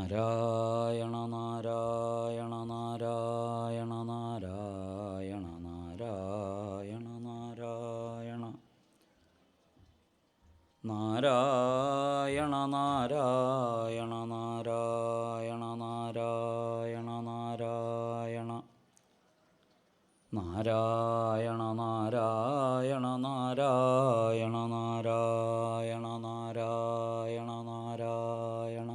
നാരായണ നാരായണ നാരായണ നാരായണ നാരായണ നാരായണ നാരായണ നാരായണ നാരായണ നാരായണ നാരായണ നാരായണ നാരായണ നാരായണ നാരായണ നാരായണ നാരായണ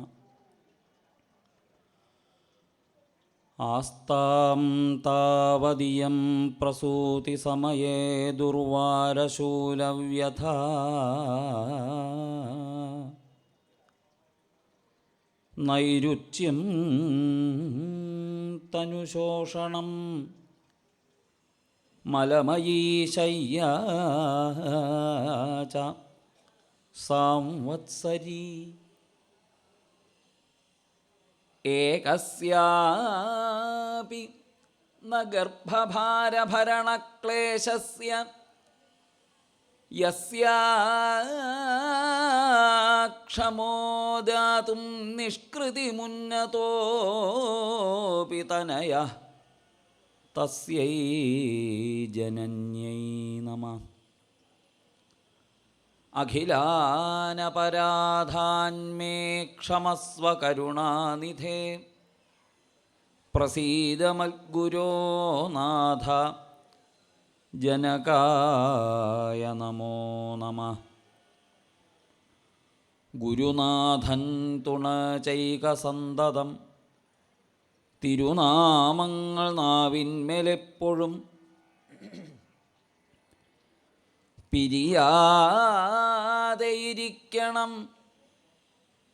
ആസ്താം താവതിയം പ്രസൂതിസമയേ ദുർവാരശൂലവ്യഥാ നൈരുച്യം തനുശോഷണം മലമയീ ശയ്യാ ച സംവത്സരീ ഏകസ്യാപി ന ഗർഭഭാരഭരണക്ലേശസ്യ യസ്യാ ക്ഷമോ ദാതും നിഷ്കൃതിമുന്നതോപി തനയഃ തസ്യൈ ജനന്യൈ നമഃ. അഖിലാനപരാധാന്മേ ക്ഷമസ്വ കരുണാനിധേ പ്രസീദ മദ്ഗുരോ നാഥ ജനകായ നമോ നമഃ. ഗുരുനാഥൻ തുണചൈകസന്തതം തിരുനാമങ്ങൾ നാവിന്മേലെപ്പോഴും പിരിയാതെയിരിക്കണം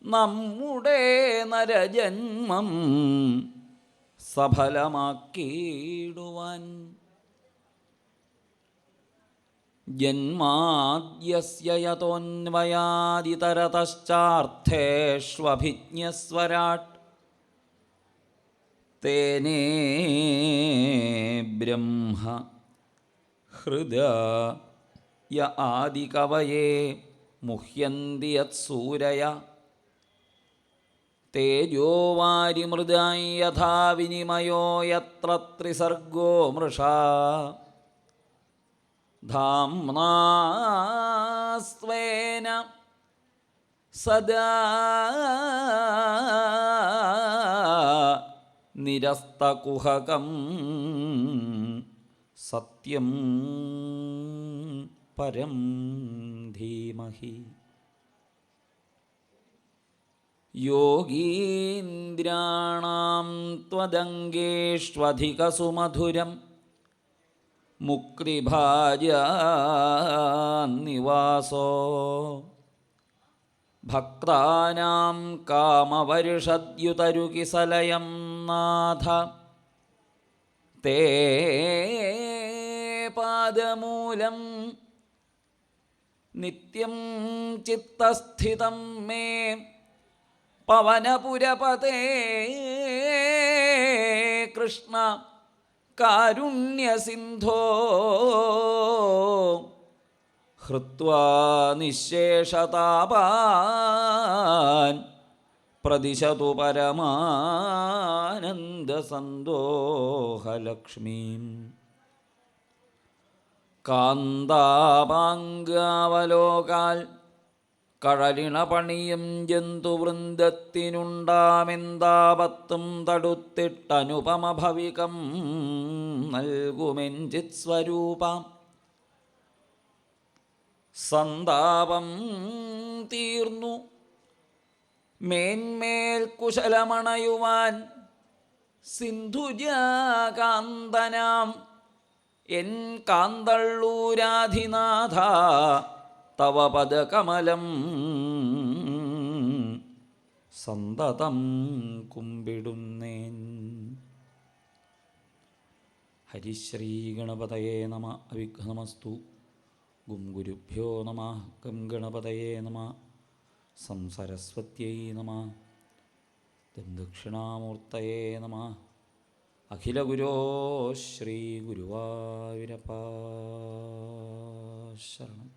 നമ്മുടെ നരജന്മം സഫലമാക്കിയിടുവാൻ. ജന്മാദ്യസ്യ യതോന്വയാദിതരതശ്ചാർത്ഥേഷ്വഭിജ്ഞസ്വരാട് തേനേ ബ്രഹ്മ ഹൃദയ ആദികവയേ മുഹ്യന്തി യത്സൂരയ തേജോവാരിമൃദാം യഥാ വിനിമയോ യത്ര ത്രിസർഗോ മൃഷാ ധാംനാ സ്വേന സദാ നിരസ്തകുഹകം സത്യം പരം ധീമഹി. യോഗീന്ദ്രാണാം ത്വദംഗേഷ്വധികസുമധുരം മുക്തിഭാജാനിവാസോ ഭക്താനാം കാമവർഷദ്യുതരുകിസലയം നാഥ തേ പാദമൂലം നിത്യം ചിത്തസ്ഥിതം മേ പവനപുരപതേ കൃഷ്ണ കാരുണ്യസിന്ധോ ഹൃത്വാ നിശേഷതാപാൻ പ്രതിശതു പരമാനന്ദസന്തോഹലക്ഷ്മീം. കാന്താപാങ്കാവലോകാൽ കഴലിണപണിയും ജന്തുവൃന്ദത്തിനുണ്ടാമെന്താപത്തും തടുത്തിട്ടനുപമഭവികം നൽകുമെഞ്ചിത് സ്വരൂപം. സന്താപം തീർന്നു മേന്മേൽ കുശലമണയുവാൻ സിന്ധുജാകാന്തനാം എൻ കാന്തള്ളൂരാധിനാഥ തവ പദകമലം സന്തതം കുമ്പിടുന്നേൻ. ഹരിശ്രീ ഗണപതയേ നമ. അവിഘ്നമസ്തു. ഗും ഗുരുഭ്യോ നമ. ഗം ഗണപതയേ നമ. സം സരസ്വത്यै നമ. ദം ദക്ഷിണാമൂർത്തയേ നമ. അഖിലഗുരോ ശ്രീ ഗുരുവായൂരപ്പ ശരണം.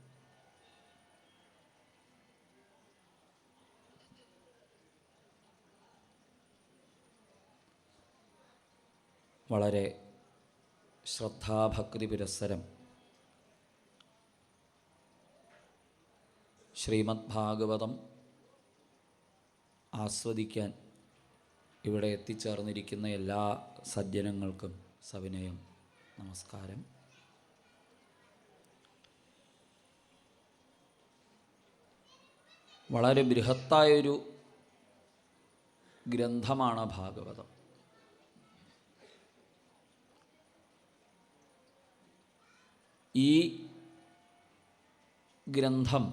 വളരെ ശ്രദ്ധാഭക്തി പുരസ്സരം ശ്രീമദ് ഭാഗവതം ആസ്വദിക്കാൻ ഇവിടെ എത്തിച്ചേർന്നിരിക്കുന്ന എല്ലാ സജ്ജനങ്ങൾക്കും സവിനയം നമസ്കാരം. വളരെ ബൃഹത്തായൊരു ഗ്രന്ഥമാണ് ഭാഗവതം. ഈ ഗ്രന്ഥം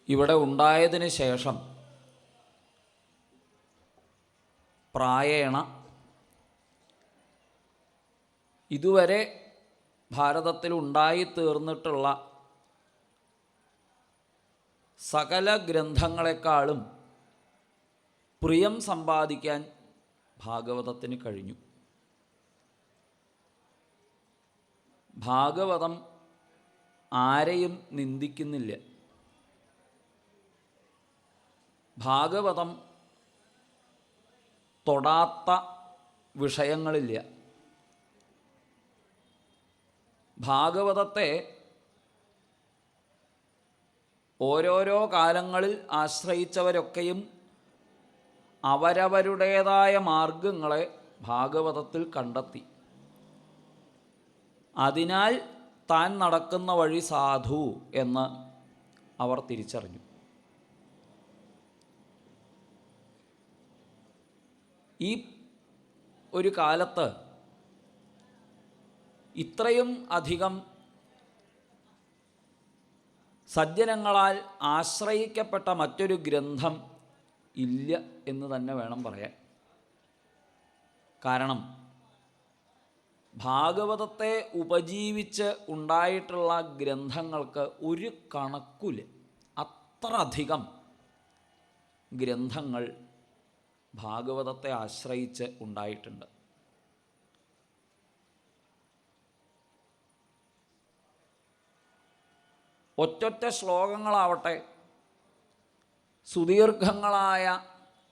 ഇവിടെ ഉണ്ടായതിന് ശേഷം പ്രായേണ ഇതുവരെ ഭാരതത്തിൽ ഉണ്ടായിത്തീർന്നിട്ടുള്ള സകല ഗ്രന്ഥങ്ങളെക്കാളും പ്രിയം സമ്പാദിക്കാൻ ഭാഗവതത്തിന് കഴിഞ്ഞു. ഭാഗവതം ആരെയും നിന്ദിക്കുന്നില്ല. ഭാഗവതം തൊടാത്ത വിഷയങ്ങളില്ല. ഭാഗവതത്തെ ഓരോരോ കാലങ്ങളിൽ ആശ്രയിച്ചവരൊക്കെയും അവരവരുടേതായ മാർഗങ്ങളെ ഭാഗവതത്തിൽ കണ്ടെത്തി. അതിനാൽ താൻ നടക്കുന്ന വഴി സാധു എന്ന് അവർ തിരിച്ചറിഞ്ഞു. ഈ ഒരു കാലത്ത് ഇത്രയും അധികം സജ്ജനങ്ങളാൽ ആശ്രയിക്കപ്പെട്ട മറ്റൊരു ഗ്രന്ഥം ഇല്ല എന്ന് തന്നെ വേണം പറയാൻ. കാരണം ഭാഗവതത്തെ ഉപജീവിച്ച് ഉണ്ടായിട്ടുള്ള ഗ്രന്ഥങ്ങൾക്ക് ഒരു കണക്കില്ല. അത്ര അധികം ഗ്രന്ഥങ്ങൾ ഭാഗവതത്തെ ആശ്രയിച്ച് ഉണ്ടായിട്ടുണ്ട്. ഒറ്റൊറ്റ ശ്ലോകങ്ങളാവട്ടെ, സുദീർഘങ്ങളായ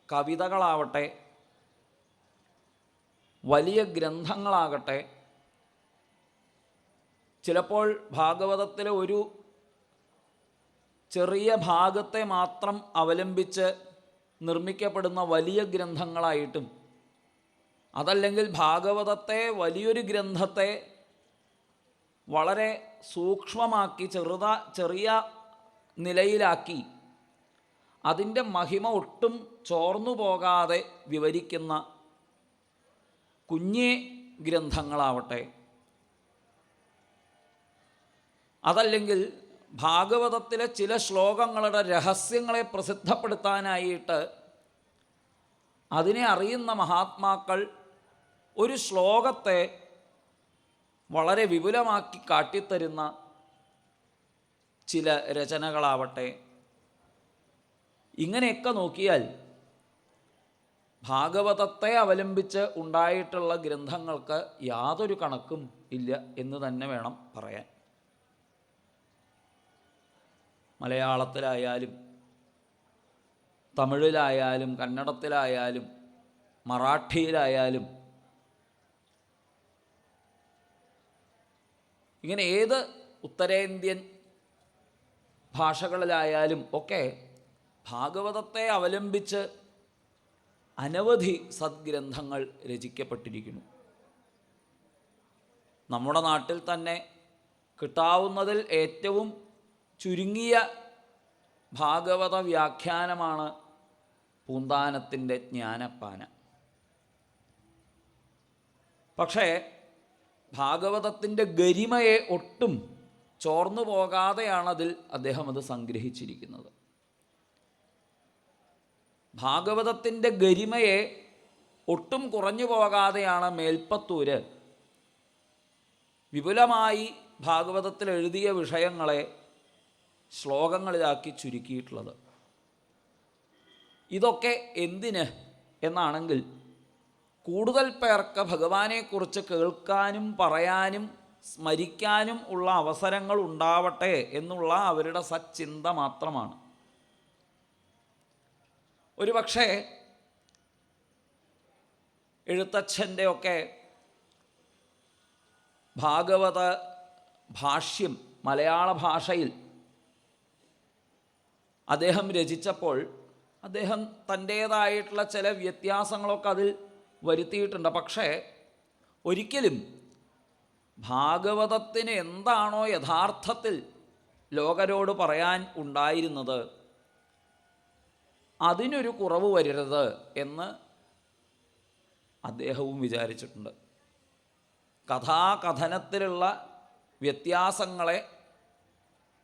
കവിതകളാവട്ടെ, വലിയ ഗ്രന്ഥങ്ങളാകട്ടെ, ചിലപ്പോൾ ഭാഗവതത്തിലെ ഒരു ചെറിയ ഭാഗത്തെ മാത്രം അവലംബിച്ച് നിർമ്മിക്കപ്പെടുന്ന വലിയ ഗ്രന്ഥങ്ങളായിട്ടും, അതല്ലെങ്കിൽ ഭാഗവതത്തെ വലിയൊരു ഗ്രന്ഥത്തെ വളരെ സൂക്ഷ്മമാക്കി ചെറിയ നിലയിലാക്കി അതിൻ്റെ മഹിമ ഒട്ടും ചോർന്നു പോകാതെ വിവരിക്കുന്ന കുഞ്ഞേ ഗ്രന്ഥങ്ങളാവട്ടെ, അതല്ലെങ്കിൽ ഭാഗവതത്തിലെ ചില ശ്ലോകങ്ങളുടെ രഹസ്യങ്ങളെ പ്രസിദ്ധപ്പെടുത്താനായിട്ട് അതിനെ അറിയുന്ന മഹാത്മാക്കൾ ഒരു ശ്ലോകത്തെ വളരെ വിപുലമാക്കി കാട്ടിത്തരുന്ന ചില രചനകളാവട്ടെ, ഇങ്ങനെയൊക്കെ നോക്കിയാൽ ഭാഗവതത്തെ അവലംബിച്ച് ഉണ്ടായിട്ടുള്ള ഗ്രന്ഥങ്ങൾക്ക് യാതൊരു കണക്കും ഇല്ല എന്ന് തന്നെ വേണം പറയാൻ. മലയാളത്തിലായാലും തമിഴിലായാലും കന്നഡത്തിലായാലും മറാഠിയിലായാലും ഇങ്ങനെ ഏത് ഉത്തരേന്ത്യൻ ഭാഷകളിലായാലും ഒക്കെ ഭാഗവതത്തെ അവലംബിച്ച് അനവധി സദ്ഗ്രന്ഥങ്ങൾ രചിക്കപ്പെട്ടിരിക്കുന്നു. നമ്മുടെ നാട്ടിൽ തന്നെ കിട്ടാവുന്നതിൽ ഏറ്റവും ചുരുങ്ങിയ ഭാഗവത വ്യാഖ്യാനമാണ് പൂന്താനത്തിൻ്റെ ജ്ഞാനപ്പാന. പക്ഷേ ഭാഗവതത്തിൻ്റെ ഗരിമയെ ഒട്ടും ചോർന്നു പോകാതെയാണതിൽ അദ്ദേഹം അത് സംഗ്രഹിച്ചിരിക്കുന്നത്. ഭാഗവതത്തിൻ്റെ ഗരിമയെ ഒട്ടും കുറഞ്ഞു പോകാതെയാണ് മേൽപ്പത്തൂര് വിപുലമായി ഭാഗവതത്തിൽ എഴുതിയ വിഷയങ്ങളെ ശ്ലോകങ്ങളിലാക്കി ചുരുക്കിയിട്ടുള്ളത്. ഇതൊക്കെ എന്തിന് എന്നാണെങ്കിൽ കൂടുതൽ പേർക്ക് ഭഗവാനെക്കുറിച്ച് കേൾക്കാനും പറയാനും സ്മരിക്കാനും ഉള്ള അവസരങ്ങൾ ഉണ്ടാവട്ടെ എന്നുള്ള അവരുടെ സച്ചിന്ത മാത്രമാണ്. ഒരു പക്ഷേ എഴുത്തച്ഛൻ്റെയൊക്കെ ഭാഗവത ഭാഷ്യം മലയാള ഭാഷയിൽ അദ്ദേഹം രചിച്ചപ്പോൾ അദ്ദേഹം തൻ്റേതായിട്ടുള്ള ചില വ്യത്യാസങ്ങളൊക്കെ അതിൽ വരുത്തിയിട്ടുണ്ട്. പക്ഷേ ഒരിക്കലും ഭാഗവതത്തിന് എന്താണോ യഥാർത്ഥത്തിൽ ലോകരോട് പറയാൻ ഉണ്ടായിരുന്നത് അതിനൊരു കുറവ് വരരുത് എന്ന് അദ്ദേഹവും വിചാരിച്ചിട്ടുണ്ട്. കഥാകഥനത്തിലുള്ള വ്യത്യാസങ്ങളെ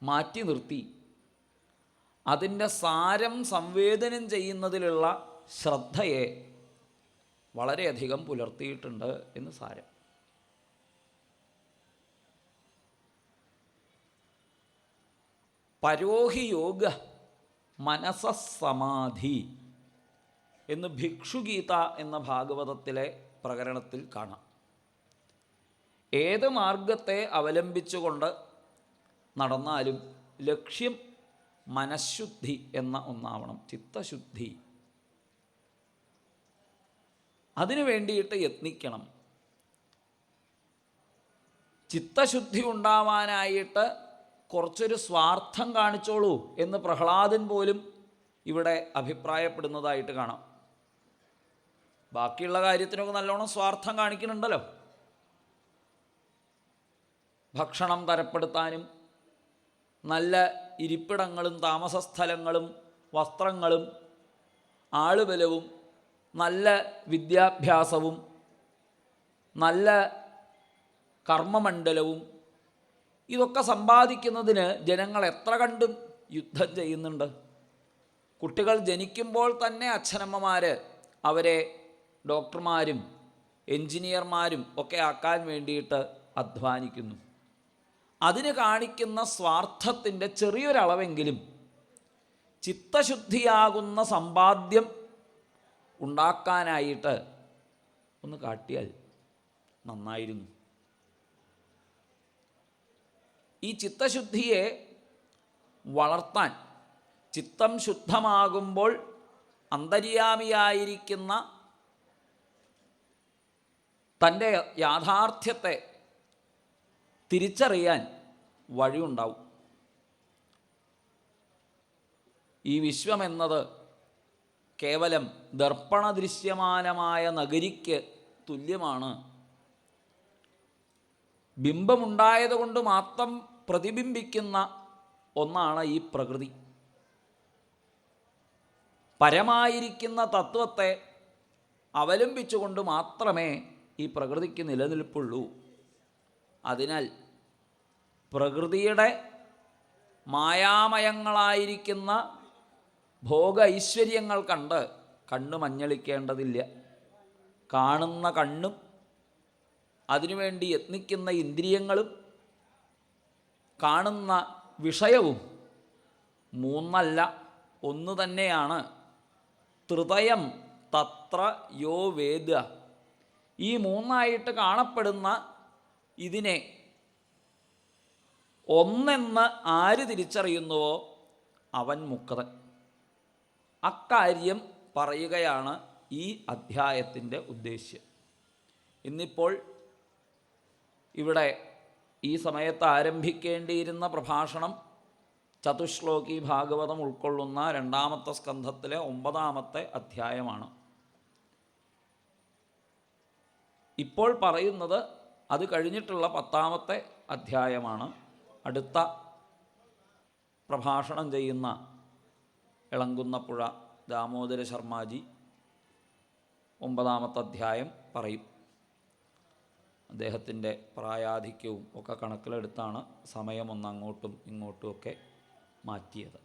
മാറ്റി നിർത്തി അതിൻ്റെ സാരം സംവേദനം ചെയ്യുന്നതിലുള്ള ശ്രദ്ധയെ വളരെയധികം പുലർത്തിയിട്ടുണ്ട് എന്ന് സാരം. പരോഹി യോഗ മനസസമാധി എന്ന് ഭിക്ഷുഗീത എന്ന ഭാഗവതത്തിലെ പ്രകരണത്തിൽ കാണാം. ഏത് മാർഗത്തെ അവലംബിച്ചുകൊണ്ട് നടന്നാലും ലക്ഷ്യം മനഃശുദ്ധി എന്ന ഒന്നാവണം, ചിത്തശുദ്ധി. അതിനു വേണ്ടിയിട്ട് യത്നിക്കണം. ചിത്തശുദ്ധി ഉണ്ടാവാനായിട്ട് കുറച്ചൊരു സ്വാർത്ഥം കാണിച്ചോളൂ എന്ന് പ്രഹ്ലാദൻ പോലും ഇവിടെ അഭിപ്രായപ്പെടുന്നതായിട്ട് കാണാം. ബാക്കിയുള്ള കാര്യത്തിനൊക്കെ നല്ലോണം സ്വാർത്ഥം കാണിക്കുന്നുണ്ടല്ലോ. ഭക്ഷണം തരപ്പെടുത്താനും നല്ല ഇരിപ്പിടങ്ങളും താമസസ്ഥലങ്ങളും വസ്ത്രങ്ങളും ആളുബലവും നല്ല വിദ്യാഭ്യാസവും നല്ല കർമ്മമണ്ഡലവും ഇതൊക്കെ സമ്പാദിക്കുന്നതിന് ജനങ്ങൾ എത്ര കണ്ടും യുദ്ധം ചെയ്യുന്നുണ്ട്. കുട്ടികൾ ജനിക്കുമ്പോൾ തന്നെ അച്ഛനമ്മമാർ അവരെ ഡോക്ടർമാരും എൻജിനീയർമാരും ഒക്കെ ആക്കാൻ വേണ്ടിയിട്ട് അധ്വാനിക്കുന്നു. അതിന് കാണിക്കുന്ന സ്വാർത്ഥത്തിൻ്റെ ചെറിയൊരളവെങ്കിലും ചിത്തശുദ്ധിയാകുന്ന സമ്പാദ്യം ഉണ്ടാക്കാനായിട്ട് ഒന്ന് കാട്ടിയാൽ നന്നായിരുന്നു. ഈ ചിത്തശുദ്ധിയെ വളർത്താൻ ചിത്തം ശുദ്ധമാകുമ്പോൾ അന്തര്യാമിയായിരിക്കുന്ന തൻ്റെ യാഥാർത്ഥ്യത്തെ തിരിച്ചറിയാൻ വഴിയുണ്ടാവും. ഈ വിശ്വമെന്നത് കേവലം ദർപ്പണദൃശ്യമാനമായ നഗരിക്ക് തുല്യമാണ്. ബിംബമുണ്ടായതുകൊണ്ട് മാത്രം പ്രതിബിംബിക്കുന്ന ഒന്നാണ് ഈ പ്രകൃതി. പരമായിരിക്കുന്ന തത്വത്തെ അവലംബിച്ചുകൊണ്ട് മാത്രമേ ഈ പ്രകൃതിക്ക് നിലനിൽപ്പുള്ളൂ. അതിനാൽ പ്രകൃതിയുടെ മായാമയങ്ങളായിരിക്കുന്ന ഭോഗ ഐശ്വര്യങ്ങൾ കണ്ട് കണ്ണ് മഞ്ഞളിക്കേണ്ടതില്ല. കാണുന്ന കണ്ണും അതിനുവേണ്ടി യത്നിക്കുന്ന ഇന്ദ്രിയങ്ങളും കാണുന്ന വിഷയവും മൂന്നല്ല, ഒന്ന് തന്നെയാണ്. ത്രിതയം തത്ര യോ വേദ. ഈ മൂന്നായിട്ട് കാണപ്പെടുന്ന ഇതിനെ ഒന്നെന്ന് ആര് തിരിച്ചറിയുന്നുവോ അവൻ മുക്തൻ. അക്കാര്യം പറയുകയാണ് ഈ അധ്യായത്തിൻ്റെ ഉദ്ദേശ്യം. ഇന്നിപ്പോൾ ഇവിടെ ഈ സമയത്ത് ആരംഭിക്കേണ്ടിയിരുന്ന പ്രഭാഷണം ചതുശ്ലോകി ഭാഗവതം ഉൾക്കൊള്ളുന്ന 2-ാമത്തെ സ്കന്ധത്തിലെ 9-ാമത്തെ അധ്യായമാണ്. ഇപ്പോൾ പറയുന്നത് അത് കഴിഞ്ഞിട്ടുള്ള 10-ാമത്തെ അധ്യായമാണ്. അടുത്ത പ്രഭാഷണം ചെയ്യുന്ന ഇളങ്കുന്നപ്പുഴ ദാമോദര ശർമാജി 9-ാമത്തെ അധ്യായം പറയും. അദ്ദേഹത്തിൻ്റെ പ്രായാധിക്യവും ഒക്കെ കണക്കിലെടുത്താണ് സമയമൊന്ന് അങ്ങോട്ടും ഇങ്ങോട്ടുമൊക്കെ മാറ്റിയത്.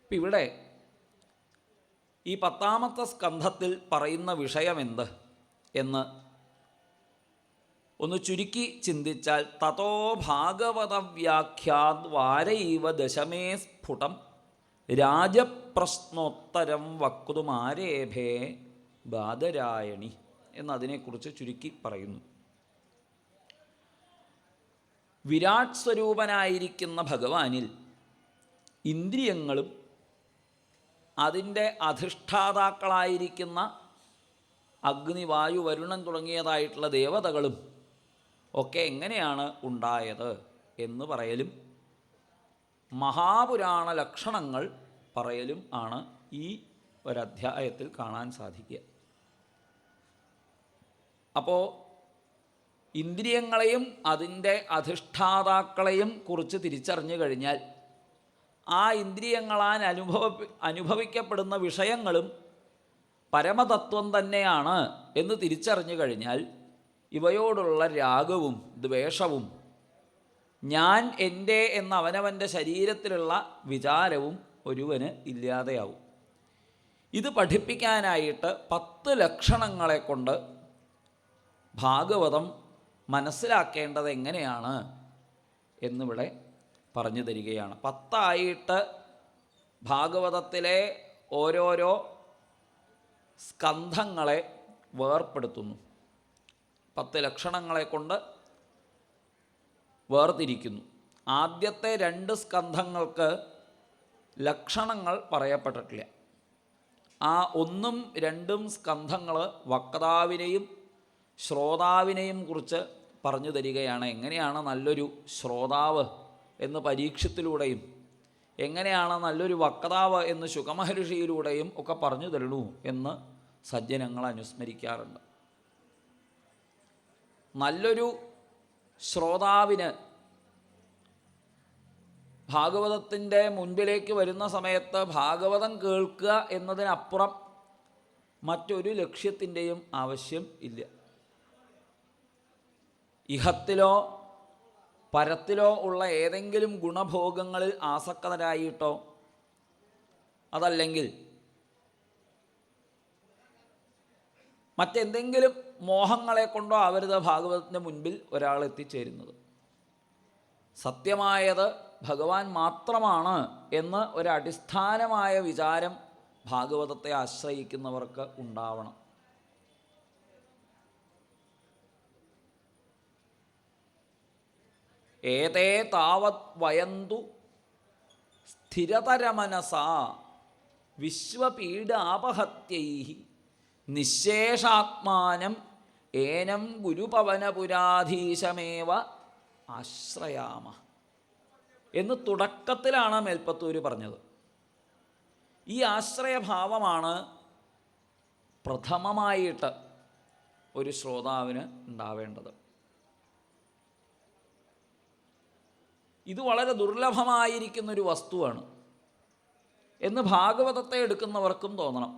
ഇപ്പം ഇവിടെ ഈ 10-ാമത്തെ സ്കന്ധത്തിൽ പറയുന്ന വിഷയമെന്ത് എന്ന് ഒന്ന് ചുരുക്കി ചിന്തിച്ചാൽ, തതോ ഭാഗവത വ്യാഖ്യാത് വാരൈവ ദശമേ സ്ഫുടം രാജപ്രശ്നോത്തരം വക്തുമാരേഭേ ബാദരായണി എന്നതിനെക്കുറിച്ച് ചുരുക്കി പറയുന്നു. വിരാട് സ്വരൂപനായിരിക്കുന്ന ഭഗവാനിൽ ഇന്ദ്രിയങ്ങളും അതിൻ്റെ അധിഷ്ഠാതാക്കളായിരിക്കുന്ന അഗ്നി, വായു, വരുണൻ തുടങ്ങിയതായിട്ടുള്ള ദേവതകളും ഒക്കെ എങ്ങനെയാണ് ഉണ്ടായത് എന്ന് പറയലും മഹാപുരാണ ലക്ഷണങ്ങൾ പറയലും ആണ് ഈ ഒരധ്യായത്തിൽ കാണാൻ സാധിക്കുക. അപ്പോൾ ഇന്ദ്രിയങ്ങളെയും അതിൻ്റെ അധിഷ്ഠാതാക്കളെയും കുറിച്ച് തിരിച്ചറിഞ്ഞു കഴിഞ്ഞാൽ ആ ഇന്ദ്രിയങ്ങളാൽ അനുഭവിക്കപ്പെടുന്ന വിഷയങ്ങളും പരമതത്വം തന്നെയാണ് എന്ന് തിരിച്ചറിഞ്ഞു കഴിഞ്ഞാൽ ഇവയോടുള്ള രാഗവും ദ്വേഷവും ഞാൻ എൻ്റെ എന്ന അവനവൻ്റെ ശരീരത്തിലുള്ള വിചാരവും ഒരുവന് ഇല്ലാതെയാവും. ഇത് പഠിപ്പിക്കാനായിട്ട് 10 ലക്ഷണങ്ങളെ കൊണ്ട് ഭാഗവതം മനസ്സിലാക്കേണ്ടത് എങ്ങനെയാണ് എന്നിവിടെ പറഞ്ഞു തരികയാണ്. 10 ഭാഗവതത്തിലെ ഓരോരോ സ്കന്ധങ്ങളെ വേർപ്പെടുത്തുന്നു. 10 ലക്ഷണങ്ങളെ കൊണ്ട് വേർതിരിക്കുന്നു. ആദ്യത്തെ 2 സ്കന്ധങ്ങൾക്ക് ലക്ഷണങ്ങൾ പറയപ്പെട്ടിട്ടില്ല. ആ 1ഉം 2ഉം സ്കന്ധങ്ങൾ വക്താവിനെയും ശ്രോതാവിനെയും കുറിച്ച് പറഞ്ഞു തരികയാണ്. എങ്ങനെയാണ് നല്ലൊരു ശ്രോതാവ് എന്ന് പരീക്ഷത്തിലൂടെയും എങ്ങനെയാണ് നല്ലൊരു വക്താവ് എന്ന് ശുകമഹർഷിയിലൂടെയും ഒക്കെ പറഞ്ഞു തരണു എന്ന് സജ്ജനങ്ങൾ അനുസ്മരിക്കാറുണ്ട്. നല്ലൊരു ശ്രോതാവിന് ഭാഗവതത്തിൻ്റെ മുൻപിലേക്ക് വരുന്ന സമയത്ത് ഭാഗവതം കേൾക്കുക എന്നതിനപ്പുറം മറ്റൊരു ലക്ഷ്യത്തിൻ്റെയും ആവശ്യം ഇല്ല. ഇഹത്തിലോ പരത്തിലോ ഉള്ള ഏതെങ്കിലും ഗുണഭോഗങ്ങളിൽ ആസക്തരായിട്ടോ അതല്ലെങ്കിൽ മറ്റെന്തെങ്കിലും മോഹങ്ങളെ കൊണ്ടോ ആവരുത് ഭാഗവതത്തിൻ്റെ മുൻപിൽ ഒരാൾ എത്തിച്ചേരുന്നത്. സത്യമായത് ഭഗവാൻ മാത്രമാണ് എന്ന് ഒരടിസ്ഥാനമായ വിചാരം ഭാഗവതത്തെ ആശ്രയിക്കുന്നവർക്ക് ഉണ്ടാവണം. ഏതേ താവത് വയന്തു സ്ഥിരതരമനസാ വിശ്വപീഡാപഹത്യൈഃ നിശേഷാത്മാനം ഏനം ഗുരുപവനപുരാധീശമേവ ആശ്രയാമ എന്ന് തുടക്കത്തിലാണ് മേൽപ്പത്തൂർ പറഞ്ഞത്. ഈ ആശ്രയഭാവമാണ് പ്രഥമമായിട്ട് ഒരു ശ്രോതാവിന് ഉണ്ടാവേണ്ടത്. ഇത് വളരെ ദുർലഭമായിരിക്കുന്നൊരു വസ്തുവാണ് എന്ന് ഭാഗവതത്തെ എടുക്കുന്നവർക്കും തോന്നണം.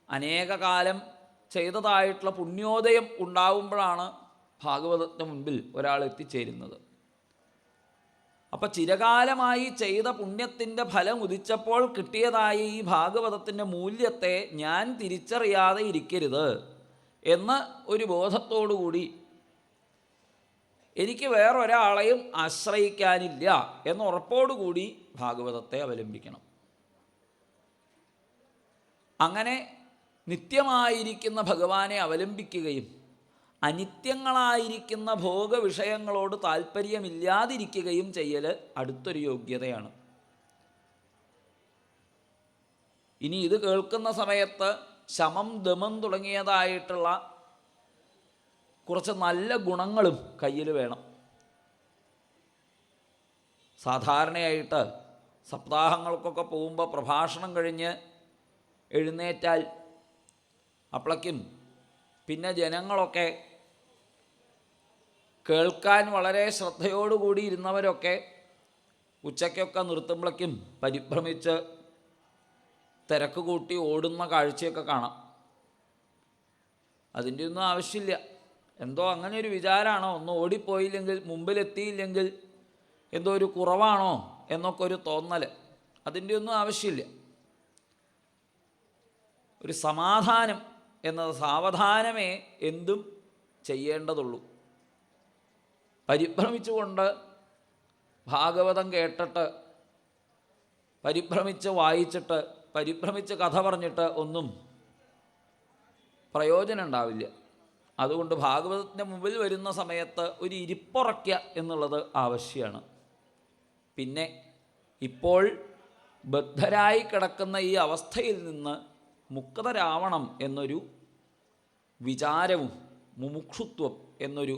അനേക കാലം ചെയ്തതായിട്ടുള്ള പുണ്യോദയം ഉണ്ടാവുമ്പോഴാണ് ഭാഗവതത്തിന് മുൻപിൽ ഒരാൾ എത്തിച്ചേരുന്നത്. അപ്പം ചിരകാലമായി ചെയ്ത പുണ്യത്തിൻ്റെ ഫലം ഉദിച്ചപ്പോൾ കിട്ടിയതായ ഈ ഭാഗവതത്തിൻ്റെ മൂല്യത്തെ ഞാൻ തിരിച്ചറിയാതെ ഇരിക്കരുത് എന്ന് ഒരു ബോധത്തോടുകൂടി എനിക്ക് വേറൊരാളെയും ആശ്രയിക്കാനില്ല എന്ന ഉറപ്പോടുകൂടി ഭാഗവതത്തെ അവലംബിക്കണം. അങ്ങനെ നിത്യമായിരിക്കുന്ന ഭഗവാനെ അവലംബിക്കുകയും അനിത്യങ്ങളായിരിക്കുന്ന ഭോഗവിഷയങ്ങളോട് താല്പര്യമില്ലാതിരിക്കുകയും ചെയ്യൽ അടുത്തൊരു യോഗ്യതയാണ്. ഇനി ഇത് കേൾക്കുന്ന സമയത്ത് ശമം ദമം തുടങ്ങിയതായിട്ടുള്ള കുറച്ച് നല്ല ഗുണങ്ങളും കയ്യിൽ വേണം. സാധാരണയായിട്ട് സപ്താഹങ്ങൾക്കൊക്കെ പോകുമ്പോൾ പ്രഭാഷണം കഴിഞ്ഞ് എഴുന്നേറ്റാൽ അപ്പോഴേക്കും പിന്നെ ജനങ്ങളൊക്കെ കേൾക്കാൻ വളരെ ശ്രദ്ധയോടുകൂടി ഇരുന്നവരൊക്കെ ഉച്ചയ്ക്കൊക്കെ നിർത്തുമ്പോഴേക്കും പരിഭ്രമിച്ച് തിരക്ക് കൂട്ടി ഓടുന്ന കാഴ്ചയൊക്കെ കാണാം. അതിൻ്റെ ഒന്നും ആവശ്യമില്ല. എന്തോ അങ്ങനെ ഒരു വിചാരമാണോ, ഒന്ന് ഓടിപ്പോയില്ലെങ്കിൽ മുമ്പിലെത്തിയില്ലെങ്കിൽ എന്തോ ഒരു കുറവാണോ എന്നൊക്കെ ഒരു തോന്നൽ. അതിൻ്റെ ഒന്നും ആവശ്യമില്ല. ഒരു സമാധാനം എന്നത് സാവധാനമേ എന്തും ചെയ്യേണ്ടതുള്ളൂ. പരിഭ്രമിച്ചുകൊണ്ട് ഭാഗവതം കേട്ടിട്ട് പരിഭ്രമിച്ച് വായിച്ചിട്ട് പരിഭ്രമിച്ച് കഥ പറഞ്ഞിട്ട് ഒന്നും പ്രയോജനം ഉണ്ടാവില്ല. അതുകൊണ്ട് ഭാഗവതത്തിൻ്റെ മുമ്പിൽ വരുന്ന സമയത്ത് ഒരു ഇരിപ്പുറയ്ക്കുക എന്നുള്ളത് ആവശ്യമാണ്. പിന്നെ ഇപ്പോൾ ബദ്ധരായി കിടക്കുന്ന ഈ അവസ്ഥയിൽ നിന്ന് മുക്തരാവണം എന്നൊരു വിചാരവും മുമുക്ഷുത്വം എന്നൊരു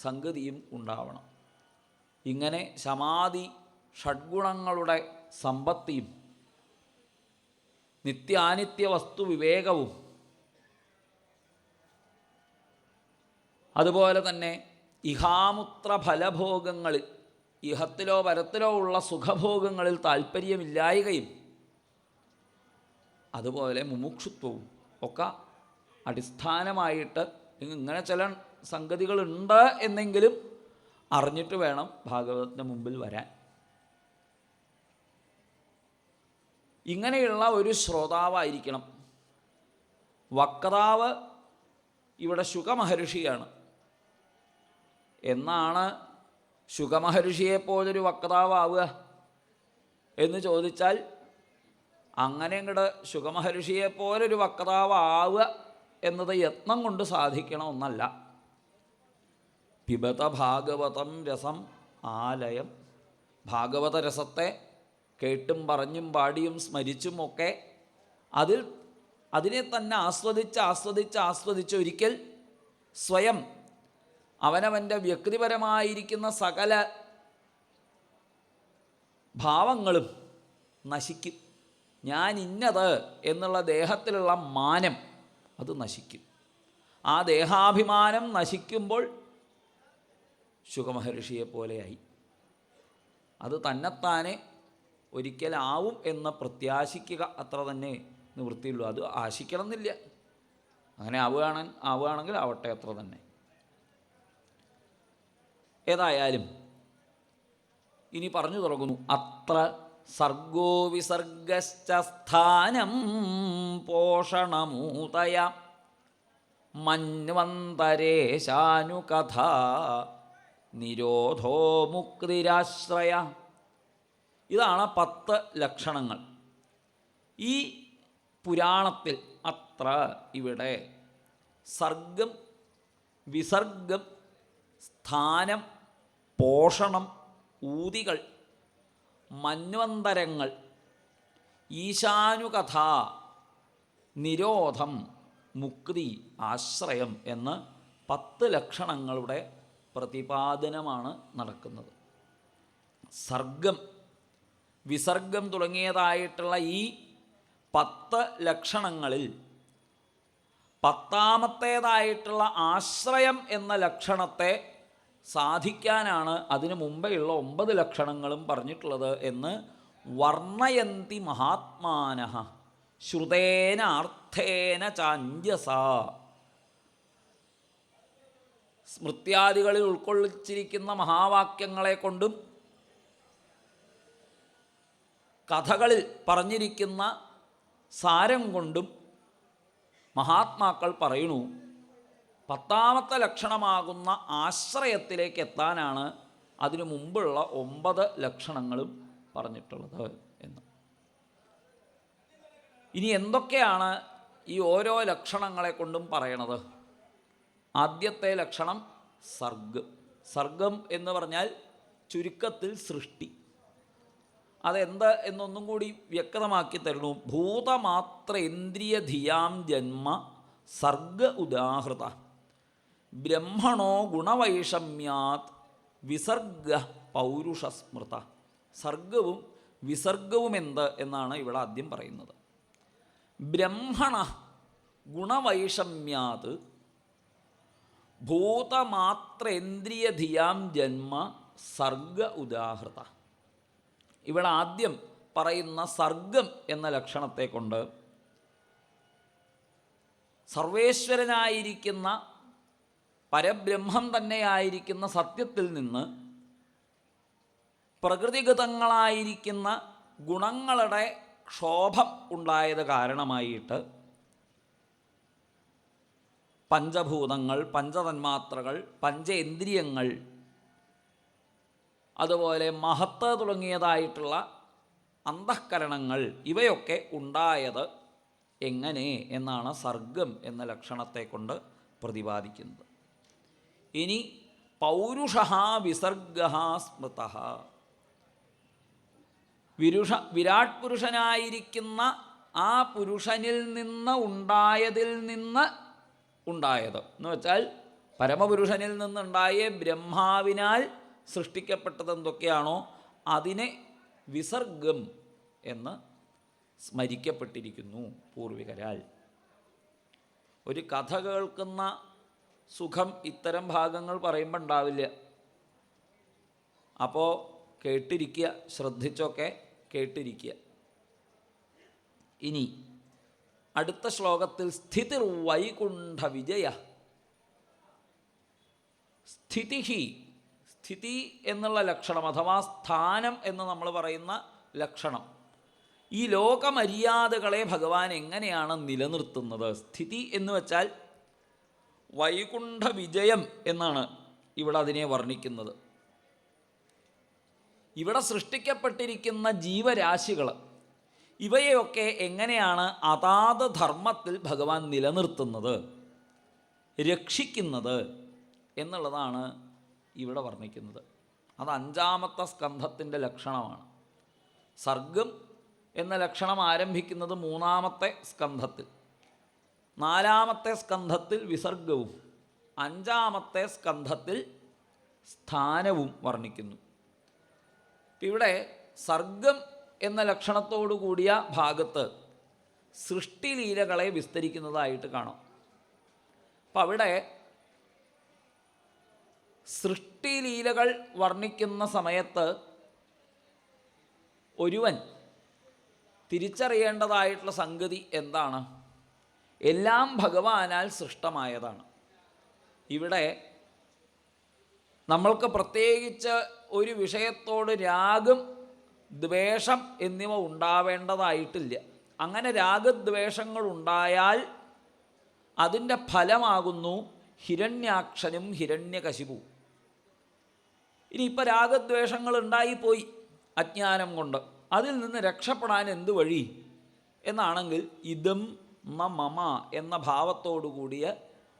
സംഗതിയും ഉണ്ടാവണം. ഇങ്ങനെ ശമാധി ഷഡ്ഗുണങ്ങളുടെ സമ്പത്തിയും നിത്യാനിത്യ വസ്തു വിവേകവും അതുപോലെ തന്നെ ഇഹാമുത്ര ഫലഭോഗങ്ങളിൽ ഇഹത്തിലോ പരത്തിലോ ഉള്ള സുഖഭോഗങ്ങളിൽ താല്പര്യമില്ലായ്കയും അതുപോലെ മുമുക്ഷുത്വവും ഒക്കെ അടിസ്ഥാനമായിട്ട് ഇങ്ങനെ ചില സംഗതികളുണ്ട് എന്നെങ്കിലും അറിഞ്ഞിട്ട് വേണം ഭാഗവതത്തിന് മുമ്പിൽ വരാൻ. ഇങ്ങനെയുള്ള ഒരു ശ്രോതാവായിരിക്കണം. വക്താവ് ഇവിടെ ശുകമഹർഷിയാണ്. എന്നാണ് ശുകമഹർഷിയെപ്പോലൊരു വക്താവാവുക എന്ന് ചോദിച്ചാൽ, അങ്ങനെ ഇങ്ങോട്ട് ശുകമഹർഷിയെപ്പോലൊരു വക്താവാവുക എന്നത് യത്നം കൊണ്ട് സാധിക്കണമെന്നല്ല. പിബത ഭാഗവതം രസം ആലയം. ഭാഗവത രസത്തെ കേട്ടും പറഞ്ഞും പാടിയും സ്മരിച്ചുമൊക്കെ അതിനെ തന്നെ ആസ്വദിച്ച് ഒരിക്കൽ സ്വയം അവനവൻ്റെ വ്യക്തിപരമായിരിക്കുന്ന സകല ഭാവങ്ങളും നശിക്കും. ഞാൻ ഇന്നത് എന്നുള്ള ദേഹത്തിലുള്ള മാനം അത് നശിക്കും. ആ ദേഹാഭിമാനം നശിക്കുമ്പോൾ ശുകമഹർഷിയെപ്പോലെയായി. അത് തന്നെത്താനെ ഒരിക്കലാവും എന്ന് പ്രത്യാശിക്കുക അത്ര തന്നെ നിവൃത്തിയുള്ളൂ. അത് ആശിക്കണം എന്നില്ല. അങ്ങനെ ആവുകയാണെങ്കിൽ ആവട്ടെ, അത്ര തന്നെ. ഏതായാലും ഇനി പറഞ്ഞു തുടങ്ങുന്നു. അത്ര സർഗോ വിസർഗശ്ച സ്ഥാനം പോഷണമൂതയ മന്വന്തരേശാനുകഥ നിരോധോ മുക്തിരാശ്രയ. ഇതാണ് 10 ലക്ഷണങ്ങൾ. ഈ പുരാണത്തിൽ അത്ര ഇവിടെ സർഗം, വിസർഗം, സ്ഥാനം, പോഷണം, ഊതികൾ, മന്വന്തരങ്ങൾ, ഈശാനുകഥ, നിരോധം, മുക്തി, ആശ്രയം എന്ന് 10 ലക്ഷണങ്ങളുടെ പ്രതിപാദനമാണ് നടക്കുന്നത്. സർഗം, വിസർഗം തുടങ്ങിയതായിട്ടുള്ള ഈ 10 ലക്ഷണങ്ങളിൽ 10ാമത്തേതായിട്ടുള്ള ആശ്രയം എന്ന ലക്ഷണത്തെ സാധിക്കാനാണ് അതിനു മുമ്പെയുള്ള 9 ലക്ഷണങ്ങളും പറഞ്ഞിട്ടുള്ളത് എന്ന് വർണ്ണയന്തി മഹാത്മാനഃ ശ്രുതേന അർത്ഥേന ചാഞ്ജസ. സ്മൃത്യാദികളിൽ ഉൾക്കൊള്ളിച്ചിരിക്കുന്ന മഹാവാക്യങ്ങളെ കൊണ്ടും കഥകളിൽ പറഞ്ഞിരിക്കുന്ന സാരം കൊണ്ടും മഹാത്മാക്കൾ പറയുന്നു 10ാമത്തെ ലക്ഷണമാകുന്ന ആശ്രയത്തിലേക്ക് എത്താനാണ് അതിനു മുമ്പുള്ള 9 ലക്ഷണങ്ങളും പറഞ്ഞിട്ടുള്ളത് എന്ന്. ഇനി എന്തൊക്കെയാണ് ഈ ഓരോ ലക്ഷണങ്ങളെ കൊണ്ടും പറയണത്? ആദ്യത്തെ ലക്ഷണം സർഗം. സർഗം എന്ന് പറഞ്ഞാൽ ചുരുക്കത്തിൽ സൃഷ്ടി. അതെന്ത് എന്നൊന്നും കൂടി വ്യക്തമാക്കി തരണു. ഭൂതമാത്രേന്ദ്രിയധിയാം ജന്മ സർഗ ഉദാഹൃത ബ്രഹ്മണോ ഗുണവൈഷമ്യാത് വിസർഗ പൗരുഷസ്മൃത. സർഗവും വിസർഗവും എന്ത് എന്നാണ് ഇവിടെ ആദ്യം പറയുന്നത്. ബ്രഹ്മണ ഗുണവൈഷമ്യാത് ഭൂതമാത്രേന്ദ്രിയധിയാം ജന്മ സർഗ ഉദാഹൃത. ഇവിടെ ആദ്യം പറയുന്ന സർഗം എന്ന ലക്ഷണത്തെ കൊണ്ട് സർവേശ്വരനായിരിക്കുന്ന പരബ്രഹ്മം തന്നെയായിരിക്കുന്ന സത്യത്തിൽ നിന്ന് പ്രകൃതിഗതങ്ങളായിരിക്കുന്ന ഗുണങ്ങളുടെ ക്ഷോഭം ഉണ്ടായത് കാരണമായിട്ട് പഞ്ചഭൂതങ്ങൾ, പഞ്ചതന്മാത്രകൾ, പഞ്ചേന്ദ്രിയങ്ങൾ, അതുപോലെ മഹത്ത് തുടങ്ങിയതായിട്ടുള്ള അന്തഃകരണങ്ങൾ ഇവയൊക്കെ ഉണ്ടായത് എങ്ങനെ എന്നാണ് സർഗം എന്ന ലക്ഷണത്തെ കൊണ്ട് പ്രതിപാദിക്കുന്നത്. ഇനി പൗരുഷ വിസർഗ സ്മൃത. വിരാട് പുരുഷനായിരിക്കുന്ന ആ പുരുഷനിൽ നിന്ന് ഉണ്ടായതിൽ നിന്ന് ഉണ്ടായത് എന്ന് വെച്ചാൽ പരമപുരുഷനിൽ നിന്നുണ്ടായ ബ്രഹ്മാവിനാൽ സൃഷ്ടിക്കപ്പെട്ടത് എന്തൊക്കെയാണോ അതിനെ വിസർഗം എന്ന് സ്മരിക്കപ്പെട്ടിരിക്കുന്നു പൂർവികരാൽ. ഒരു കഥ കേൾക്കുന്ന സുഖം ഇത്തരം ഭാഗങ്ങൾ പറയുമ്പോൾ ഉണ്ടാവില്ല. അപ്പോൾ കേട്ടിരിക്കുക, ശ്രദ്ധിച്ചൊക്കെ കേട്ടിരിക്കുക. ഇനി അടുത്ത ശ്ലോകത്തിൽ സ്ഥിതിർ വൈകുണ്ഠ വിജയ. സ്ഥിതി എന്നുള്ള ലക്ഷണം അഥവാ സ്ഥാനം എന്ന് നമ്മൾ പറയുന്ന ലക്ഷണം, ഈ ലോകമര്യാദകളെ ഭഗവാൻ എങ്ങനെയാണ് നിലനിർത്തുന്നത്? സ്ഥിതി എന്ന് വെച്ചാൽ വൈകുണ്ഠ വിജയം എന്നാണ് ഇവിടെ അതിനെ വർണ്ണിക്കുന്നത്. ഇവിടെ സൃഷ്ടിക്കപ്പെട്ടിരിക്കുന്ന ജീവരാശികൾ ഇവയൊക്കെ എങ്ങനെയാണ് അതാത് ധർമ്മത്തിൽ ഭഗവാൻ നിലനിർത്തുന്നത്, രക്ഷിക്കുന്നത് എന്നുള്ളതാണ് ഇവിടെ വർണ്ണിക്കുന്നത്. അത് 5-ാമത്തെ സ്കന്ധത്തിൻ്റെ ലക്ഷണമാണ്. സർഗം എന്ന ലക്ഷണം ആരംഭിക്കുന്നത് 3-ാമത്തെ സ്കന്ധത്തിൽ, 4-ാമത്തെ സ്കന്ധത്തിൽ വിസർഗവും 5-ാമത്തെ സ്കന്ധത്തിൽ സ്ഥാനവും വർണ്ണിക്കുന്നു. ഇവിടെ സർഗം എന്ന ലക്ഷണത്തോടു കൂടിയ ഭാഗത്ത് സൃഷ്ടിലീലകളെ വിസ്തരിക്കുന്നതായിട്ട് കാണാം. അപ്പം അവിടെ സൃഷ്ടിലീലകൾ വർണ്ണിക്കുന്ന സമയത്ത് ഒരുവൻ തിരിച്ചറിയേണ്ടതായിട്ടുള്ള സംഗതി എന്താണ്? എല്ലാം ഭഗവാനാൽ സൃഷ്ടമായതാണ്. ഇവിടെ നമ്മൾക്ക് പ്രത്യേകിച്ച് ഒരു വിഷയത്തോട് രാഗം, ദ്വേഷം എന്നിവ ഉണ്ടാവേണ്ടതായിട്ടില്ല. അങ്ങനെ രാഗദ്വേഷങ്ങൾ ഉണ്ടായാൽ അതിൻ്റെ ഫലമാകുന്നു ഹിരണ്യാക്ഷനും ഹിരണ്യകശിപു. ഇനിയിപ്പോൾ രാഗദ്വേഷങ്ങൾ ഉണ്ടായിപ്പോയി അജ്ഞാനം കൊണ്ട്, അതിൽ നിന്ന് രക്ഷപ്പെടാൻ എന്ത് വഴി എന്നാണെങ്കിൽ ഇദം ന മമ എന്ന ഭാവത്തോടു കൂടിയ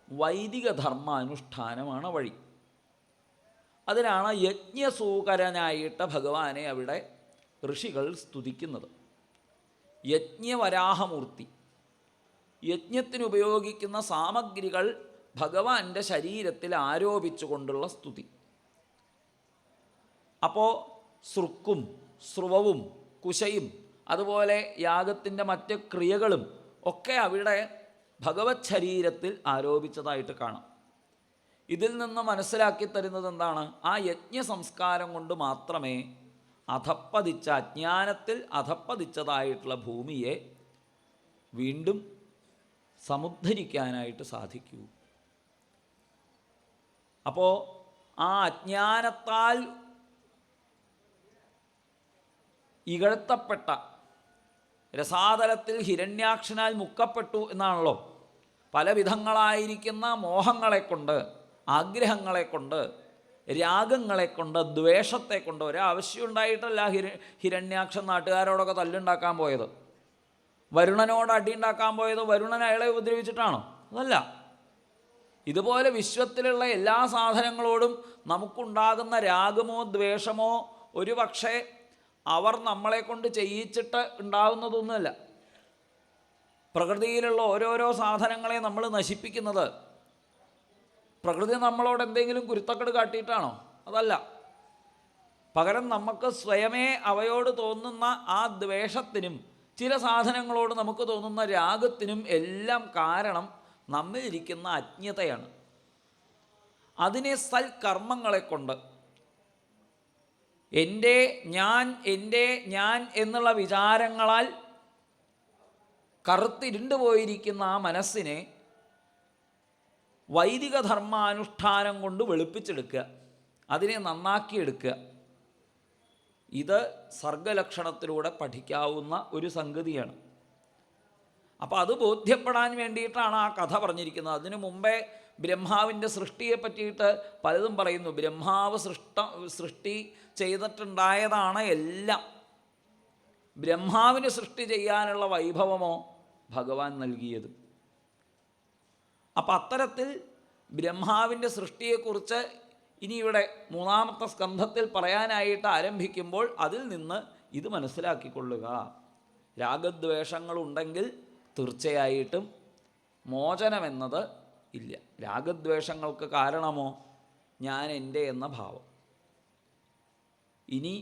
വൈദിക ധർമാനുഷ്ഠാനമാണ് വഴി. അതിനാണ് യജ്ഞസൂകരനായിട്ട് ഭഗവാനെ അവിടെ ഋഷികൾ സ്തുതിക്കുന്നത്. യജ്ഞവരാഹമൂർത്തി, യജ്ഞത്തിനുപയോഗിക്കുന്ന സാമഗ്രികൾ ഭഗവാന്റെ ശരീരത്തിൽ ആരോപിച്ചുകൊണ്ടുള്ള സ്തുതി. അപ്പോൾ സൃക്കും സ്രുവവും കുശയും അതുപോലെ യാഗത്തിൻ്റെ മറ്റ് ക്രിയകളും ഒക്കെ അവിടെ ഭഗവത് ശരീരത്തിൽ ആരോപിച്ചതായിട്ട് കാണാം. ഇതിൽ നിന്ന് മനസ്സിലാക്കി തരുന്നത് എന്താണ്? ആ യജ്ഞ സംസ്കാരം കൊണ്ട് മാത്രമേ അധപ്പതിച്ച, അജ്ഞാനത്തിൽ അധപ്പതിച്ചതായിട്ടുള്ള ഭൂമിയെ വീണ്ടും സമുദ്ധരിക്കാനായിട്ട് സാധിക്കൂ. അപ്പോൾ ആ അജ്ഞാനത്താൽ ഇകഴ്ത്തപ്പെട്ട, രസാതലത്തിൽ ഹിരണ്യാക്ഷനാൽ മുക്കപ്പെട്ടു എന്നാണല്ലോ, പല വിധങ്ങളായിരിക്കുന്ന മോഹങ്ങളെക്കൊണ്ട്, ആഗ്രഹങ്ങളെക്കൊണ്ട്, രാഗങ്ങളെക്കൊണ്ട്, ദ്വേഷത്തെക്കൊണ്ട്, ഒരാവശ്യം ഉണ്ടായിട്ടല്ല ഹിരണ്യാക്ഷൻ നാട്ടുകാരോടൊക്കെ തല്ലുണ്ടാക്കാൻ പോയത്, വരുണനോട് അടിയുണ്ടാക്കാൻ പോയത് വരുണൻ അയാളെ ഉപദ്രവിച്ചിട്ടാണോ? അതല്ല. ഇതുപോലെ വിശ്വത്തിലുള്ള എല്ലാ സാധനങ്ങളോടും നമുക്കുണ്ടാകുന്ന രാഗമോ ദ്വേഷമോ ഒരു പക്ഷേ അവർ നമ്മളെ കൊണ്ട് ചെയ്യിച്ചിട്ട് ഉണ്ടാകുന്നതൊന്നുമല്ല. പ്രകൃതിയിലുള്ള ഓരോരോ സാധനങ്ങളെ നമ്മൾ നശിപ്പിക്കുന്നത് പ്രകൃതി നമ്മളോട് എന്തെങ്കിലും കുരുത്തക്കേട് കാട്ടിയിട്ടാണോ? അതല്ല. പകരം നമുക്ക് സ്വയമേ അവയോട് തോന്നുന്ന ആ ദ്വേഷത്തിനും ചില സാധനങ്ങളോട് നമുക്ക് തോന്നുന്ന രാഗത്തിനും എല്ലാം കാരണം നമ്മിലിരിക്കുന്ന അജ്ഞതയാണ്. അതിനെ സൽക്കർമ്മങ്ങളെ കൊണ്ട്, എൻ്റെ ഞാൻ എന്നുള്ള വിചാരങ്ങളാൽ കറുത്തിരുണ്ടു പോയിരിക്കുന്ന ആ മനസ്സിനെ വൈദിക ധർമാനുഷ്ഠാനം കൊണ്ട് വെളുപ്പിച്ചെടുക്കുക, അതിനെ നന്നാക്കിയെടുക്കുക. ഇത് സർഗലക്ഷണത്തിലൂടെ പഠിക്കാവുന്ന ഒരു സംഗതിയാണ്. അപ്പോൾ അത് ബോധ്യപ്പെടാൻ വേണ്ടിയിട്ടാണ് ആ കഥ പറഞ്ഞിരിക്കുന്നത്. അതിനു മുമ്പേ ബ്രഹ്മാവിൻ്റെ സൃഷ്ടിയെ പറ്റിയിട്ട് പലതും പറയുന്നു. ബ്രഹ്മാവ് സൃഷ്ടി ചെയ്തിട്ടുണ്ടായതാണ് എല്ലാം. ബ്രഹ്മാവിന് സൃഷ്ടി ചെയ്യാനുള്ള വൈഭവമോ ഭഗവാൻ നൽകിയത്. അപ്പം അത്തരത്തിൽ ബ്രഹ്മാവിൻ്റെ സൃഷ്ടിയെക്കുറിച്ച് ഇനി ഇവിടെ 3-ാമത്തെ സ്കന്ധത്തിൽ പറയാനായിട്ട് ആരംഭിക്കുമ്പോൾ അതിൽ നിന്ന് ഇത് മനസ്സിലാക്കിക്കൊള്ളുക. രാഗദ്വേഷങ്ങളുണ്ടെങ്കിൽ തീർച്ചയായിട്ടും മോചനമെന്നത് ഇല്ല. രാഗദ്വേഷങ്ങൾക്ക് കാരണമോ ഞാൻ എൻ്റെ എന്ന ഭാവം. ഇനി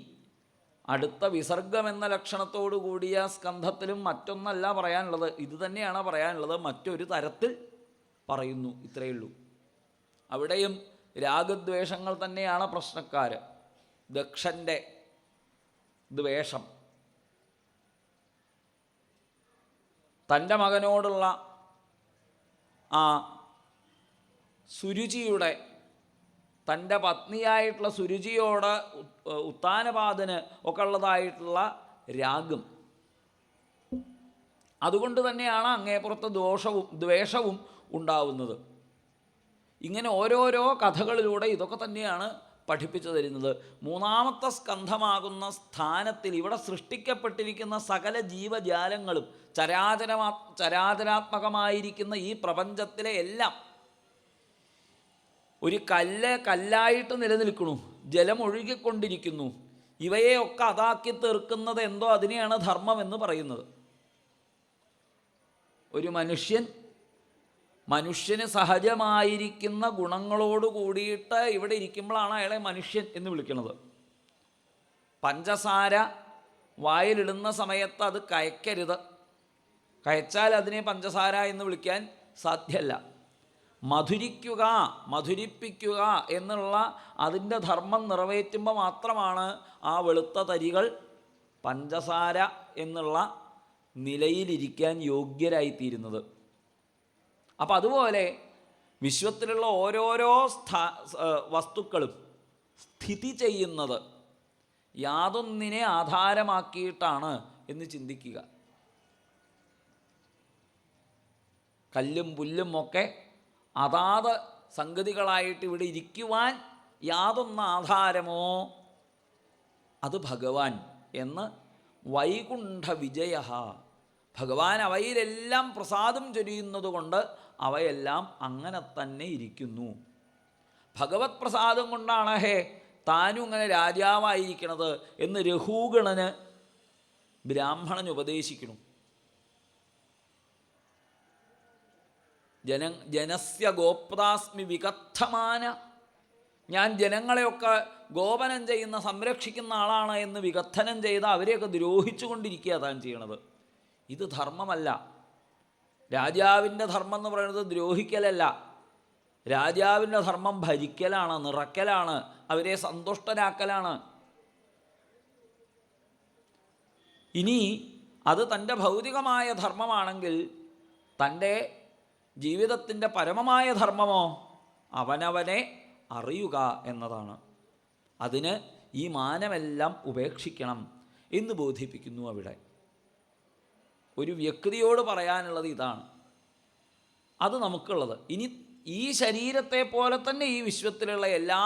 അടുത്ത വിസർഗമെന്ന ലക്ഷണത്തോടു കൂടിയ സ്കന്ധത്തിലും മറ്റൊന്നല്ല പറയാനുള്ളത്, ഇത് തന്നെയാണ് പറയാനുള്ളത്, മറ്റൊരു തരത്തിൽ പറയുന്നു. ഇത്രയേ ഉള്ളൂ. അവിടെയും രാഗദ്വേഷങ്ങൾ തന്നെയാണ് പ്രശ്നക്കാർ. ദക്ഷൻ്റെ ദ്വേഷം, തൻ്റെ മകനോടുള്ള ആ സുരുചിയുടെ, തൻ്റെ പത്നിയായിട്ടുള്ള സുരുചിയോട് ഉത്താനപാദന് ഒക്കെ ഉള്ളതായിട്ടുള്ള രാഗം, അതുകൊണ്ട് തന്നെയാണ് അങ്ങേപ്പുറത്ത് ദ്വേഷവും ഉണ്ടാവുന്നത്. ഇങ്ങനെ ഓരോരോ കഥകളിലൂടെ ഇതൊക്കെ തന്നെയാണ് പഠിപ്പിച്ചു തരുന്നത്. മൂന്നാമത്തെ സ്കന്ധമാകുന്ന സ്ഥാനത്തിൽ ഇവിടെ സൃഷ്ടിക്കപ്പെട്ടിരിക്കുന്ന സകല ജീവജാലങ്ങളും ചരാചരാത്മകമായിരിക്കുന്ന ഈ പ്രപഞ്ചത്തിലെ എല്ലാം ഒരു കല്ലായിട്ട് നിലനിൽക്കുന്നു, ജലം ഒഴുകിക്കൊണ്ടിരിക്കുന്നു. ഇവയെയൊക്കെ അതാക്കി തീർക്കുന്നത് എന്തോ അതിനെയാണ് ധർമ്മം എന്ന് പറയുന്നത്. ഒരു മനുഷ്യന് സഹജമായിരിക്കുന്ന ഗുണങ്ങളോട് കൂടിയിട്ട് ഇവിടെ ഇരിക്കുമ്പോഴാണ് അയാളെ മനുഷ്യൻ എന്ന് വിളിക്കുന്നത്. പഞ്ചസാര വായിലിടുന്ന സമയത്ത് അത് കയക്കരുത്, കയച്ചാൽ അതിനെ പഞ്ചസാര എന്ന് വിളിക്കാൻ സാധ്യമല്ല. മധുരിപ്പിക്കുക എന്നുള്ള അതിൻ്റെ ധർമ്മം നിറവേറ്റുമ്പോൾ മാത്രമാണ് ആ വെളുത്ത തരികൾ പഞ്ചസാര എന്നുള്ള നിലയിലിരിക്കാൻ യോഗ്യരായിത്തീരുന്നത്. അപ്പം അതുപോലെ വിശ്വത്തിലുള്ള ഓരോരോ വസ്തുക്കളും സ്ഥിതി ചെയ്യുന്നത് യാതൊന്നിനെ ആധാരമാക്കിയിട്ടാണ് എന്ന് ചിന്തിക്കുക. കല്ലും പുല്ലും ഒക്കെ അതാത് സംഗതികളായിട്ട് ഇവിടെ ഇരിക്കുവാൻ യാതൊന്ന് ആധാരമോ അത് ഭഗവാൻ എന്ന് വൈകുണ്ഠ വിജയ. ഭഗവാൻ അവയിലെല്ലാം പ്രസാദം ചൊരിയുന്നത് കൊണ്ട് അവയെല്ലാം അങ്ങനെ തന്നെ ഇരിക്കുന്നു. ഭഗവത് പ്രസാദം കൊണ്ടാണ് താനും ഇങ്ങനെ രാജാവായിരിക്കണത് എന്ന് രഘൂഗണന് ബ്രാഹ്മണൻ ഉപദേശിക്കണം. ജനസ്യ ഗോപ്താസ്മി വികഥമാന, ഞാൻ ജനങ്ങളെയൊക്കെ ഗോപനം ചെയ്യുന്ന സംരക്ഷിക്കുന്ന ആളാണ് എന്ന് വികഥനം ചെയ്ത് അവരെയൊക്കെ ദ്രോഹിച്ചു കൊണ്ടിരിക്കുക താൻ ചെയ്യണത്. ഇത് ധർമ്മമല്ല. രാജാവിൻ്റെ ധർമ്മം എന്ന് പറയുന്നത് ദ്രോഹിക്കലല്ല. രാജാവിൻ്റെ ധർമ്മം ഭരിക്കലാണ്, നിറയ്ക്കലാണ്, അവരെ സന്തുഷ്ടരാക്കലാണ്. ഇനി അത് തൻ്റെ ഭൗതികമായ ധർമ്മമാണെങ്കിൽ തൻ്റെ ജീവിതത്തിൻ്റെ പരമമായ ധർമ്മമോ അവനവനെ അറിയുക എന്നതാണ്. അതിന് ഈ മാനമെല്ലാം ഉപേക്ഷിക്കണം എന്ന് ബോധിപ്പിക്കുന്നു അവിടെ. ഒരു വ്യക്തിയോട് പറയാനുള്ളത് ഇതാണ്, അത് നമുക്കുള്ളത്. ഇനി ഈ ശരീരത്തെ പോലെ തന്നെ ഈ വിശ്വത്തിലുള്ള എല്ലാ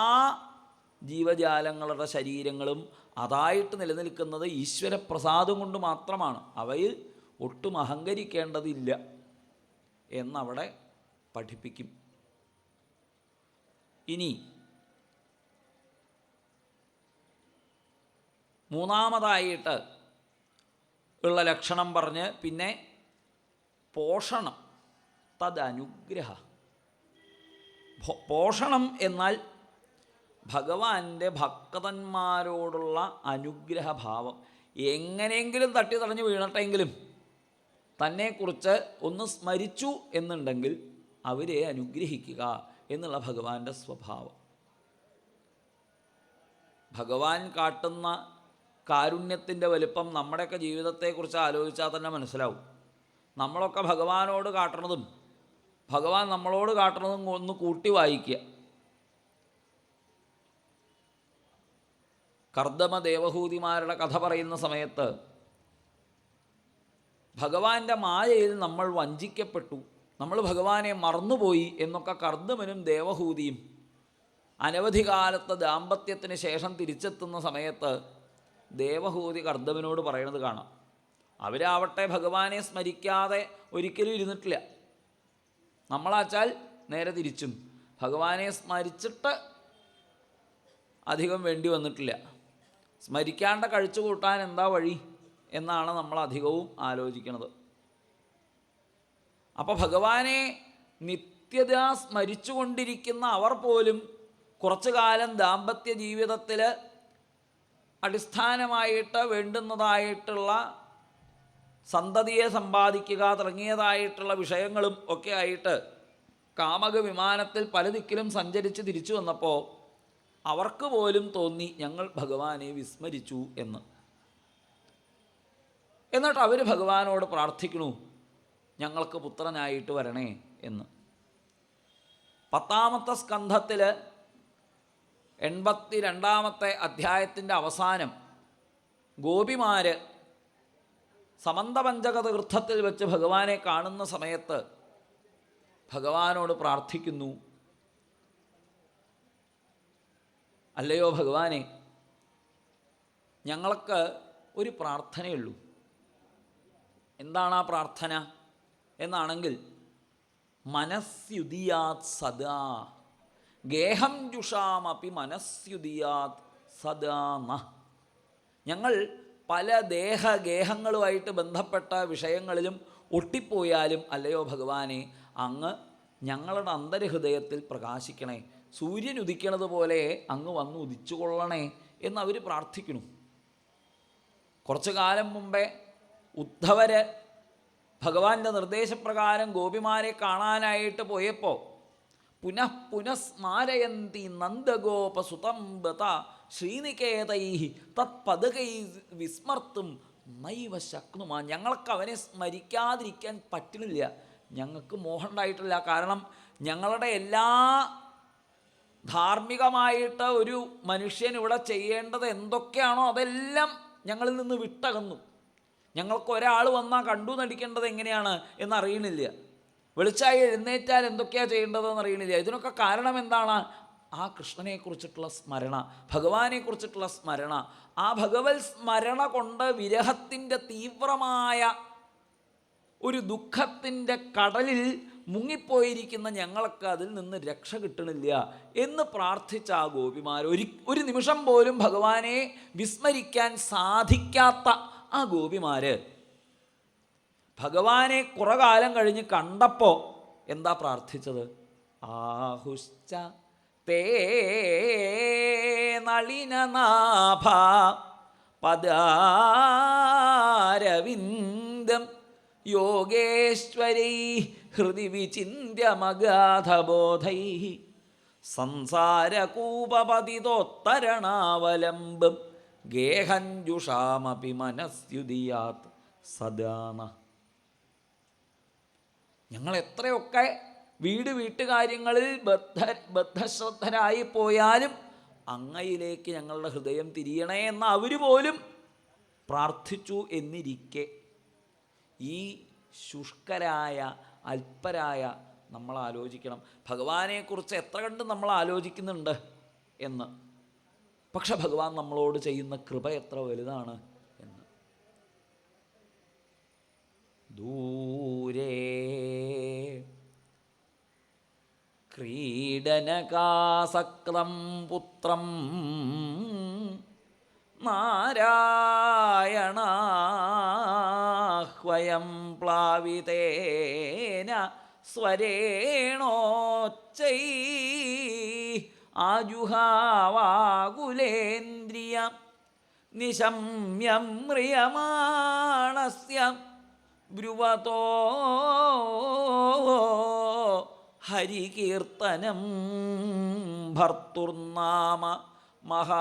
ജീവജാലങ്ങളുടെ ശരീരങ്ങളും അതായിട്ട് നിലനിൽക്കുന്നത് ഈശ്വരപ്രസാദം കൊണ്ട് മാത്രമാണ്. അവയിൽ ഒട്ടും അഹങ്കരിക്കേണ്ടതില്ല എന്നവിടെ പഠിപ്പിക്കും. ഇനി മൂന്നാമതായിട്ട് ഉള്ള ലക്ഷണം പറഞ്ഞ് പിന്നെ പോഷണം, തദനുഗ്രഹ. പോഷണം എന്നാൽ ഭഗവാന്റെ ഭക്തന്മാരോടുള്ള അനുഗ്രഹഭാവം. എങ്ങനെയെങ്കിലും തട്ടി തടഞ്ഞു വീണട്ടെങ്കിലും തന്നെക്കുറിച്ച് ഒന്ന് സ്മരിച്ചു എന്നുണ്ടെങ്കിൽ അവരെ അനുഗ്രഹിക്കുക എന്നുള്ള ഭഗവാന്റെ സ്വഭാവം. ഭഗവാൻ കാട്ടുന്ന കാരുണ്യത്തിൻ്റെ വലിപ്പം നമ്മുടെയൊക്കെ ജീവിതത്തെക്കുറിച്ച് ആലോചിച്ചാൽ തന്നെ മനസ്സിലാവും. നമ്മളൊക്കെ ഭഗവാനോട് കാട്ടണതും ഭഗവാൻ നമ്മളോട് കാട്ടണതും ഒന്ന് കൂട്ടി വായിക്കുക. കർദമ ദേവഹൂതിമാരുടെ കഥ പറയുന്ന സമയത്ത് ഭഗവാന്റെ മായയിൽ നമ്മൾ വഞ്ചിക്കപ്പെട്ടു, നമ്മൾ ഭഗവാനെ മറന്നുപോയി എന്നൊക്കെ കർദമനും ദേവഹൂതിയും അനവധി കാലത്തെ ദാമ്പത്യത്തിന് ശേഷം തിരിച്ചെത്തുന്ന സമയത്ത് ദേവഹൂതി കർദമനോട് പറയണത് കാണാം. അവരാവട്ടെ ഭഗവാനെ സ്മരിക്കാതെ ഒരിക്കലും ഇരുന്നിട്ടില്ല. നമ്മളാച്ചാൽ നേരെ തിരിച്ചും ഭഗവാനെ സ്മരിച്ചിട്ട് അധികം വേണ്ടി വന്നിട്ടില്ല. സ്മരിക്കാണ്ട് കഴിച്ചു കൂട്ടാൻ എന്താ വഴി എന്നാണ് നമ്മൾ അധികവും ആലോചിക്കുന്നത്. അപ്പോൾ ഭഗവാനെ നിത്യത സ്മരിച്ചുകൊണ്ടിരിക്കുന്ന അവർ പോലും കുറച്ചു കാലം ദാമ്പത്യ ജീവിതത്തിൽ അടിസ്ഥാനമായിട്ട് വേണ്ടുന്നതായിട്ടുള്ള സന്തതിയെ സമ്പാദിക്കുക തുടങ്ങിയതായിട്ടുള്ള വിഷയങ്ങളും ഒക്കെ ആയിട്ട് കാമക വിമാനത്തിൽ പല ദിക്കിലും സഞ്ചരിച്ച് തിരിച്ചു വന്നപ്പോൾ അവർക്ക് പോലും തോന്നി ഞങ്ങൾ ഭഗവാനെ വിസ്മരിച്ചു എന്ന്. എന്നിട്ട് അവർ ഭഗവാനോട് പ്രാർത്ഥിക്കണു, ഞങ്ങൾക്ക് പുത്രനായിട്ട് വരണേ എന്ന്. 10-ാമത്തെ സ്കന്ധത്തിൽ 82-ാമത്തെ അധ്യായത്തിൻ്റെ അവസാനം ഗോപിമാർ സമന്തപഞ്ചക തീർത്ഥത്തിൽ വെച്ച് ഭഗവാനെ കാണുന്ന സമയത്ത് ഭഗവാനോട് പ്രാർത്ഥിക്കുന്നു, അല്ലയോ ഭഗവാനെ, ഞങ്ങൾക്ക് ഒരു പ്രാർത്ഥനയുള്ളൂ. എന്താണ് ആ പ്രാർത്ഥന എന്നാണെങ്കിൽ, മനസ്യുദിയാത് സദാ ഗേഹം ജുഷാമപി മനസ്യുദിയാത് സദാ ന. ഞങ്ങൾ പല ഗേഹങ്ങളുമായിട്ട് ബന്ധപ്പെട്ട വിഷയങ്ങളിലും ഒട്ടിപ്പോയാലും അല്ലയോ ഭഗവാനെ, അങ്ങ് ഞങ്ങളുടെ അന്തർഹൃദയത്തിൽ പ്രകാശിക്കണേ, സൂര്യൻ ഉദിക്കണത് പോലെ അങ്ങ് വന്ന് ഉദിച്ചു കൊള്ളണേ എന്നവർ പ്രാർത്ഥിക്കുന്നു. കുറച്ചു കാലം മുമ്പേ ഉദ്ധവര് ഭഗവാന്റെ നിർദ്ദേശപ്രകാരം ഗോപിമാരെ കാണാനായിട്ട് പോയപ്പോൾ പുനഃസ്മാരയന്തി നന്ദഗോപസുതം ബത ശ്രീനികേതൈ തത്പദകൈ വിസ്മർത്തും നൈവ ശക്നുമാ. ഞങ്ങൾക്ക് അവനെ സ്മരിക്കാതിരിക്കാൻ പറ്റുന്നില്ല, ഞങ്ങൾക്ക് മോഹം ഉണ്ടായിട്ടില്ല. കാരണം ഞങ്ങളുടെ എല്ലാ ധാർമ്മികമായിട്ട് ഒരു മനുഷ്യൻ ഇവിടെ ചെയ്യേണ്ടത് എന്തൊക്കെയാണോ അതെല്ലാം ഞങ്ങളിൽ നിന്ന് വിട്ടകന്നു. ഞങ്ങൾക്ക് ഒരാൾ വന്നാൽ കണ്ടു നടിക്കേണ്ടത് എങ്ങനെയാണ് എന്നറിയണില്ല, വെളിച്ചായി എഴുന്നേറ്റാൽ എന്തൊക്കെയാണ് ചെയ്യേണ്ടതെന്ന് അറിയണില്ല. ഇതിനൊക്കെ കാരണം എന്താണ്? ആ കൃഷ്ണനെക്കുറിച്ചിട്ടുള്ള സ്മരണ, ഭഗവാനെക്കുറിച്ചിട്ടുള്ള സ്മരണ. ആ ഭഗവത് സ്മരണ കൊണ്ട് വിരഹത്തിൻ്റെ തീവ്രമായ ഒരു ദുഃഖത്തിൻ്റെ കടലിൽ മുങ്ങിപ്പോയിരിക്കുന്ന ഞങ്ങൾക്ക് അതിൽ നിന്ന് രക്ഷ കിട്ടണില്ല എന്ന് പ്രാർത്ഥിച്ച ആ ഗോപിമാർ, ഒരു നിമിഷം പോലും ഭഗവാനെ വിസ്മരിക്കാൻ സാധിക്കാത്ത ആ ഗോപിമാർ ഭഗവാനെ കുറെ കാലം കഴിഞ്ഞ് കണ്ടപ്പോൾ എന്താ പ്രാർത്ഥിച്ചത്? ആഹുശ്ച തേ നളിനനാഭ പദാരവിന്ദം യോഗേശ്വരൈ ഹൃദി വിചിന്യമഗാധബോധൈ സംസാരകൂപപതിതോത്തരണാവലംബം ഗേഹഞ്ജുഷാമപി മനസ്യുദിയാത് സദാന. ഞങ്ങൾ എത്രയൊക്കെ വീട്ടുകാര്യങ്ങളിൽ ബദ്ധശ്രദ്ധരായി പോയാലും അങ്ങയിലേക്ക് ഞങ്ങളുടെ ഹൃദയം തിരിയണേ എന്ന് അവർ പോലും പ്രാർത്ഥിച്ചു എന്നിരിക്കെ ഈ ശുഷ്കരായ അല്പരായ നമ്മൾ ആലോചിക്കണം ഭഗവാനെക്കുറിച്ച് എത്ര കണ്ട് നമ്മൾ ആലോചിക്കുന്നുണ്ട് എന്ന്. പക്ഷെ ഭഗവാൻ നമ്മളോട് ചെയ്യുന്ന കൃപ എത്ര വലുതാണ് എന്ന്. ദൂരേ ക്രീഡനകാസക്തം പുത്രം നാരായണാഹ്വയം പ്ലാവിതേന സ്വരേണോച്ചൈ ആജുഹാവാകുലേന്ദ്രിയ നിശമ്യം മ്രിയമാണസ്യ ബ്രുവതോ ഹരികീർത്തനം ഭർത്തുർനാമ മഹാരാജ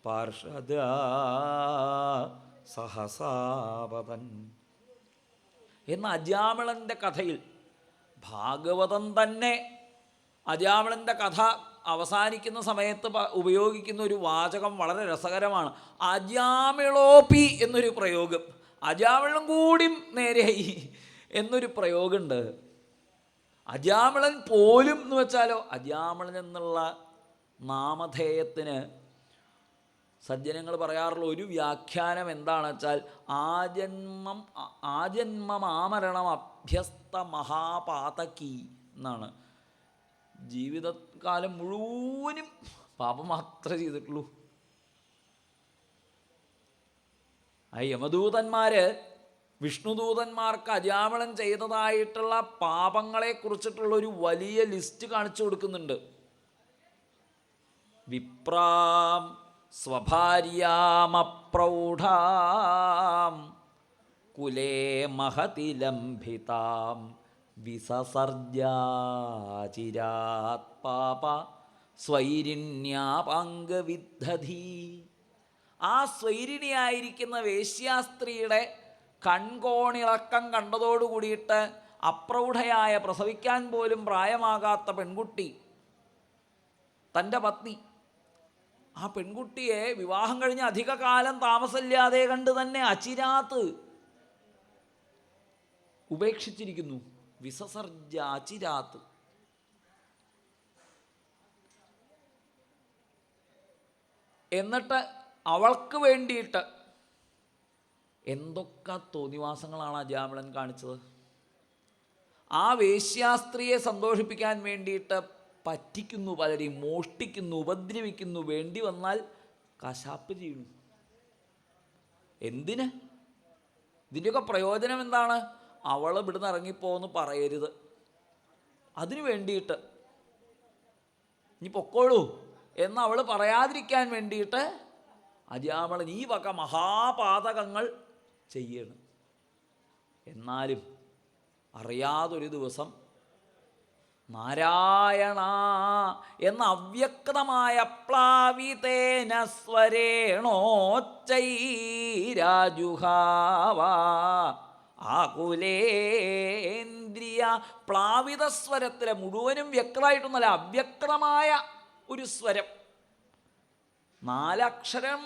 പാർഷദ സഹസാപതൻ എന്ന അജാമിളൻ്റെ കഥയിൽ ഭാഗവതം തന്നെ അജാമിളൻ്റെ കഥ അവസാനിക്കുന്ന സമയത്ത് ഉപയോഗിക്കുന്ന ഒരു വാചകം വളരെ രസകരമാണ്. അജാമിളോപി എന്നൊരു പ്രയോഗം, അജാമിളം കൂടി നേരെയായി എന്നൊരു പ്രയോഗമുണ്ട്. അജാമിളൻ പോലും എന്ന് വെച്ചാലോ, അജാമിളൻ എന്നുള്ള നാമധേയത്തിന് സജ്ജനങ്ങൾ പറയാറുള്ള ഒരു വ്യാഖ്യാനം എന്താണെന്ന് വെച്ചാൽ ആജന്മമാമരണം അഭ്യസ്ത മഹാപാതകി എന്നാണ്. ജീവിതകാലം മുഴുവനും പാപം മാത്രമേ ചെയ്തിട്ടുള്ളൂ. ആ യമദൂതന്മാർ വിഷ്ണുദൂതന്മാർക്ക് അജാമിളൻ ചെയ്തതായിട്ടുള്ള പാപങ്ങളെക്കുറിച്ചിട്ടുള്ളൊരു വലിയ ലിസ്റ്റ് കാണിച്ചു കൊടുക്കുന്നുണ്ട്. വിപ്രാം സ്വഭാര്യാമപ്രൗഢാം കുലേ മഹതി ലംഭിതാം വിസസർജാചിരാത് പാപ സ്വൈരിണ്യാപാംഗവിദ്ധി. ആ സ്വൈരിണിയായിരിക്കുന്ന വേശ്യാസ്ത്രീയുടെ കൺകോണിളക്കം കണ്ടതോടുകൂടിയിട്ട് അപ്രൗഢയായ, പ്രസവിക്കാൻ പോലും പ്രായമാകാത്ത പെൺകുട്ടി, തൻ്റെ പത്നി, ആ പെൺകുട്ടിയെ വിവാഹം കഴിഞ്ഞ് അധികകാലം താമസമില്ലാതെ കണ്ട് തന്നെ അചിരാത്ത് ഉപേക്ഷിച്ചിരിക്കുന്നു. വിസസർജ അചിരാത്ത്. എന്നിട്ട് അവൾക്ക് വേണ്ടിയിട്ട് എന്തൊക്കെ തോന്നിവാസങ്ങളാണ് അജാമിളൻ കാണിച്ചത്. ആ വേശ്യാസ്ത്രീയെ സന്തോഷിപ്പിക്കാൻ വേണ്ടിയിട്ട് പറ്റിക്കുന്നു, പലരെയും മോഷ്ടിക്കുന്നു, ഉപദ്രവിക്കുന്നു, വേണ്ടി വന്നാൽ കശാപ്പ് ചെയ്യുന്നു. എന്തിന്? ഇതിൻ്റെയൊക്കെ പ്രയോജനം എന്താണ്? അവൾ ഇവിടുന്ന് ഇറങ്ങിപ്പോന്ന് പറയരുത്. അതിനു വേണ്ടിയിട്ട് ഇനി പൊക്കോളൂ എന്ന് അവൾ പറയാതിരിക്കാൻ വേണ്ടിയിട്ട് അജാമിളൻ ഈ വക മഹാപാതകങ്ങൾ ചെയ്യണം. എന്നാലും അറിയാതൊരു ദിവസം നാരായണ എന്ന അവ്യക്തമായ പ്ലാവിതേന സ്വരേണോച്ചൈരാജുഹാവ ആകുലേന്ദ്രിയ. പ്ലാവിതസ്വരത്തിലെ മുഴുവനും വ്യക്തമായിട്ടൊന്നല്ല, അവ്യക്തമായ ഒരു സ്വരം. 4 അക്ഷരം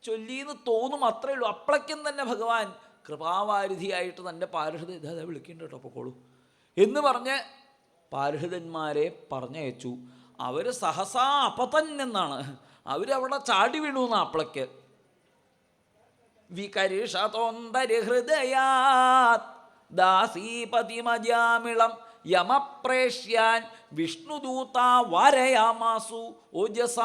ചൊല്ലിന്ന് തോന്നും, അത്രയേ ഉള്ളൂ. അപ്പോഴേക്കും തന്നെ ഭഗവാൻ കൃപാവാരിധിയായിട്ട് തൻ്റെ പാരിഷത ഇതാ വിളിക്കുന്നുണ്ട് കേട്ടോ, പൊക്കോളൂ എന്ന് പറഞ്ഞ് പാരിഷതന്മാരെ പറഞ്ഞയച്ചു. അവർ സഹസാ അപതൻ എന്നാണ്, അവരവിടെ ചാടി വീണു എന്നാ. അപ്പളയ്ക്ക് വികരിഷതോന്തരഹൃദയാത് ദാസീപതിമജാമിളം യമപ്രേഷ്യാൻ വിഷ്ണുദൂത വാരയാമാസു ഓജസ.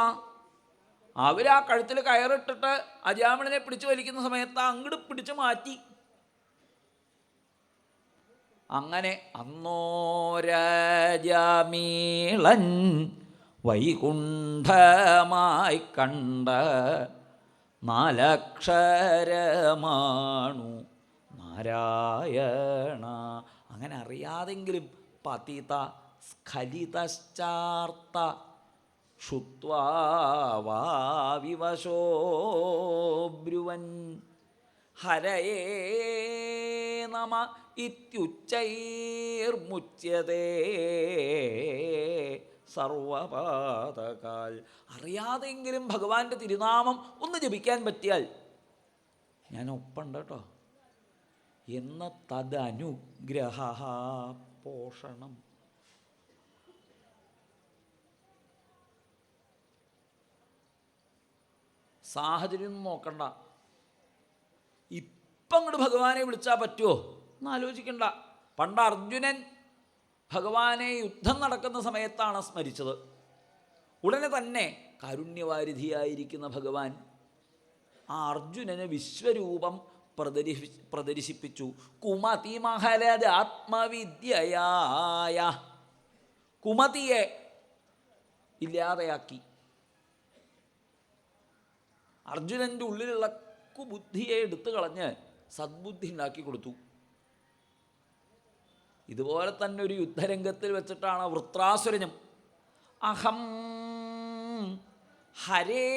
അവരാ കഴുത്തിൽ കയറിട്ടിട്ട് അജാമിളനെ പിടിച്ചു വലിക്കുന്ന സമയത്ത് അങ്ങോട്ട് പിടിച്ചു മാറ്റി. അങ്ങനെ അന്നോരജാമീളൻ വൈകുണ്ഠമായി കണ്ട 4 അക്ഷരമാണു നാരായണ. അങ്ങനെ അറിയാതെങ്കിലും പതിത സ്ഖലിതശ്ചാർത്ത ക്ഷുത്വാവിവശോ ബ്രുവൻ ഹരയേ നമ ഇത്യുച്ചൈർമുച്യതേ സർവപാതകാൽ. അറിയാതെങ്കിലും ഭഗവാന്റെ തിരുനാമം ഒന്ന് ജപിക്കാൻ പറ്റിയാൽ ഞാൻ ഒപ്പുണ്ട് കേട്ടോ എന്ന തദനുഗ്രഹ പോഷണം. സാഹചര്യം നോക്കണ്ട, ഇപ്പം അങ്ങോട്ട് ഭഗവാനെ വിളിച്ചാൽ പറ്റുമോ എന്നാലോചിക്കണ്ട. പണ്ട് അർജുനൻ ഭഗവാനെ യുദ്ധം നടക്കുന്ന സമയത്താണ് സ്മരിച്ചത്. ഉടനെ തന്നെ കാരുണ്യവാരിധിയായിരിക്കുന്ന ഭഗവാൻ ആ അർജുനന് വിശ്വരൂപം പ്രദർശിപ്പിച്ചു. കുമതിമഹരദ ആത്മവിദ്യയായ. കുമതിയെ ഇല്ലാതെയാക്കി. അർജുനൻ്റെ ഉള്ളിലുള്ള കുബുദ്ധിയെ എടുത്തു കളഞ്ഞ് സദ്ബുദ്ധി ഉണ്ടാക്കി കൊടുത്തു. ഇതുപോലെ തന്നെ ഒരു യുദ്ധരംഗത്തിൽ വെച്ചിട്ടാണ് വൃത്രാസുരനും അഹം ഹരേ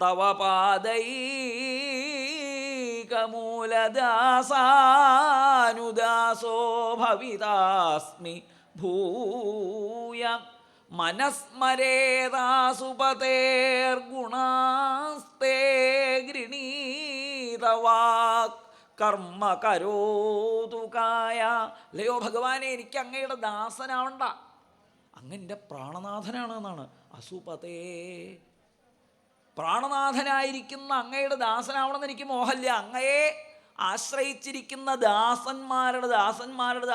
തവ പാദൈകമൂലദാസാനുദാസോ ഭവിതാസ്മി ഭൂയ മനസ്മരേതാസുപതേർഗുണാസ്തേ ഗൃണീതവാക് കർമ്മ കരോതുകായ. ലയോ ഭഗവാനെ, എനിക്ക് അങ്ങയുടെ ദാസനാവണ്ട, അങ്ങൻ്റെ പ്രാണനാഥനാണ് എന്നാണ്. അസുപതേ, പ്രാണനാഥനായിരിക്കുന്ന അങ്ങയുടെ ദാസനാവണമെന്ന് എനിക്ക് മോഹമില്ല. അങ്ങയെ ആശ്രയിച്ചിരിക്കുന്ന ദാസന്മാരുടെ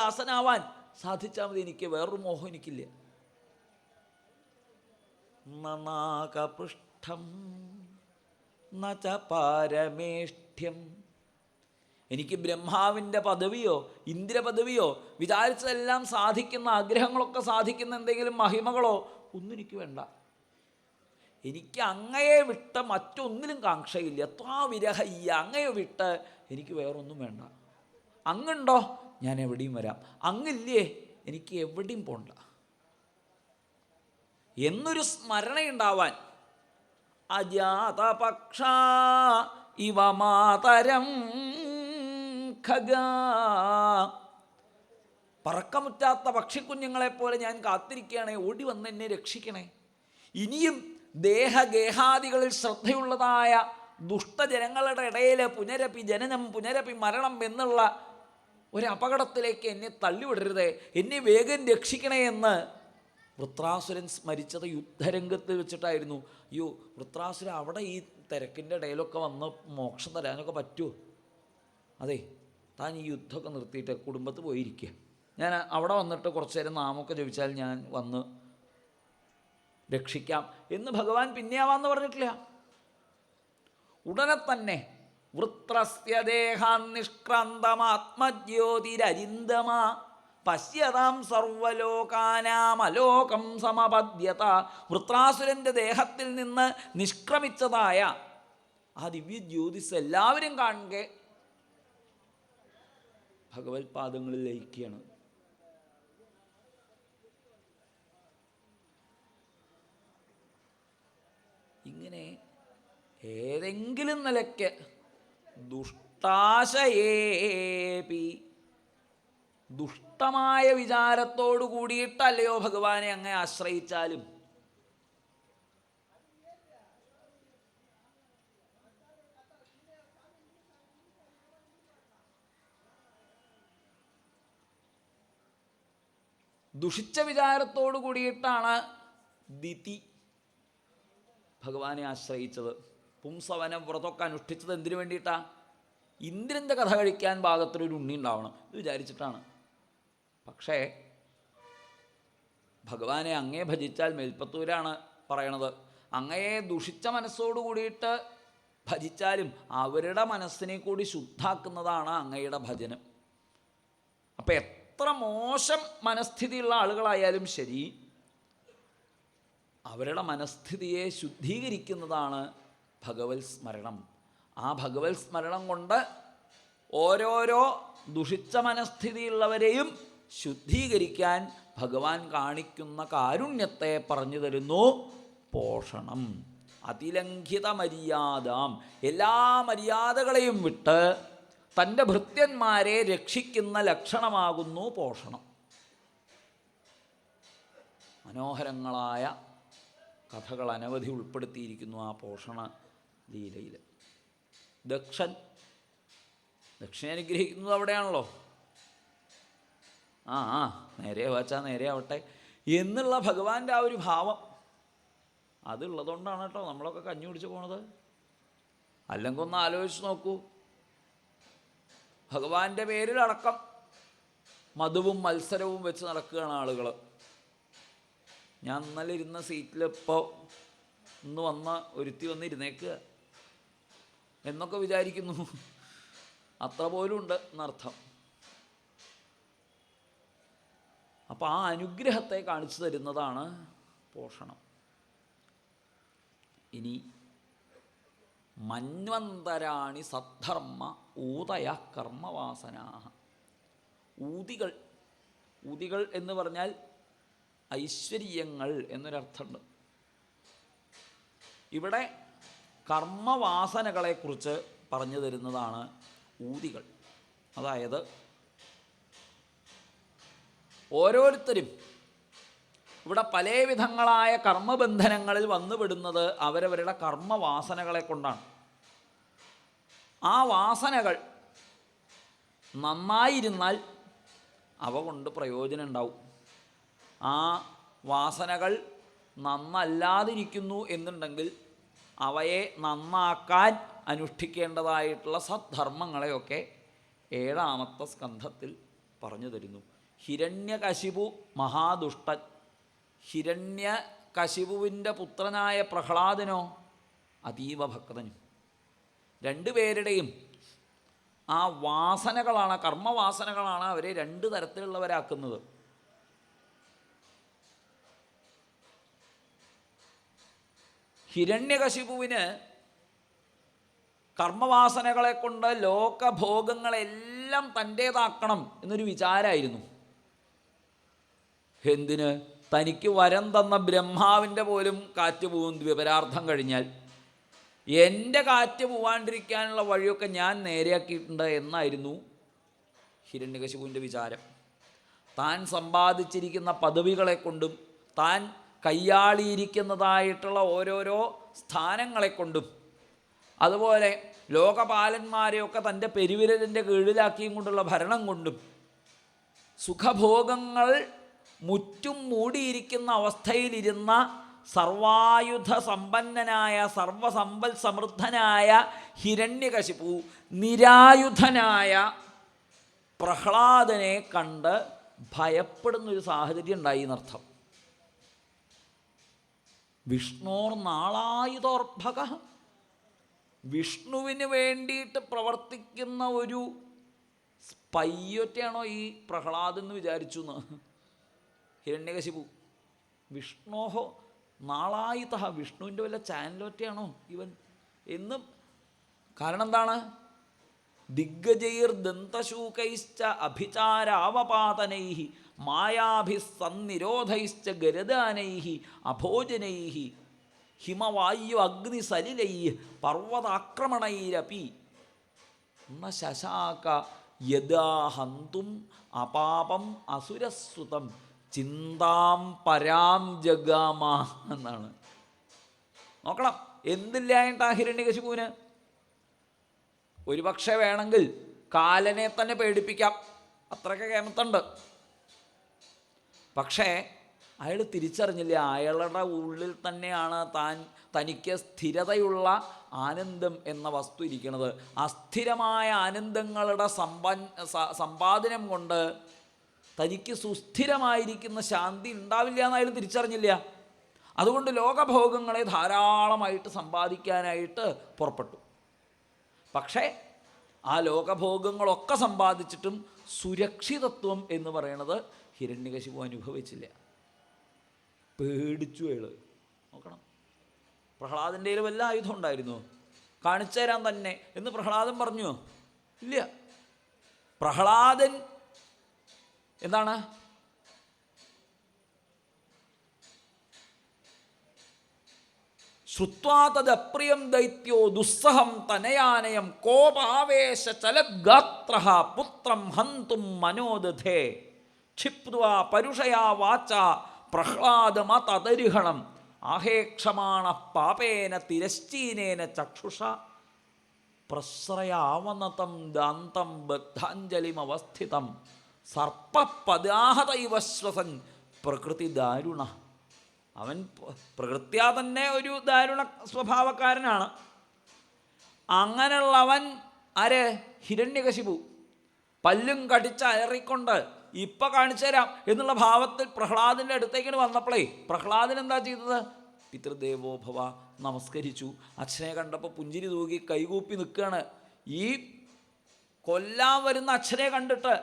ദാസനാവാൻ സാധിച്ചാൽ മതി, എനിക്ക് വേറൊരു മോഹം എനിക്കില്ല. നനാകപൃഷ്ഠം നച പാരമേഷ്ഠ്യം. എനിക്ക് ബ്രഹ്മാവിൻ്റെ പദവിയോ ഇന്ദ്രപദവിയോ വിചാരിച്ചതെല്ലാം സാധിക്കുന്ന, ആഗ്രഹങ്ങളൊക്കെ സാധിക്കുന്ന എന്തെങ്കിലും മഹിമകളോ ഒന്നും എനിക്ക് വേണ്ട. എനിക്ക് അങ്ങയെ വിട്ട് മറ്റൊന്നിലും കാംക്ഷയില്ല. ത്വാ വിരഹയ്യ, അങ്ങയെ വിട്ട് എനിക്ക് വേറൊന്നും വേണ്ട. അങ്ങുണ്ടോ ഞാൻ എവിടെയും വരാം, അങ്ങില്ലേ എനിക്ക് എവിടെയും പോണ്ട എന്നൊരു സ്മരണയുണ്ടാവാൻ. അജാതപക്ഷ ഇവ മാതരം ഖഗ. പറക്കമുറ്റാത്ത പക്ഷിക്കുഞ്ഞുങ്ങളെപ്പോലെ ഞാൻ കാത്തിരിക്കുകയാണേ, ഓടി വന്ന് എന്നെ രക്ഷിക്കണേ. ഇനിയും ദേഹഗേഹാദികളിൽ ശ്രദ്ധയുള്ളതായ ദുഷ്ടജനങ്ങളുടെ ഇടയിൽ പുനരപി ജനനം പുനരപി മരണം എന്നുള്ള ഒരപകടത്തിലേക്ക് എന്നെ തള്ളിവിടരുതേ, എന്നെ വേഗം രക്ഷിക്കണേ എന്ന് വൃത്രാസുരൻ സ്മരിച്ചത് യുദ്ധരംഗത്ത് വെച്ചിട്ടായിരുന്നു. അയ്യോ, വൃത്രാസുരൻ അവിടെ ഈ തിരക്കിൻ്റെ ഇടയിലൊക്കെ വന്ന് മോക്ഷം തരാനൊക്കെ പറ്റുമോ? അതെ, താൻ ഈ യുദ്ധമൊക്കെ നിർത്തിയിട്ട് കുടുംബത്ത് പോയിരിക്കുക, ഞാൻ അവിടെ വന്നിട്ട് കുറച്ചു നേരം നാമൊക്കെ ജപിച്ചാൽ ഞാൻ വന്ന് രക്ഷിക്കാം എന്ന് ഭഗവാൻ പിന്നെയാവാന്ന് പറഞ്ഞിട്ടില്ല. ഉടനെ തന്നെ വൃത്രസ്യ ദേഹാൻ നിഷ്ക്രാന്തമാത്മജ്യോതിരരിന്ദമ പശ്യതാം സർവലോകാനാമലോകം സമപദ്യത. വൃത്രാസുരൻ്റെ ദേഹത്തിൽ നിന്ന് നിഷ്ക്രമിച്ചതായ ആ ദിവ്യ ജ്യോതിസ് എല്ലാവരും കാണുക ഭഗവത് പാദങ്ങളിൽ ലയിക്കുകയാണ്. ഇങ്ങനെ ഏതെങ്കിലും നിലയ്ക്ക് ദുഷ്ടാശയേപി, ദുഷ്ടമായ വിചാരത്തോടു കൂടിയിട്ടല്ലയോ ഭഗവാനെ അങ്ങേ ആശ്രയിച്ചാലും ദുഷിച്ച വിചാരത്തോടു കൂടിയിട്ടാണ് ദിതി ഭഗവാനെ ആശ്രയിച്ചത്. പുംസവനം വ്രതമൊക്കെ അനുഷ്ഠിച്ചത് എന്തിനു വേണ്ടിയിട്ടാണ്? ഇന്ദ്രൻ്റെ കഥ കഴിക്കാൻ ഭാഗത്തിലൊരു ഉണ്ണി ഉണ്ടാവണം ഇത് വിചാരിച്ചിട്ടാണ്. പക്ഷേ ഭഗവാനെ അങ്ങേ ഭജിച്ചാൽ, മേൽപ്പത്തൂരാണ് പറയണത്, അങ്ങയെ ദുഷിച്ച മനസ്സോടു കൂടിയിട്ട് ഭജിച്ചാലും അവരുടെ മനസ്സിനെ കൂടി ശുദ്ധാക്കുന്നതാണ് അങ്ങയുടെ ഭജനം. അപ്പം എത്ര മോശം മനസ്ഥിതിയുള്ള ആളുകളായാലും ശരി, അവരുടെ മനസ്ഥിതിയെ ശുദ്ധീകരിക്കുന്നതാണ് ഭഗവത് സ്മരണം. ആ ഭഗവത് സ്മരണം കൊണ്ട് ഓരോരോ ദുഷിച്ച മനസ്ഥിതിയുള്ളവരെയും ശുദ്ധീകരിക്കാൻ ഭഗവാൻ കാണിക്കുന്ന കാരുണ്യത്തെ പറഞ്ഞു തരുന്നു പോഷണം. അതിലംഘിത മര്യാദാം, എല്ലാ മര്യാദകളെയും വിട്ട് തൻ്റെ ഭൃത്യന്മാരെ രക്ഷിക്കുന്ന ലക്ഷണമാകുന്നു പോഷണം. മനോഹരങ്ങളായ കഥകൾ അനവധി ഉൾപ്പെടുത്തിയിരിക്കുന്നു ആ പോഷണ ലീലയിൽ. ദക്ഷനെ അനുഗ്രഹിക്കുന്നത് അവിടെയാണല്ലോ. ആ നേരെ വാച്ചാ നേരെ ആവട്ടെ എന്നുള്ള ഭഗവാന്റെ ആ ഒരു ഭാവം അതുള്ളതുകൊണ്ടാണ് കേട്ടോ നമ്മളൊക്കെ കഞ്ഞി കുടിച്ച് പോണത്. അല്ലെങ്കിൽ ഒന്ന് ആലോചിച്ച് നോക്കൂ, ഭഗവാന്റെ പേരിലടക്കം മധുവും മത്സരവും വെച്ച് നടക്കുകയാണ് ആളുകൾ. ഞാൻ ഇന്നലെ ഇരുന്ന സീറ്റിൽ ഇപ്പോൾ ഇന്ന് വന്ന ഒരുത്തി വന്നിരുന്നേക്കുക എന്നൊക്കെ വിചാരിക്കുന്നു. അത്ര പോലും ഉണ്ട് എന്നർത്ഥം. അപ്പം ആ അനുഗ്രഹത്തെ കാണിച്ചു തരുന്നതാണ് പോഷണം. ഇനി മന്വന്തരാണി സദ്ധർമ്മ ഊതയ കർമ്മവാസനാഹ. ഊതികൾ എന്ന് പറഞ്ഞാൽ ഐശ്വര്യങ്ങൾ എന്നൊരർത്ഥമുണ്ട്. ഇവിടെ കർമ്മവാസനകളെക്കുറിച്ച് പറഞ്ഞു തരുന്നതാണ് ഊതികൾ. അതായത് ഓരോരുത്തരും ഇവിടെ പല വിധങ്ങളായ കർമ്മബന്ധനങ്ങളിൽ വന്നുപെടുന്നത് അവരവരുടെ കർമ്മവാസനകളെ കൊണ്ടാണ്. ആ വാസനകൾ നന്നായിരുന്നാൽ അവ കൊണ്ട് പ്രയോജനം ഉണ്ടാവും. ആ വാസനകൾ നന്നല്ലാതിരിക്കുന്നു എന്നുണ്ടെങ്കിൽ അവയെ നന്നാക്കാൻ അനുഷ്ഠിക്കേണ്ടതായിട്ടുള്ള സദ്ധർമ്മങ്ങളെയൊക്കെ 7ാമത്തെ സ്കന്ധത്തിൽ പറഞ്ഞു തരുന്നു. ഹിരണ്യകശിപു മഹാദുഷ്ടൻ. ഹിരണ്യകശിപുവിൻ്റെ പുത്രനായ പ്രഹ്ലാദനോ അതീവ ഭക്തനും. രണ്ടുപേരുടെയും ആ വാസനകളാണ്, കർമ്മവാസനകളാണ് അവരെ രണ്ട് തരത്തിലുള്ളവരാക്കുന്നത്. ഹിരണ്യകശിപുവിന് കർമ്മവാസനകളെ കൊണ്ട് ലോകഭോഗങ്ങളെല്ലാം തൻ്റേതാക്കണം എന്നൊരു വിചാരമായിരുന്നു. എന്തിന്? തനിക്ക് വരം തന്ന ബ്രഹ്മാവിൻ്റെ പോലും കാറ്റ് പോകും വിപരാർത്ഥം കഴിഞ്ഞാൽ, എൻ്റെ കാറ്റ് പോവാണ്ടിരിക്കാനുള്ള വഴിയൊക്കെ ഞാൻ നേരെയാക്കിയിട്ടുണ്ട് എന്നായിരുന്നു ഹിരണ്യകശിപുവിൻ്റെ വിചാരം. താൻ സമ്പാദിച്ചിരിക്കുന്ന പദവികളെ കൊണ്ടും താൻ കയ്യാളിയിരിക്കുന്നതായിട്ടുള്ള ഓരോരോ സ്ഥാനങ്ങളെ കൊണ്ടും അതുപോലെ ലോകപാലന്മാരെയൊക്കെ തൻ്റെ പെരുവിരലിൻ്റെ കീഴിലാക്കിയും കൊണ്ടുള്ള ഭരണം കൊണ്ടും സുഖഭോഗങ്ങൾ മുറ്റും മൂടിയിരിക്കുന്ന അവസ്ഥയിലിരുന്ന സർവായുധ സമ്പന്നനായ സർവസമ്പൽ സമൃദ്ധനായ ഹിരണ്യകശിപു നിരായുധനായ പ്രഹ്ലാദനെ കണ്ട് ഭയപ്പെടുന്നൊരു സാഹചര്യം ഉണ്ടായി എന്നർത്ഥം. വിഷ്ണോർ നാളായുധോർഭക, വിഷ്ണുവിന് വേണ്ടിയിട്ട് പ്രവർത്തിക്കുന്ന ഒരു സ്പൈയൊറ്റയാണോ ഈ പ്രഹ്ലാദൻ എന്ന് വിചാരിച്ചു എന്ന് ഹിരണ്യകശിപു. വിഷ്ണോഹോ നാളായുധ, വിഷ്ണുവിൻ്റെ വല്ല ചാനലൊറ്റയാണോ ഇവൻ എന്നും. കാരണം എന്താണ്? ദിഗ്ഗജൈർ ദന്തശൂകൈശ്ച അഭിചാരാവപാതനൈ മായാഭിസന്നിരോധൈശ്ച ഗരദാനൈ അഭോജനൈ ഹിമവായു അഗ്നിസലിലൈ പർവ്വതാക്രമണൈരപി ന ശശാക യദാ ഹന്തും അപാപം അസുരസുതം ചിന്താം പരാം ജഗാമ എന്നാണ്. നോക്കണം, എന്തില്ലായിട്ടാ ഹിരണ്യകശിപുവിന്. ഒരുപക്ഷെ വേണമെങ്കിൽ കാലനെ തന്നെ പേടിപ്പിക്കാം, അത്രയ്ക്ക് കേമത്തുണ്ട്. പക്ഷേ അയാൾ തിരിച്ചറിഞ്ഞില്ല, അയാളുടെ ഉള്ളിൽ തന്നെയാണ് തനിക്ക് സ്ഥിരതയുള്ള ആനന്ദം എന്ന വസ്തു ഇരിക്കുന്നത്. അസ്ഥിരമായ ആനന്ദങ്ങളുടെ സമ്പാദനം കൊണ്ട് തനിക്ക് സുസ്ഥിരമായിരിക്കുന്ന ശാന്തി ഉണ്ടാവില്ല എന്ന് അയാൾ തിരിച്ചറിഞ്ഞില്ല. അതുകൊണ്ട് ലോകഭോഗങ്ങളെ ധാരാളമായിട്ട് സമ്പാദിക്കാനായിട്ട് പുറപ്പെട്ടു. പക്ഷേ ആ ലോകഭോഗങ്ങളൊക്കെ സമ്പാദിച്ചിട്ടും സുരക്ഷിതത്വം എന്ന് പറയുന്നത് ഹിരണ്യകശിപു അനുഭവിച്ചില്ല. പേടിച്ചു അയാൾ. നോക്കണം, പ്രഹ്ലാദൻ്റെ കയ്യിൽ വല്ല ആയുധം ഉണ്ടായിരുന്നു? കാണിച്ചു തരാൻ തന്നെ എന്ന് പ്രഹ്ലാദൻ പറഞ്ഞു? ഇല്ല. പ്രഹ്ലാദൻ എന്താണ്? ശ്രുത്വാ തദപ്രിയം ദൈത്യോ ദുസ്സഹം തനയാനയം കോപാവേശ ചലദ്ഗാത്രഃ പുത്രം ഹന്തും മനോദധേ ക്ഷിപ്ത്വാ പരുഷയാ വാച പ്രഹ്ലാദമതരിഹണം ആഹേക്ഷമാണ പാപേന തിരശ്ചീനേന ചക്ഷുഷ പ്രശ്രയാവനതം ദാന്തം ബദ്ധാഞ്ജലിമവസ്ഥിതം സർപ്പപദാഹത ഇവ ശ്വസൻ പ്രകൃതി ദാരുണ. അവൻ പ്രകൃത്യാ തന്നെ ഒരു ദാരുണ സ്വഭാവക്കാരനാണ്. അങ്ങനെയുള്ളവൻ ആര്? ഹിരണ്യകശിപു. പല്ലും കടിച്ച് അയറിക്കൊണ്ട് ഇപ്പം കാണിച്ചു തരാം എന്നുള്ള ഭാവത്തിൽ പ്രഹ്ലാദൻ്റെ അടുത്തേക്ക് വന്നപ്പോഴേ പ്രഹ്ലാദൻ എന്താ ചെയ്തത്? പിതൃദേവോ ഭവ നമസ്കരിച്ചു. അച്ഛനെ കണ്ടപ്പോൾ പുഞ്ചിരി തൂകി കൈകൂപ്പി നിൽക്കുകയാണ്. ഈ കൊല്ലാൻ വരുന്ന അച്ഛനെ കണ്ടിട്ട്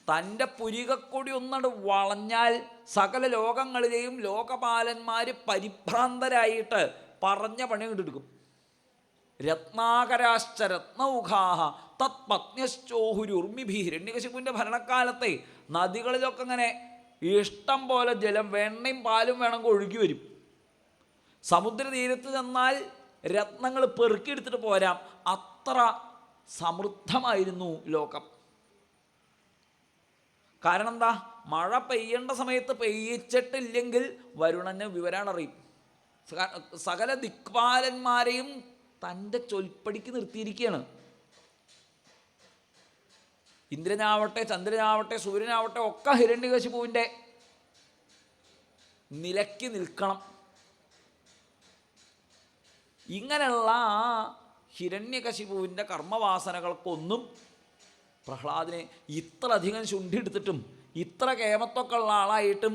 തൻ്റെ പുരികക്കൊടി ഒന്നട് വളഞ്ഞാൽ സകല ലോകങ്ങളിലെയും ലോകപാലന്മാർ പരിഭ്രാന്തരായിട്ട് പറഞ്ഞ പണി കൊണ്ടെടുക്കും. രത്നാകരാശ്ച രത്നൗഘാഹ തത് പത്ന്യശ്ചോഹുരുർമിഭി. ഹിരണ്യകശിപുവിൻ്റെ ഭരണക്കാലത്തെ നദികളിലൊക്കെ ഇങ്ങനെ ഇഷ്ടം പോലെ ജലം, വെണ്ണയും പാലും വേണമെങ്കിൽ ഒഴുകി വരും. സമുദ്രതീരത്ത് ചെന്നാൽ രത്നങ്ങൾ പെറുക്കിയെടുത്തിട്ട് പോരാം, അത്ര സമൃദ്ധമായിരുന്നു ലോകം. കാരണം എന്താ? മഴ പെയ്യേണ്ട സമയത്ത് പെയ്യിച്ചിട്ടില്ലെങ്കിൽ വരുണന് വിവരാണറിയും. സകല ദിക്പാലന്മാരെയും തൻ്റെ ചൊൽപ്പടിക്ക് നിർത്തിയിരിക്കുകയാണ്. ഇന്ദ്രനാവട്ടെ, ചന്ദ്രനാവട്ടെ, സൂര്യനാവട്ടെ ഒക്കെ ഹിരണ്യകശിപുവിൻ്റെ നിലയ്ക്ക് നിൽക്കണം. ഇങ്ങനെയുള്ള ആ ഹിരണ്യകശിപുവിൻ്റെ കർമ്മവാസനകൾക്കൊന്നും പ്രഹ്ലാദനെ ഇത്ര അധികം ശുണ്ഠിയെടുത്തിട്ടും ഇത്ര കേമത്തൊക്കെ ഉള്ള ആളായിട്ടും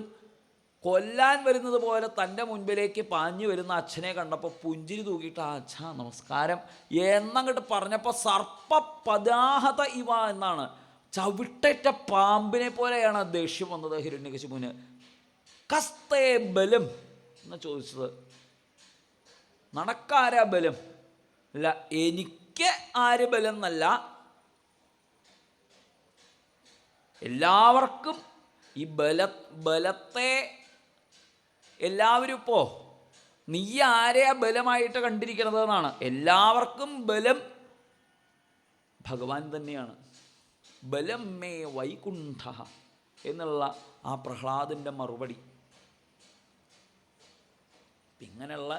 കൊല്ലാൻ വരുന്നത് പോലെ തൻ്റെ മുൻപിലേക്ക് പാഞ്ഞു വരുന്ന അച്ഛനെ കണ്ടപ്പോൾ പുഞ്ചിരി തൂക്കിയിട്ട് അച്ഛാ നമസ്കാരം എന്നങ്ങോട്ട് പറഞ്ഞപ്പോൾ സർപ്പപദാഹത ഇവ എന്നാണ്, ചവിട്ടേറ്റ പാമ്പിനെ പോലെയാണ് ദേഷ്യം വന്നത് ഹിരണ്യകശിപുവിന്. കസ്തേ ബലം എന്ന് ചോദിച്ചത്. നടക്കാരാ ബലം? അല്ല, എനിക്ക് ആര് ബലം എന്നല്ല, എല്ലാവർക്കും ഈ ബലത്തെ എല്ലാവരും ഇപ്പോൾ നീ ആരെയാ ബലമായിട്ട് കണ്ടിരിക്കുന്നത് എന്നാണ്. എല്ലാവർക്കും ബലം ഭഗവാൻ തന്നെയാണ്. ബലം മേ വൈകുണ്ഠ എന്നുള്ള ആ പ്രഹ്ലാദൻ്റെ മറുപടി. ഇങ്ങനെയുള്ള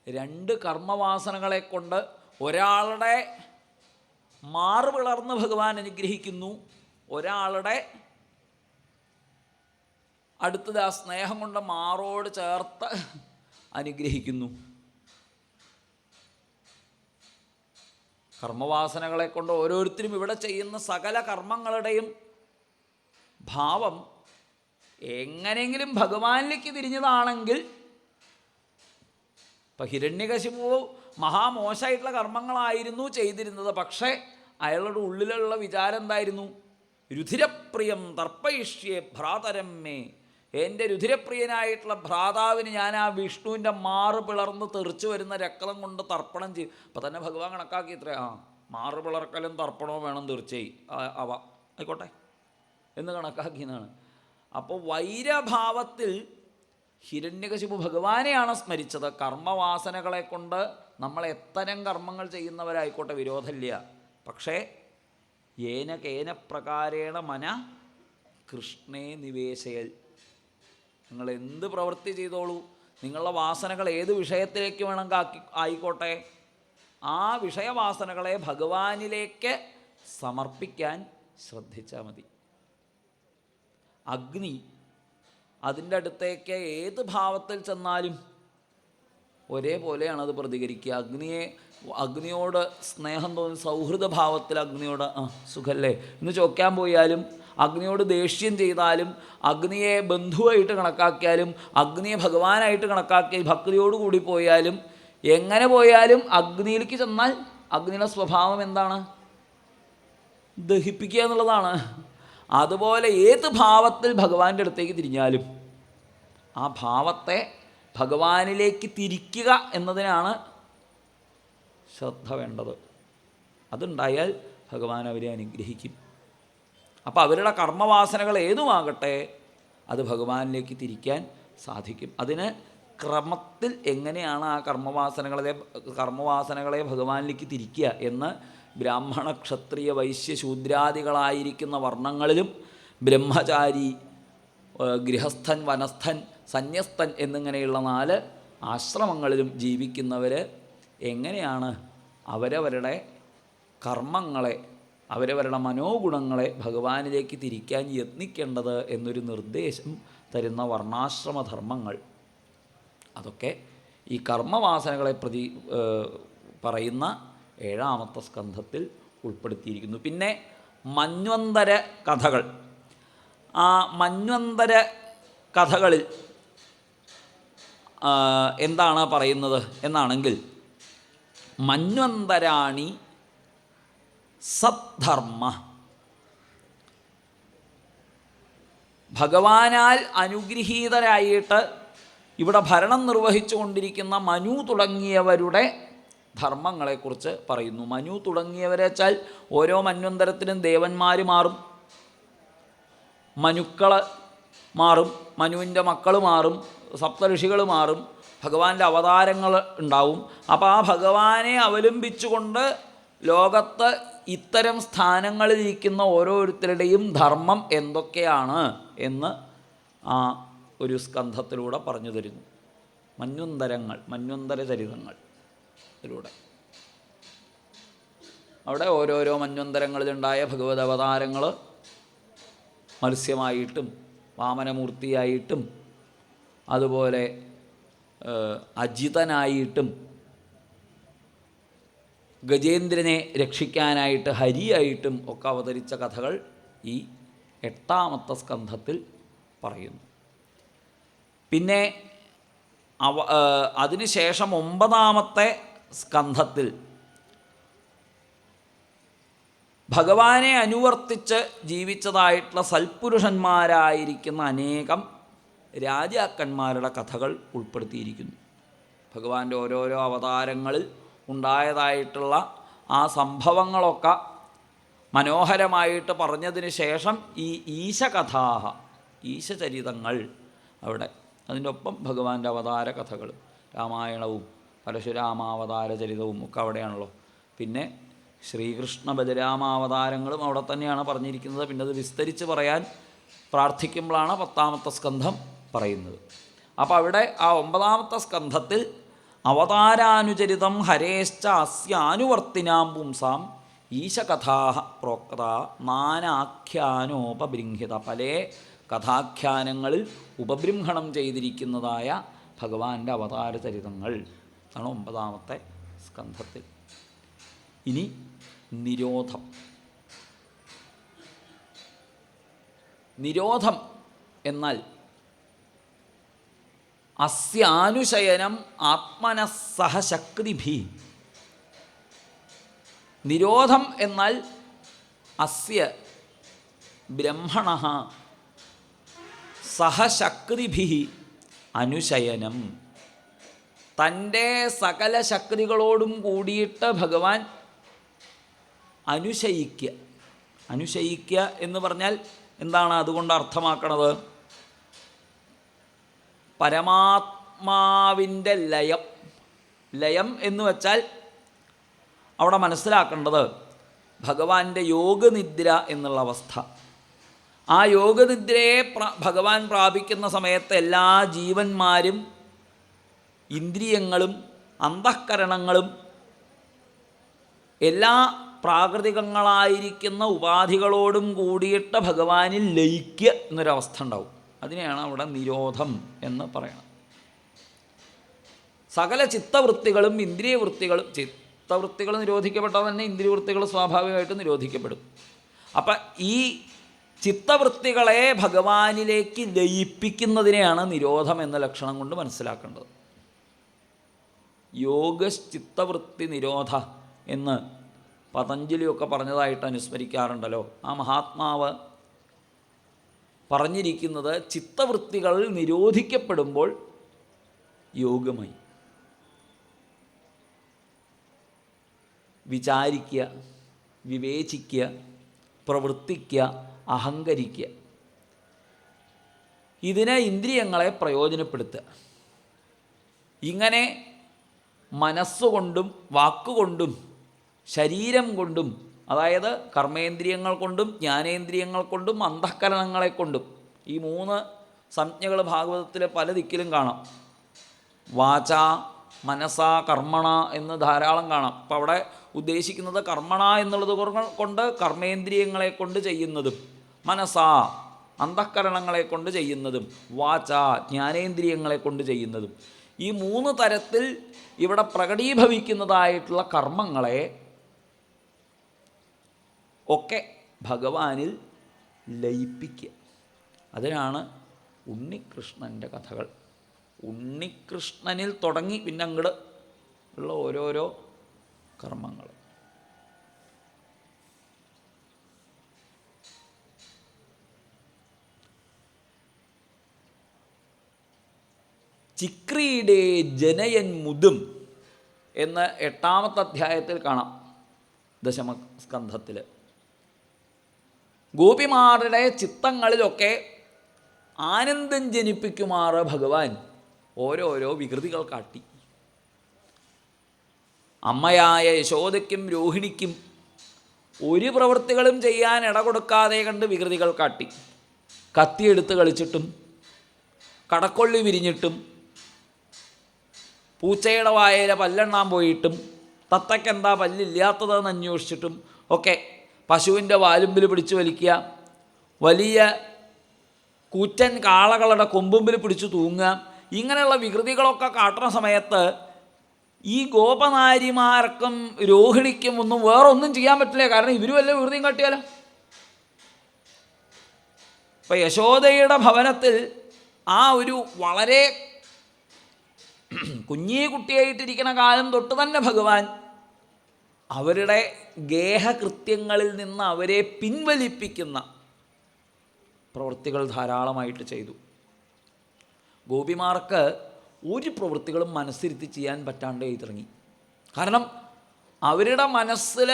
രണ്ട് കർമ്മവാസനകളെ കൊണ്ട് ഒരാളുടെ മാറ് പിളർന്ന് ഭഗവാൻ അനുഗ്രഹിക്കുന്നു, ഒരാളുടെ അടുത്തത് ആ സ്നേഹം കൊണ്ട് മാറോട് ചേർത്ത് അനുഗ്രഹിക്കുന്നു. കർമ്മവാസനകളെ കൊണ്ട് ഓരോരുത്തരും ഇവിടെ ചെയ്യുന്ന സകല കർമ്മങ്ങളുടെയും ഭാവം എങ്ങനെയെങ്കിലും ഭഗവാനിലേക്ക് തിരിഞ്ഞതാണെങ്കിൽ, ഇപ്പം ഹിരണ്യകശിപു മഹാമോശമായിട്ടുള്ള കർമ്മങ്ങളായിരുന്നു ചെയ്തിരുന്നത്. പക്ഷേ അയാളുടെ ഉള്ളിലുള്ള വിചാരം എന്തായിരുന്നു? രുധിരപ്രിയം തർപ്പയിഷ്യേ ഭ്രാതരം മേ, എൻ്റെ രുധിരപ്രിയനായിട്ടുള്ള ഭ്രാതാവിന് ഞാൻ ആ വിഷ്ണുവിൻ്റെ മാറ് പിളർന്ന് തെറിച്ചു വരുന്ന രക്തം കൊണ്ട് തർപ്പണം ചെയ്യും. അപ്പം തന്നെ ഭഗവാൻ കണക്കാക്കി ഇത്ര മാറ് പിളർക്കലും തർപ്പണവും വേണം തീർച്ചയായും അവ ആയിക്കോട്ടെ എന്ന് കണക്കാക്കിയതാണ്. അപ്പോൾ വൈരഭാവത്തിൽ ഹിരണ്യകശിപു ഭഗവാനെയാണ് സ്മരിച്ചത്. കർമ്മവാസനകളെ കൊണ്ട് നമ്മൾ എത്തരം കർമ്മങ്ങൾ ചെയ്യുന്നവരായിക്കോട്ടെ, വിരോധമില്ല. പക്ഷേ ഏന കേന പ്രകാരേണ മന കൃഷ്ണേ നിവേശയൽ, നിങ്ങൾ എന്ത് പ്രവൃത്തി ചെയ്തോളൂ, നിങ്ങളുടെ വാസനകൾ ഏത് വിഷയത്തിലേക്ക് വേണം ആയിക്കോട്ടെ, ആ വിഷയവാസനകളെ ഭഗവാനിലേക്ക് സമർപ്പിക്കാൻ ശ്രദ്ധിച്ചാൽ മതി. അഗ്നി അതിൻ്റെ അടുത്തേക്ക് ഏത് ഭാവത്തിൽ ചെന്നാലും ഒരേപോലെയാണ് അത് പ്രതികരിക്കുക. അഗ്നിയോട് സ്നേഹം തോന്നി സൗഹൃദഭാവത്തിൽ അഗ്നിയോട് സുഖല്ലേ എന്ന് ചോദിക്കാൻ പോയാലും, അഗ്നിയോട് ദേഷ്യം ചെയ്താലും, അഗ്നിയെ ബന്ധുവായിട്ട് കണക്കാക്കിയാലും, അഗ്നിയെ ഭഗവാനായിട്ട് കണക്കാക്കി ഭക്തിയോട് കൂടി പോയാലും, എങ്ങനെ പോയാലും അഗ്നിയിലേക്ക് ചെന്നാൽ അഗ്നിയുടെ സ്വഭാവം എന്താണ്? ദഹിപ്പിക്കുക എന്നുള്ളതാണ്. അതുപോലെ ഏത് ഭാവത്തിൽ ഭഗവാന്റെ അടുത്തേക്ക് തിരിഞ്ഞാലും ആ ഭാവത്തെ ഭഗവാനിലേക്ക് തിരിക്കുക എന്നതിനാണ് ശ്രദ്ധ വേണ്ടത്. അതുണ്ടായാൽ ഭഗവാൻ അവരെ അനുഗ്രഹിക്കും. അപ്പോൾ അവരുടെ കർമ്മവാസനകൾ ഏതുമാകട്ടെ അത് ഭഗവാനിലേക്ക് തിരിക്കാൻ സാധിക്കും. അതിന് ക്രമത്തിൽ എങ്ങനെയാണ് ആ കർമ്മവാസനകളെ ഭഗവാനിലേക്ക് തിരിക്കുക എന്ന് ബ്രാഹ്മണ ക്ഷത്രിയ വൈശ്യ ശൂദ്രാദികളായിരിക്കുന്ന വർണ്ണങ്ങളിലും ബ്രഹ്മചാരി, ഗൃഹസ്ഥൻ, വനസ്ഥൻ, സന്യസ്തൻ എന്നിങ്ങനെയുള്ള 4 ആശ്രമങ്ങളിലും ജീവിക്കുന്നവർ എങ്ങനെയാണ് അവരവരുടെ കർമ്മങ്ങളെ, അവരവരുടെ മനോഗുണങ്ങളെ ഭഗവാനിലേക്ക് തിരിക്കാൻ യത്നിക്കേണ്ടത് എന്നൊരു നിർദ്ദേശം തരുന്ന വർണ്ണാശ്രമധർമ്മങ്ങൾ, അതൊക്കെ ഈ കർമ്മവാസനകളെ പറയുന്ന 7ാമത്തെ സ്കന്ധത്തിൽ ഉൾപ്പെടുത്തിയിരിക്കുന്നു. പിന്നെ മന്വന്തര കഥകൾ. ആ മന്വന്തര കഥകളിൽ എന്താണ് പറയുന്നത് എന്നാണെങ്കിൽ, മന്വന്തരാണി സദ്ധർമ്മ, ഭഗവാനാൽ അനുഗ്രഹീതരായിട്ട് ഇവിടെ ഭരണം നിർവഹിച്ചു കൊണ്ടിരിക്കുന്ന മനു തുടങ്ങിയവരുടെ ധർമ്മങ്ങളെക്കുറിച്ച് പറയുന്നു. മനു തുടങ്ങിയവരെ വെച്ചാൽ ഓരോ മന്വന്തരത്തിനും ദേവന്മാർ മാറും, മനുക്കൾ മാറും, മനുവിൻ്റെ മക്കൾ മാറും, സപ്തഋഷികൾ മാറും, ഭഗവാന്റെ അവതാരങ്ങൾ ഉണ്ടാവും. അപ്പോൾ ആ ഭഗവാനെ അവലംബിച്ചുകൊണ്ട് ലോകത്ത് ഇത്തരം സ്ഥാനങ്ങളിലിരിക്കുന്ന ഓരോരുത്തരുടെയും ധർമ്മം എന്തൊക്കെയാണ് എന്ന് ആ ഒരു സ്കന്ധത്തിലൂടെ പറഞ്ഞു തരുന്നു. മന്വന്തര ചരിതങ്ങൾ ിലൂടെ അവിടെ ഓരോരോ മന്വന്തരങ്ങളിലുണ്ടായ ഭഗവത് അവതാരങ്ങൾ മത്സ്യമായിട്ടും വാമനമൂർത്തിയായിട്ടും അതുപോലെ അജിതനായിട്ടും ഗജേന്ദ്രനെ രക്ഷിക്കാനായിട്ട് ഹരിയായിട്ടും ഒക്കെ അവതരിച്ച കഥകൾ ഈ 8-ാമത്തെ സ്കന്ധത്തിൽ പറയുന്നു. പിന്നെ അതിനുശേഷം 9-ാമത്തെ സ്കന്ധത്തിൽ ഭഗവാനെ അനുവർത്തിച്ച് ജീവിച്ചതായിട്ടുള്ള സൽപുരുഷന്മാരായിരിക്കുന്ന അനേകം രാജാക്കന്മാരുടെ കഥകൾ ഉൾപ്പെടുത്തിയിരിക്കുന്നു. ഭഗവാന്റെ ഓരോരോ അവതാരങ്ങളിൽ ഉണ്ടായതായിട്ടുള്ള ആ സംഭവങ്ങളൊക്കെ മനോഹരമായിട്ട് പറഞ്ഞതിന് ശേഷം ഈ ഈശകഥാഹ, ഈശചരിതങ്ങൾ അവിടെ, അതിൻ്റെ ഒപ്പം ഭഗവാന്റെ അവതാര കഥകൾ, രാമായണവും പരശുരാമാവതാര ചരിതവും ഒക്കെ അവിടെയാണല്ലോ. പിന്നെ ശ്രീകൃഷ്ണ ബലരാമാവതാരങ്ങളും അവിടെ തന്നെയാണ് പറഞ്ഞിരിക്കുന്നത്. പിന്നെ അത് വിസ്തരിച്ച് പറയാൻ പ്രാർത്ഥിക്കുമ്പോഴാണ് 10-ാമത്തെ സ്കന്ധം പറയുന്നത്. അപ്പോൾ അവിടെ ആ 9-ാമത്തെ സ്കന്ധത്തിൽ അവതാരാനുചരിതം ഹരേശ്ച അസ്യാനുവർത്തിനാം പുംസാം ഈശകഥാ പ്രോക്ത നാനാഖ്യാനോപബൃംഹിത, പല കഥാഖ്യാനങ്ങളിൽ ഉപബൃംഹണം ചെയ്തിരിക്കുന്നതായ ഭഗവാന്റെ അവതാര ചരിതങ്ങൾ ആണ് 9-ാമത്തെ സ്കന്ധത്തിൽ. ഇനി നിരോധം. നിരോധം എന്നാൽ അസ്യാനുശയനം ആത്മനസ്സഹ ശക്തിഭി. നിരോധം എന്നാൽ അസ്യ ബ്രഹ്മണഃ സഹശക്തിഭി അനുശയനം, തൻ്റെ സകല ശക്തികളോടും കൂടിയിട്ട് ഭഗവാൻ അനുശയിക്കുക. അനുശയിക്കുക എന്ന് പറഞ്ഞാൽ എന്താണ് അതുകൊണ്ട് അർത്ഥമാക്കണത്? പരമാത്മാവിൻ്റെ ലയം. ലയം എന്ന് വച്ചാൽ അവിടെ മനസ്സിലാക്കേണ്ടത് ഭഗവാന്റെ യോഗനിദ്ര എന്നുള്ള അവസ്ഥ. ആ യോഗനിദ്രയെ ഭഗവാൻ പ്രാപിക്കുന്ന സമയത്ത് എല്ലാ ജീവന്മാരും ഇന്ദ്രിയങ്ങളും അന്തഃകരണങ്ങളും എല്ലാ പ്രാകൃതികങ്ങളായിരിക്കുന്ന ഉപാധികളോടും കൂടിയിട്ട് ഭഗവാനിൽ ലയിക്കുക എന്നൊരവസ്ഥ ഉണ്ടാവും. അതിനെയാണ് അവിടെ നിരോധം എന്ന് പറയുന്നത്. സകല ചിത്തവൃത്തികളും ഇന്ദ്രിയവൃത്തികളും, ചിത്തവൃത്തികൾ നിരോധിക്കപ്പെട്ടാൽ തന്നെ ഇന്ദ്രിയവൃത്തികൾ സ്വാഭാവികമായിട്ട് നിരോധിക്കപ്പെടും. അപ്പം ഈ ചിത്തവൃത്തികളെ ഭഗവാനിലേക്ക് ലയിപ്പിക്കുന്നതിനെയാണ് നിരോധം എന്ന ലക്ഷണം കൊണ്ട് മനസ്സിലാക്കേണ്ടത്. യോഗശ്ചിത്തവൃത്തി നിരോധ എന്ന് പതഞ്ജലിയൊക്കെ പറഞ്ഞതായിട്ട് അനുസ്മരിക്കാറുണ്ടല്ലോ. ആ മഹാത്മാവ് പറഞ്ഞിരിക്കുന്നത് ചിത്തവൃത്തികൾ നിരോധിക്കപ്പെടുമ്പോൾ യോഗമായി. വിചാരിക്കുക, വിവേചിക്കുക, പ്രവർത്തിക്കുക, അഹങ്കരിക്കുക, ഇതിനെ ഇന്ദ്രിയങ്ങളെ പ്രയോജനപ്പെടുത്തുക. ഇങ്ങനെ മനസ്സുകൊണ്ടും വാക്കുകൊണ്ടും ശരീരം കൊണ്ടും, അതായത് കർമ്മേന്ദ്രിയങ്ങൾ കൊണ്ടും ജ്ഞാനേന്ദ്രിയങ്ങൾ കൊണ്ടും അന്തഃകരണങ്ങളെ കൊണ്ടും, ഈ 3 സംജ്ഞകൾ ഭാഗവതത്തിലെ പല ദിക്കിലും കാണാം. വാച, മനസ, കർമ്മണ എന്ന് ധാരാളം കാണാം. അപ്പോൾ അവിടെ ഉദ്ദേശിക്കുന്നത് കർമ്മണ എന്നുള്ളത് കൊണ്ട് കർമ്മേന്ദ്രിയങ്ങളെ കൊണ്ട് ചെയ്യുന്നതും, മനസ അന്തഃകരണങ്ങളെ കൊണ്ട് ചെയ്യുന്നതും, വാച ജ്ഞാനേന്ദ്രിയങ്ങളെ കൊണ്ട് ചെയ്യുന്നതും, ഈ 3 തരത്തിൽ ഇവിടെ പ്രകടീഭവിക്കുന്നതായിട്ടുള്ള കർമ്മങ്ങളെ ഒക്കെ ഭഗവാനിൽ ലയിപ്പിക്കുക. അതിനാണ് ഉണ്ണികൃഷ്ണൻ്റെ കഥകൾ. ഉണ്ണികൃഷ്ണനിൽ തുടങ്ങി പിന്നെ അങ്ങോട്ട് ഉള്ള ഓരോരോ കർമ്മങ്ങൾ. ചിക്രീഡേ ജനയൻ മുതും എന്ന് 8-ാമത്തെ അധ്യായത്തിൽ കാണാം, 10ാം സ്കന്ധത്തിൽ. ഗോപിമാരുടെ ചിത്തങ്ങളിലൊക്കെ ആനന്ദം ജനിപ്പിക്കുമാറ് ഭഗവാൻ ഓരോരോ വികൃതികൾ കാട്ടി. അമ്മയായ യശോദയ്ക്കും രോഹിണിക്കും ഒരു പ്രവൃത്തികളും ചെയ്യാൻ ഇടകൊടുക്കാതെ കണ്ട് വികൃതികൾ കാട്ടി. കത്തിയെടുത്ത് കളിച്ചിട്ടും, കടക്കൊള്ളി വിരിഞ്ഞിട്ടും, പൂച്ചയുടെ വായയിലെ പല്ലെണ്ണാൻ പോയിട്ടും, തത്തയ്ക്കെന്താ പല്ലില്ലാത്തതെന്ന് അന്വേഷിച്ചിട്ടും ഒക്കെ, പശുവിൻ്റെ വാലുമ്പിൽ പിടിച്ചു വലിക്കുക, വലിയ കൂറ്റൻ കാളകളുടെ കൊമ്പുമ്പിൽ പിടിച്ചു തൂങ്ങുക, ഇങ്ങനെയുള്ള വികൃതികളൊക്കെ കാട്ടുന്ന സമയത്ത് ഈ ഗോപനാരിമാർക്കും രോഹിണിക്കും ഒന്നും വേറൊന്നും ചെയ്യാൻ പറ്റില്ല. കാരണം ഇവർ വല്ല വികൃതിയും കാട്ടിയാലോ. ഇപ്പം യശോദയുടെ ഭവനത്തിൽ ആ ഒരു വളരെ കുഞ്ഞീ കുട്ടിയായിട്ടിരിക്കുന്ന കാലം തൊട്ട് തന്നെ ഭഗവാൻ അവരുടെ ഗേഹകൃത്യങ്ങളിൽ നിന്ന് അവരെ പിൻവലിപ്പിക്കുന്ന പ്രവൃത്തികൾ ധാരാളമായിട്ട് ചെയ്തു. ഗോപിമാർക്ക് ഒരു പ്രവൃത്തികളും മനസ്സിരുത്തി ചെയ്യാൻ പറ്റാണ്ടേ തുടങ്ങി. കാരണം അവരുടെ മനസ്സിൽ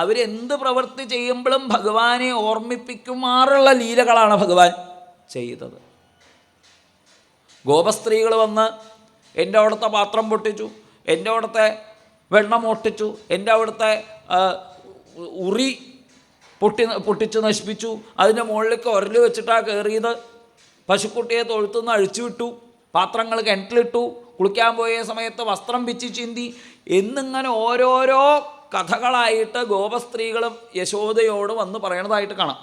അവരെന്ത് പ്രവൃത്തി ചെയ്യുമ്പോഴും ഭഗവാനെ ഓർമ്മിപ്പിക്കുമാറുള്ള ലീലകളാണ് ഭഗവാൻ ചെയ്തത്. ഗോപസ്ത്രീകൾ വന്ന് എൻ്റെ അവിടുത്തെ പാത്രം പൊട്ടിച്ചു, എൻ്റെ അവിടുത്തെ വെണ്ണം ഒട്ടിച്ചു, എൻ്റെ അവിടുത്തെ ഉറി പൊട്ടിച്ച് നശിപ്പിച്ചു, അതിൻ്റെ മുകളിലേക്ക് ഉരൽ വെച്ചിട്ടാണ് കയറിയത്, പശുക്കുട്ടിയെ തൊഴുത്തുനിന്ന് അഴിച്ചുവിട്ടു, പാത്രങ്ങൾ കിണറ്റിലിട്ടു, കുളിക്കാൻ പോയ സമയത്ത് വസ്ത്രം പിച്ചി ചിന്തി എന്നിങ്ങനെ ഓരോരോ കഥകളായിട്ട് ഗോപസ്ത്രീകളും യശോദയോട് വന്ന് പറയണതായിട്ട് കാണാം.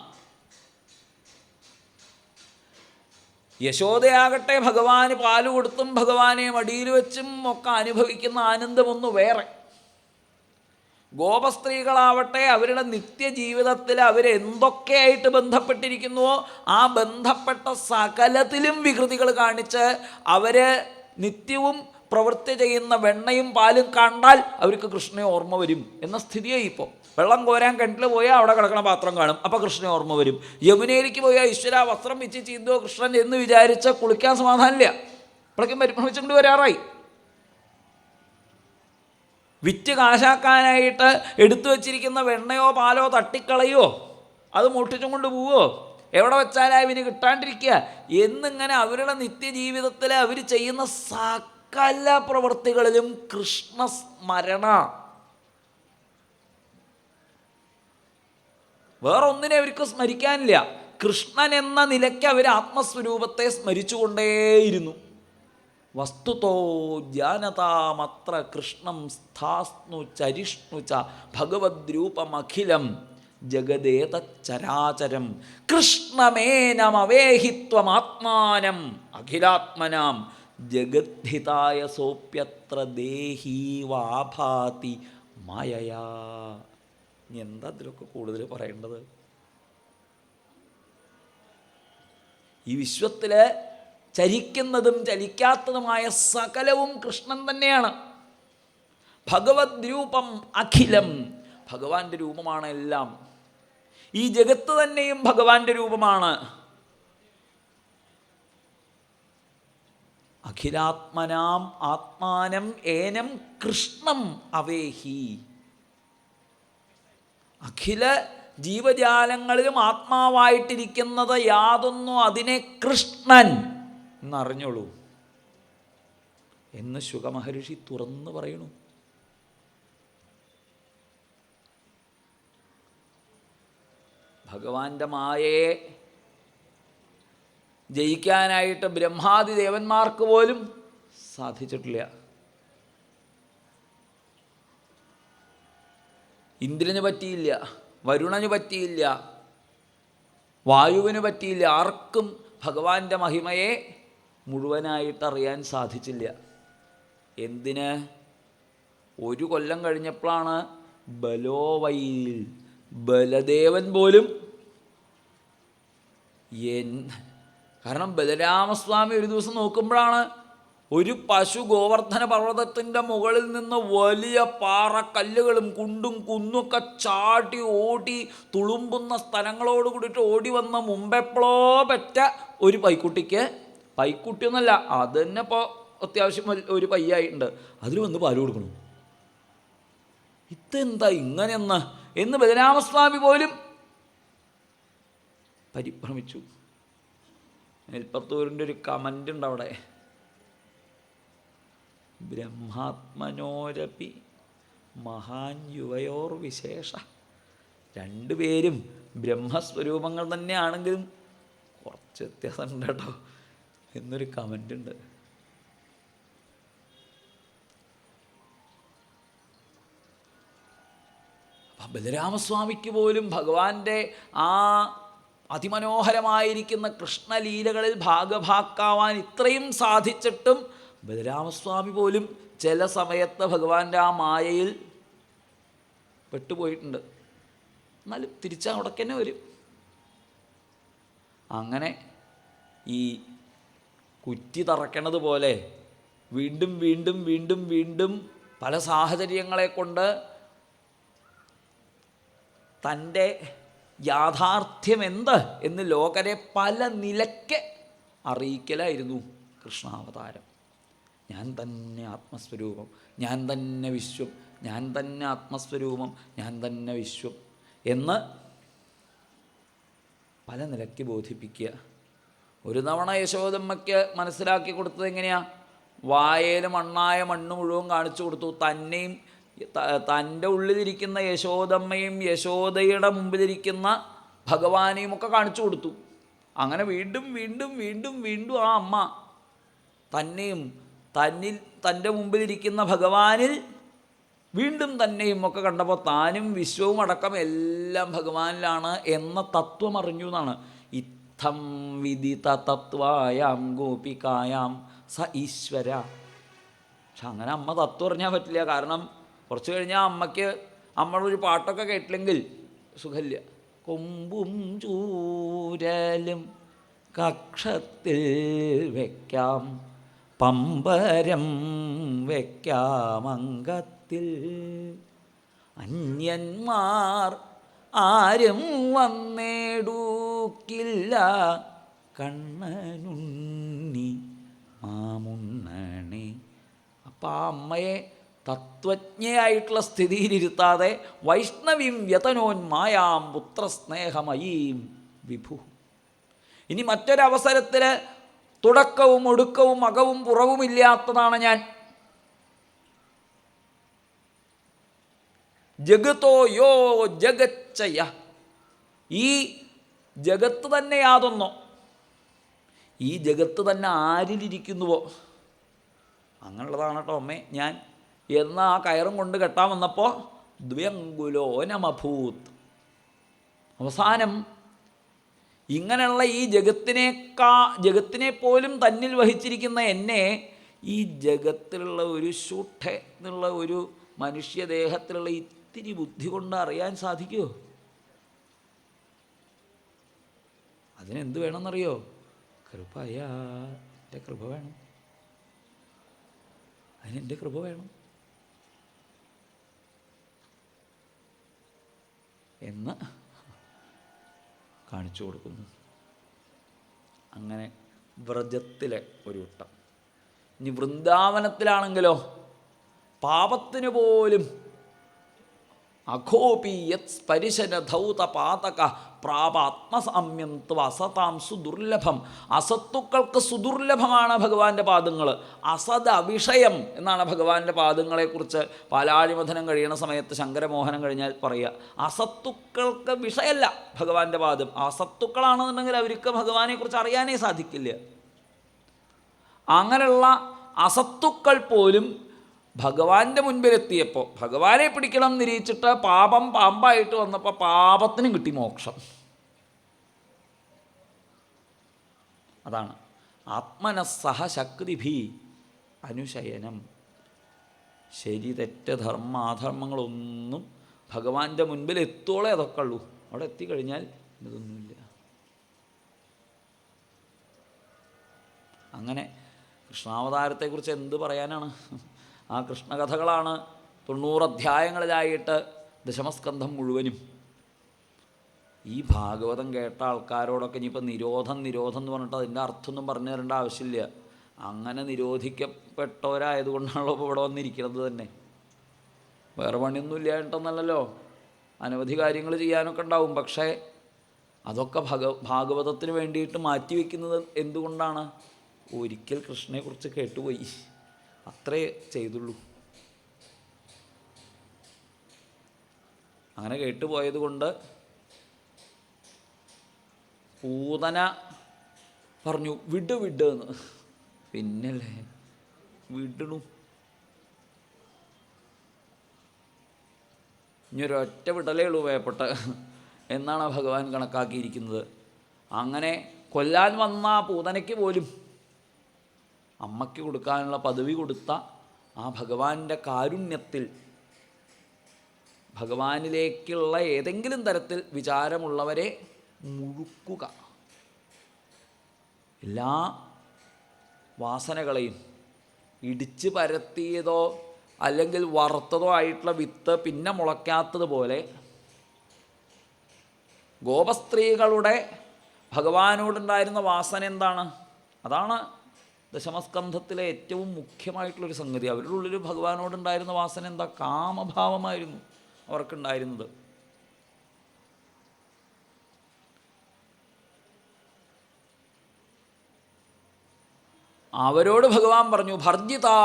യശോദയാകട്ടെ ഭഗവാന് പാല് കൊടുത്തും ഭഗവാനെ മടിയിൽ വെച്ചും ഒക്കെ അനുഭവിക്കുന്ന ആനന്ദമൊന്നു വേറെ. ഗോപസ്ത്രീകളാവട്ടെ അവരുടെ നിത്യജീവിതത്തിൽ അവരെന്തൊക്കെയായിട്ട് ബന്ധപ്പെട്ടിരിക്കുന്നുവോ ആ ബന്ധപ്പെട്ട സകലത്തിലും വികൃതികൾ കാണിച്ച് അവർ നിത്യവും പ്രവൃത്തി ചെയ്യുന്ന വെണ്ണയും പാലും കണ്ടാൽ അവർക്ക് കൃഷ്ണനെ ഓർമ്മ വരും എന്ന സ്ഥിതിയായി. ഇപ്പോൾ വെള്ളം കോരാൻ കിണറ്റിൽ പോയാൽ അവിടെ കിടക്കണ പാത്രം കാണും, അപ്പോൾ കൃഷ്ണനെ ഓർമ്മ വരും. യമുനയിലേക്ക് പോയാൽ ഈശ്വര വസ്ത്രം വെച്ച് ചീന്തോ കൃഷ്ണൻ എന്ന് വിചാരിച്ച് കുളിക്കാൻ സമാധാനമില്ല, അപ്പോഴേക്കും പരിഭ്രമിച്ചുകൊണ്ട് വരാറായി. വിറ്റ് കാശാക്കാനായിട്ട് എടുത്തു വച്ചിരിക്കുന്ന വെണ്ണയോ പാലോ തട്ടിക്കളയോ അത് മോഷ്ടിച്ചും കൊണ്ട് പോവോ, എവിടെ വെച്ചാലായി ഇവന് കിട്ടാണ്ടിരിക്കുക എന്നിങ്ങനെ അവരുടെ നിത്യജീവിതത്തിൽ അവർ ചെയ്യുന്ന സകല പ്രവൃത്തികളിലും കൃഷ്ണസ്മരണ. വേറൊന്നിനെ അവർക്ക് സ്മരിക്കാനില്ല. കൃഷ്ണൻ എന്ന നിലയ്ക്ക് അവർ ആത്മസ്വരൂപത്തെ സ്മരിച്ചുകൊണ്ടേയിരുന്നു. വസ്തുതോ ജാനതാമത്ര കൃഷ്ണം സ്ഥാസ്നു ചരിഷ്ണു ച ഭഗവദ്രൂപമഖിലം ജഗദേതച്ചരാചരം കൃഷ്ണമേനമവേഹിത്വമാത്മാനം അഖിലാത്മനാം ജഗദ്ധിതായ സോപ്യത്ര ദേഹീവാഭാതി മായയാ. ഇനി എന്താ അതിലൊക്കെ കൂടുതൽ പറയേണ്ടത്? ഈ വിശ്വത്തിൽ ചലിക്കുന്നതും ചലിക്കാത്തതുമായ സകലവും കൃഷ്ണൻ തന്നെയാണ്. ഭഗവത് രൂപം അഖിലം, ഭഗവാന്റെ രൂപമാണ് എല്ലാം. ഈ ജഗത്ത് തന്നെയും ഭഗവാന്റെ രൂപമാണ്. അഖിലാത്മനാം ആത്മാനം ഏനം കൃഷ്ണം അവേഹി. അഖില ജീവജാലങ്ങളിലും ആത്മാവായിട്ടിരിക്കുന്നത് യാതൊന്നു അതിനെ കൃഷ്ണൻ എന്നറിഞ്ഞോളൂ എന്ന് ശുകമഹർഷി തുറന്നു പറയണു. ഭഗവാന്റെ മായയെ ജയിക്കാനായിട്ട് ബ്രഹ്മാദി ദേവന്മാർക്ക് പോലും സാധിച്ചിട്ടില്ല. ഇന്ദ്രന് പറ്റിയില്ല, വരുണന് പറ്റിയില്ല, വായുവിന് പറ്റിയില്ല. ആർക്കും ഭഗവാന്റെ മഹിമയെ മുഴുവനായിട്ട് അറിയാൻ സാധിച്ചില്ല. എന്തിന്? ഒരു കൊല്ലം കഴിഞ്ഞപ്പോഴാണ് ബലോവൈൽ ബലദേവൻ പോലും കാരണം ബലരാമസ്വാമി ഒരു ദിവസം നോക്കുമ്പോഴാണ് ഒരു പശു ഗോവർദ്ധന പർവ്വതത്തിൻ്റെ മുകളിൽ നിന്ന് വലിയ പാറക്കല്ലുകളും കുണ്ടും കുന്നൊക്കെ ചാട്ടി ഓടി തുളുമ്പുന്ന സ്ഥലങ്ങളോട് കൂടിയിട്ട് ഓടി വന്ന മുമ്പെപ്പോഴോ പെറ്റ ഒരു പൈക്കുട്ടിക്ക്, പൈക്കുട്ടിയൊന്നല്ല അത് തന്നെ ഇപ്പോൾ അത്യാവശ്യം ഒരു പയ്യായിട്ടുണ്ട്, അതിൽ വന്ന് പാല് കൊടുക്കണം. ഇതെന്താ ഇങ്ങനെയെന്ന് എന്ന് ബലരാമസ്വാമി പോലും പരിഭ്രമിച്ചു. നെൽപ്പത്തൂരിൻ്റെ ഒരു കമൻ്റ് ഉണ്ട് അവിടെ, ബ്രഹ്മാത്മനോരപി മഹാൻ യുവയോർ വിശേഷ. രണ്ടുപേരും ബ്രഹ്മസ്വരൂപങ്ങൾ തന്നെയാണെങ്കിലും കുറച്ച് വ്യത്യാസമുണ്ട് കേട്ടോ എന്നൊരു കമൻ്റ് ഉണ്ട്. അപ്പം ബലരാമസ്വാമിക്ക് പോലും ഭഗവാന്റെ ആ അതിമനോഹരമായിരിക്കുന്ന കൃഷ്ണലീലകളിൽ ഭാഗഭാക്കാവാൻ ഇത്രയും സാധിച്ചിട്ടും ബലരാമസ്വാമി പോലും ചില സമയത്ത് ഭഗവാന്റെ ആ മായയിൽ പെട്ടുപോയിട്ടുണ്ട്. എന്നാലും തിരിച്ചവിടേക്ക് തന്നെ വരും. അങ്ങനെ ഈ കുറ്റി തറയ്ക്കണത് പോലെ വീണ്ടും വീണ്ടും വീണ്ടും വീണ്ടും പല സാഹചര്യങ്ങളെ കൊണ്ട് തൻ്റെ യാഥാർത്ഥ്യം എന്ത് എന്ന് ലോകരെ പല നിലയ്ക്ക് അറിയിക്കലായിരുന്നു കൃഷ്ണാവതാരം. ഞാൻ തന്നെ ആത്മസ്വരൂപം, ഞാൻ തന്നെ വിശ്വം, ഞാൻ തന്നെ ആത്മസ്വരൂപം, ഞാൻ തന്നെ വിശ്വം എന്ന് പല നിലയ്ക്ക് ബോധിപ്പിക്കുക. ഒരു തവണ യശോദമ്മയ്ക്ക് മനസ്സിലാക്കി കൊടുത്തത് എങ്ങനെയാണ്? വായയിൽ മണ്ണായ മണ്ണ് മുഴുവൻ കാണിച്ചു കൊടുത്തു. തന്നെയും തൻ്റെ ഉള്ളിലിരിക്കുന്ന യശോദമ്മയും യശോദയുടെ മുമ്പിലിരിക്കുന്ന ഭഗവാനെയും ഒക്കെ കാണിച്ചു കൊടുത്തു. അങ്ങനെ വീണ്ടും വീണ്ടും വീണ്ടും വീണ്ടും ആ അമ്മ തന്നെയും തൻ്റെ മുമ്പിലിരിക്കുന്ന ഭഗവാനിൽ വീണ്ടും തന്നെയും ഒക്കെ കണ്ടപ്പോൾ താനും വിശ്വവും അടക്കം എല്ലാം ഭഗവാനിലാണ് എന്ന തത്വം അറിഞ്ഞു എന്നാണ്. ഇത്തം വിദിത തത്വായാം ഗോപികായാം സ ഈശ്വര. പക്ഷെ അങ്ങനെ അമ്മ തത്വം അറിഞ്ഞാൽ പറ്റില്ല. കാരണം കുറച്ച് കഴിഞ്ഞാൽ അമ്മയുടെ ഒരു പാട്ടൊക്കെ കേട്ടില്ലെങ്കിൽ സുഖമില്ല. കൊമ്പും ചൂരലും കക്ഷത്തിൽ വയ്ക്കാം, പമ്പരം വയ്ക്കാം അംഗത്തിൽ, അന്യന്മാർ ആരും വന്നേടൂക്കില്ല, കണ്ണനുണ്ണി മാമുണ്ണണി. അപ്പം ആ അമ്മയെ തത്വജ്ഞയായിട്ടുള്ള സ്ഥിതിയിലിരുത്താതെ വൈഷ്ണവീം വ്യതനോന്മായാം പുത്രസ്നേഹമയീം വിഭു. ഇനി മറ്റൊരവസരത്തിൽ തുടക്കവും ഒടുക്കവും അകവും പുറവുമില്ലാത്തതാണ് ഞാൻ. ജഗതോ യോ ജഗച്ചയ. ഈ ജഗത്ത് തന്നെ യാതൊന്നോ, ഈ ജഗത്ത് തന്നെ ആരിലിരിക്കുന്നുവോ അങ്ങനെയുള്ളതാണ് കേട്ടോ അമ്മേ ഞാൻ എന്ന ആ കയറും കൊണ്ട് കെട്ടാൻ വന്നപ്പോൾ ദ്വ്യങ്കുലോ നമഭൂത്. അവസാനം ഇങ്ങനെയുള്ള ഈ ജഗത്തിനെ പോലും തന്നിൽ വഹിച്ചിരിക്കുന്ന എന്നെ ഈ ജഗത്തിലുള്ള ഒരു ശൂഢ എന്നുള്ള ഒരു മനുഷ്യദേഹത്തിലുള്ള ഇത്തിരി ബുദ്ധി കൊണ്ട് അറിയാൻ സാധിക്കുമോ? അതിനെന്ത് വേണമെന്നറിയോ? കൃപയാ, എൻ്റെ കൃപ വേണം. അതിനെൻ്റെ കൃപ വേണം എന്ന് കാണിച്ചു കൊടുക്കുന്നു. അങ്ങനെ വ്രജത്തിലെ ഒരു വട്ടം. ഇനി വൃന്ദാവനത്തിലാണെങ്കിലോ പാപത്തിന് പോലും അഘോപി യത് സ്പരിശന ധൗത പാതക പ്രാപാത്മസാമ്യം അസതാം സുദുർലഭം. അസത്തുക്കൾക്ക് സുദുർലഭമാണ് ഭഗവാന്റെ പാദങ്ങൾ. അസത് അവിഷയം എന്നാണ് ഭഗവാന്റെ പാദങ്ങളെക്കുറിച്ച് പാലാഴിമഥനം കഴിയുന്ന സമയത്ത് ശങ്കരമോഹനം കഴിഞ്ഞാൽ പറയുക. അസത്തുക്കൾക്ക് വിഷയമല്ല ഭഗവാന്റെ പാദം. അസത്തുക്കളാണെന്നുണ്ടെങ്കിൽ അവർക്ക് ഭഗവാനെക്കുറിച്ച് അറിയാനേ സാധിക്കില്ല. അങ്ങനെയുള്ള അസത്തുക്കൾ പോലും ഭഗവാന്റെ മുൻപിലെത്തിയപ്പോൾ ഭഗവാനെ പിടിക്കണം നിരീക്ഷിച്ചിട്ട് പാപം പാമ്പായിട്ട് വന്നപ്പോൾ പാപത്തിനും കിട്ടി മോക്ഷം. അതാണ് ആത്മനസ്സഹ ശക്തിഭി അനുശയനം. ശരി തെറ്റ് ധർമ്മ അധർമ്മങ്ങളൊന്നും ഭഗവാന്റെ മുൻപിൽ എത്തോളെ അതൊക്കെ ഉള്ളൂ. അവിടെ എത്തിക്കഴിഞ്ഞാൽ ഇതൊന്നുമില്ല. അങ്ങനെ കൃഷ്ണാവതാരത്തെക്കുറിച്ച് എന്ത് പറയാനാണ്? ആ കൃഷ്ണകഥകളാണ് 90 അധ്യായങ്ങളിലായിട്ട് ദശമസ്കന്ധം മുഴുവനും. ഈ ഭാഗവതം കേട്ട ആൾക്കാരോടൊക്കെ ഇനിയിപ്പോൾ നിരോധം എന്ന് പറഞ്ഞിട്ട് അതിൻ്റെ അർത്ഥമൊന്നും പറഞ്ഞു തരേണ്ട ആവശ്യമില്ല. അങ്ങനെ നിരോധിക്കപ്പെട്ടവരായതുകൊണ്ടാണല്ലോ ഇപ്പോൾ ഇവിടെ വന്നിരിക്കുന്നത് തന്നെ. വേറെ പണിയൊന്നും ഇല്ലായിട്ടൊന്നല്ലല്ലോ, അനവധി കാര്യങ്ങൾ ചെയ്യാനൊക്കെ ഉണ്ടാവും. പക്ഷേ അതൊക്കെ ഭാഗവതത്തിന് വേണ്ടിയിട്ട് മാറ്റിവെക്കുന്നത് എന്തുകൊണ്ടാണ്? ഒരിക്കൽ കൃഷ്ണനെക്കുറിച്ച് കേട്ടുപോയി, അത്രേ ചെയ്തുള്ളൂ. അങ്ങനെ കേട്ടുപോയത് കൊണ്ട് പൂതന പറഞ്ഞു വിട് എന്ന്. പിന്നല്ലേ വിടണു. ഇനിയൊരൊറ്റ വിടലേ ഉള്ളൂ ഭയപ്പെട്ട് എന്നാണ് ഭഗവാൻ കണക്കാക്കിയിരിക്കുന്നത്. അങ്ങനെ കൊല്ലാൻ വന്ന പൂതനയ്ക്ക് പോലും അമ്മയ്ക്ക് കൊടുക്കാനുള്ള പദവി കൊടുത്ത ആ ഭഗവാന്റെ കാരുണ്യത്തിൽ ഭഗവാനിലേക്കുള്ള ഏതെങ്കിലും തരത്തിൽ വിചാരമുള്ളവരെ മുഴുക്കുക, എല്ലാ വാസനകളെയും ഇടിച്ച് പരത്തിയതോ അല്ലെങ്കിൽ വറുത്തതോ ആയിട്ടുള്ള വിത്ത് പിന്നെ മുളയ്ക്കാത്തതുപോലെ ഗോപസ്ത്രീകളുടെ ഭഗവാനോടുണ്ടായിരുന്ന വാസന എന്താണ്? അതാണ് ദശമസ്കന്ധത്തിലെ ഏറ്റവും മുഖ്യമായിട്ടുള്ളൊരു സംഗതി. അവരുടെ ഉള്ളിൽ ഭഗവാനോടുണ്ടായിരുന്ന വാസന എന്താ? കാമഭാവമായിരുന്നു അവർക്കുണ്ടായിരുന്നത്. അവരോട് ഭഗവാൻ പറഞ്ഞു, ഭർജിതാ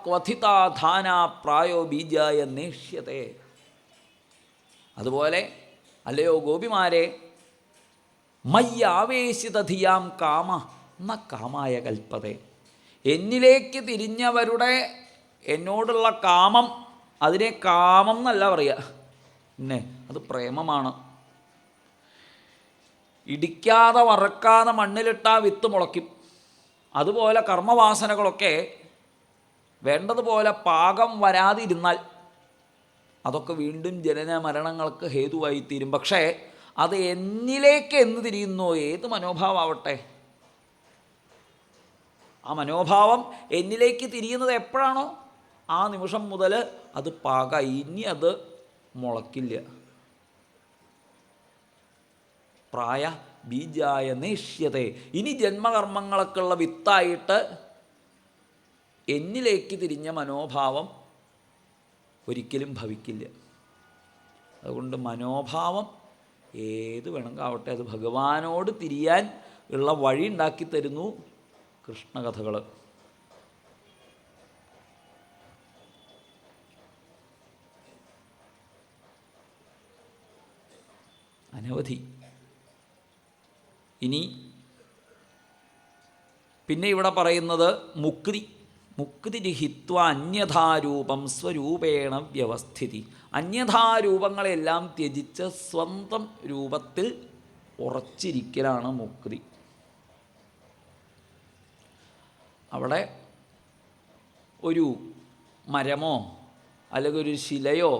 ക്വഥിതാ ധാന പ്രായോ ബീജായ നേഷ്യത്തെ. അതുപോലെ അല്ലയോ ഗോപിമാരെ, മയ്യാവേശിതധിയാം കാമ ന കാമായ കൽപ്പതേ. എന്നിലേക്ക് തിരിഞ്ഞവരുടെ എന്നോടുള്ള കാമം, അതിനെ കാമം എന്നല്ല പറയുക, പിന്നെ അത് പ്രേമമാണ്. ഇടിക്കാതെ വറക്കാതെ മണ്ണിലിട്ടാൽ വിത്ത് മുളയ്ക്കും. അതുപോലെ കർമ്മവാസനകളൊക്കെ വേണ്ടതുപോലെ പാകം വരാതിരുന്നാൽ അതൊക്കെ വീണ്ടും ജനന മരണങ്ങൾക്ക് ഹേതുവായിത്തീരും. പക്ഷേ അത് എന്നിലേക്ക് എന്ന് തിരിയുന്നോ, ഏത് മനോഭാവമാവട്ടെ, ആ മനോഭാവം എന്നിലേക്ക് തിരിയുന്നത് എപ്പോഴാണോ ആ നിമിഷം മുതൽ അത് പാകമായി. ഇനി അത് മുളയ്ക്കില്ല. പ്രായ ബീജായ നേഷ്യത്തെ. ഇനി ജന്മകർമ്മങ്ങളൊക്കെ ഉള്ള വിത്തായിട്ട് എന്നിലേക്ക് തിരിഞ്ഞ മനോഭാവം ഒരിക്കലും ഭവിക്കില്ല. അതുകൊണ്ട് മനോഭാവം ഏത് വേണമെങ്കിൽ ആവട്ടെ, അത് ഭഗവാനോട് തിരിയാൻ ഉള്ള വഴി ഉണ്ടാക്കി തരുന്നു കൃഷ്ണകഥകൾ. അനവധി. ഇനി പിന്നെ ഇവിടെ പറയുന്നത് മുക്തി. മുക്തിരിഹിത്വ അന്യഥാരൂപം സ്വരൂപേണ വ്യവസ്ഥിതി. അന്യഥാരൂപങ്ങളെല്ലാം ത്യജിച്ച് സ്വന്തം രൂപത്തിൽ ഉറച്ചിരിക്കലാണ് മുക്തി. അവിടെ ഒരു മരമോ അല്ലെങ്കിൽ ഒരു ശിലയോ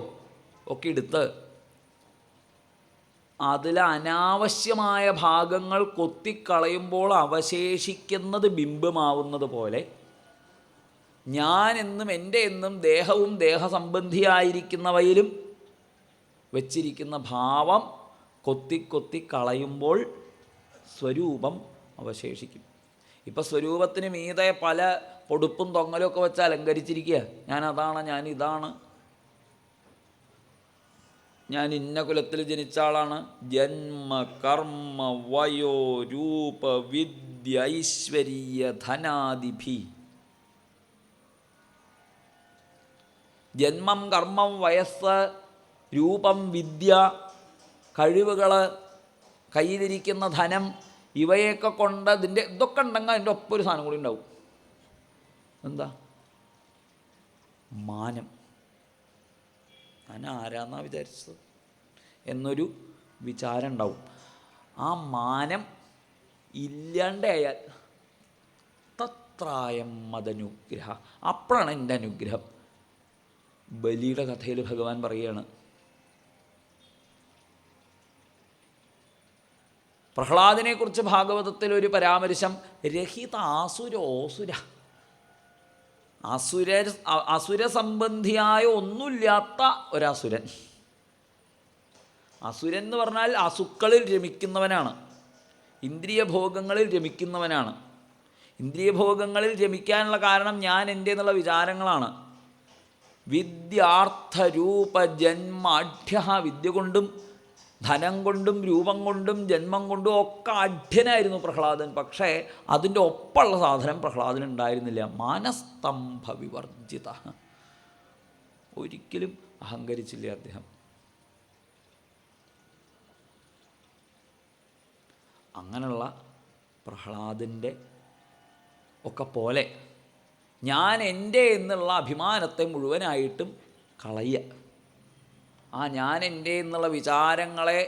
ഒക്കെ എടുത്ത് അതിൽ അനാവശ്യമായ ഭാഗങ്ങൾ കൊത്തിക്കളയുമ്പോൾ അവശേഷിക്കുന്നത് ബിംബമാവുന്നത് പോലെ ഞാൻ എന്നും എൻ്റെ എന്നും ദേഹവും ദേഹസംബന്ധിയായിരിക്കുന്നവയിലും വച്ചിരിക്കുന്ന ഭാവം കൊത്തി കളയുമ്പോൾ സ്വരൂപം അവശേഷിക്കും. ഇപ്പം സ്വരൂപത്തിന് മീതെ പല പൊടുപ്പും തൊങ്ങലും ഒക്കെ വെച്ച് അലങ്കരിച്ചിരിക്കുക. ഞാൻ അതാണ്, ഞാൻ ഇതാണ്, ഞാൻ ഇന്ന കുലത്തിൽ ജനിച്ച ആളാണ്. ജന്മ കർമ്മ വയോ രൂപ വിദ്യ ഐശ്വര്യ ധനാദിഭി. ജന്മം, കർമ്മം, വയസ്സ്, രൂപം, വിദ്യ, കഴിവുകൾ, കയ്യിലിരിക്കുന്ന ധനം, ഇവയൊക്കെ കൊണ്ട് ഇതൊക്കെ ഉണ്ടെങ്കിൽ അതിൻ്റെ ഒപ്പം ഒരു സാധനം കൂടി ഉണ്ടാവും. എന്താ? മാനം. ഞാൻ ആരാന്നാ വിചാരിച്ചത് എന്നൊരു വിചാരം ഉണ്ടാവും. ആ മാനം ഇല്ലാണ്ടായാൽ തത്രായം മദനുഗ്രഹ. അപ്പോഴാണ് എൻ്റെ അനുഗ്രഹം. ബലിയുടെ കഥയിൽ ഭഗവാൻ പറയുകയാണ്, പ്രഹ്ലാദിനെക്കുറിച്ച് ഭാഗവതത്തിൽ ഒരു പരാമർശം, രഹിതാസുരോസുര. അസുരസംബന്ധിയായ ഒന്നുമില്ലാത്ത ഒരസുരൻ. അസുരൻ എന്ന് പറഞ്ഞാൽ അസുക്കളിൽ രമിക്കുന്നവനാണ്, ഇന്ദ്രിയഭോഗങ്ങളിൽ രമിക്കുന്നവനാണ്. ഇന്ദ്രിയഭോഗങ്ങളിൽ രമിക്കാനുള്ള കാരണം ഞാൻ എൻ്റെ എന്നുള്ള വിചാരങ്ങളാണ്. വിദ്യാർത്ഥരൂപ ജന്മാഢ്യ. വിദ്യ കൊണ്ടും ധനം കൊണ്ടും രൂപം കൊണ്ടും ജന്മം കൊണ്ടും ഒക്കെ അഢ്യനായിരുന്നു പ്രഹ്ലാദൻ. പക്ഷേ അതിൻ്റെ ഒപ്പമുള്ള സാധനം പ്രഹ്ലാദന് ഉണ്ടായിരുന്നില്ല. മാനസ്തംഭ വിവർജിത. ഒരിക്കലും അഹങ്കരിച്ചില്ല അദ്ദേഹം. അങ്ങനെയുള്ള പ്രഹ്ലാദൻ്റെ ഒക്കെ പോലെ ഞാൻ എൻ്റെ എന്നുള്ള അഭിമാനത്തെ മുഴുവനായിട്ടും കളയുക. ആ ഞാൻ എൻ്റെ എന്നുള്ള വിചാരങ്ങളെ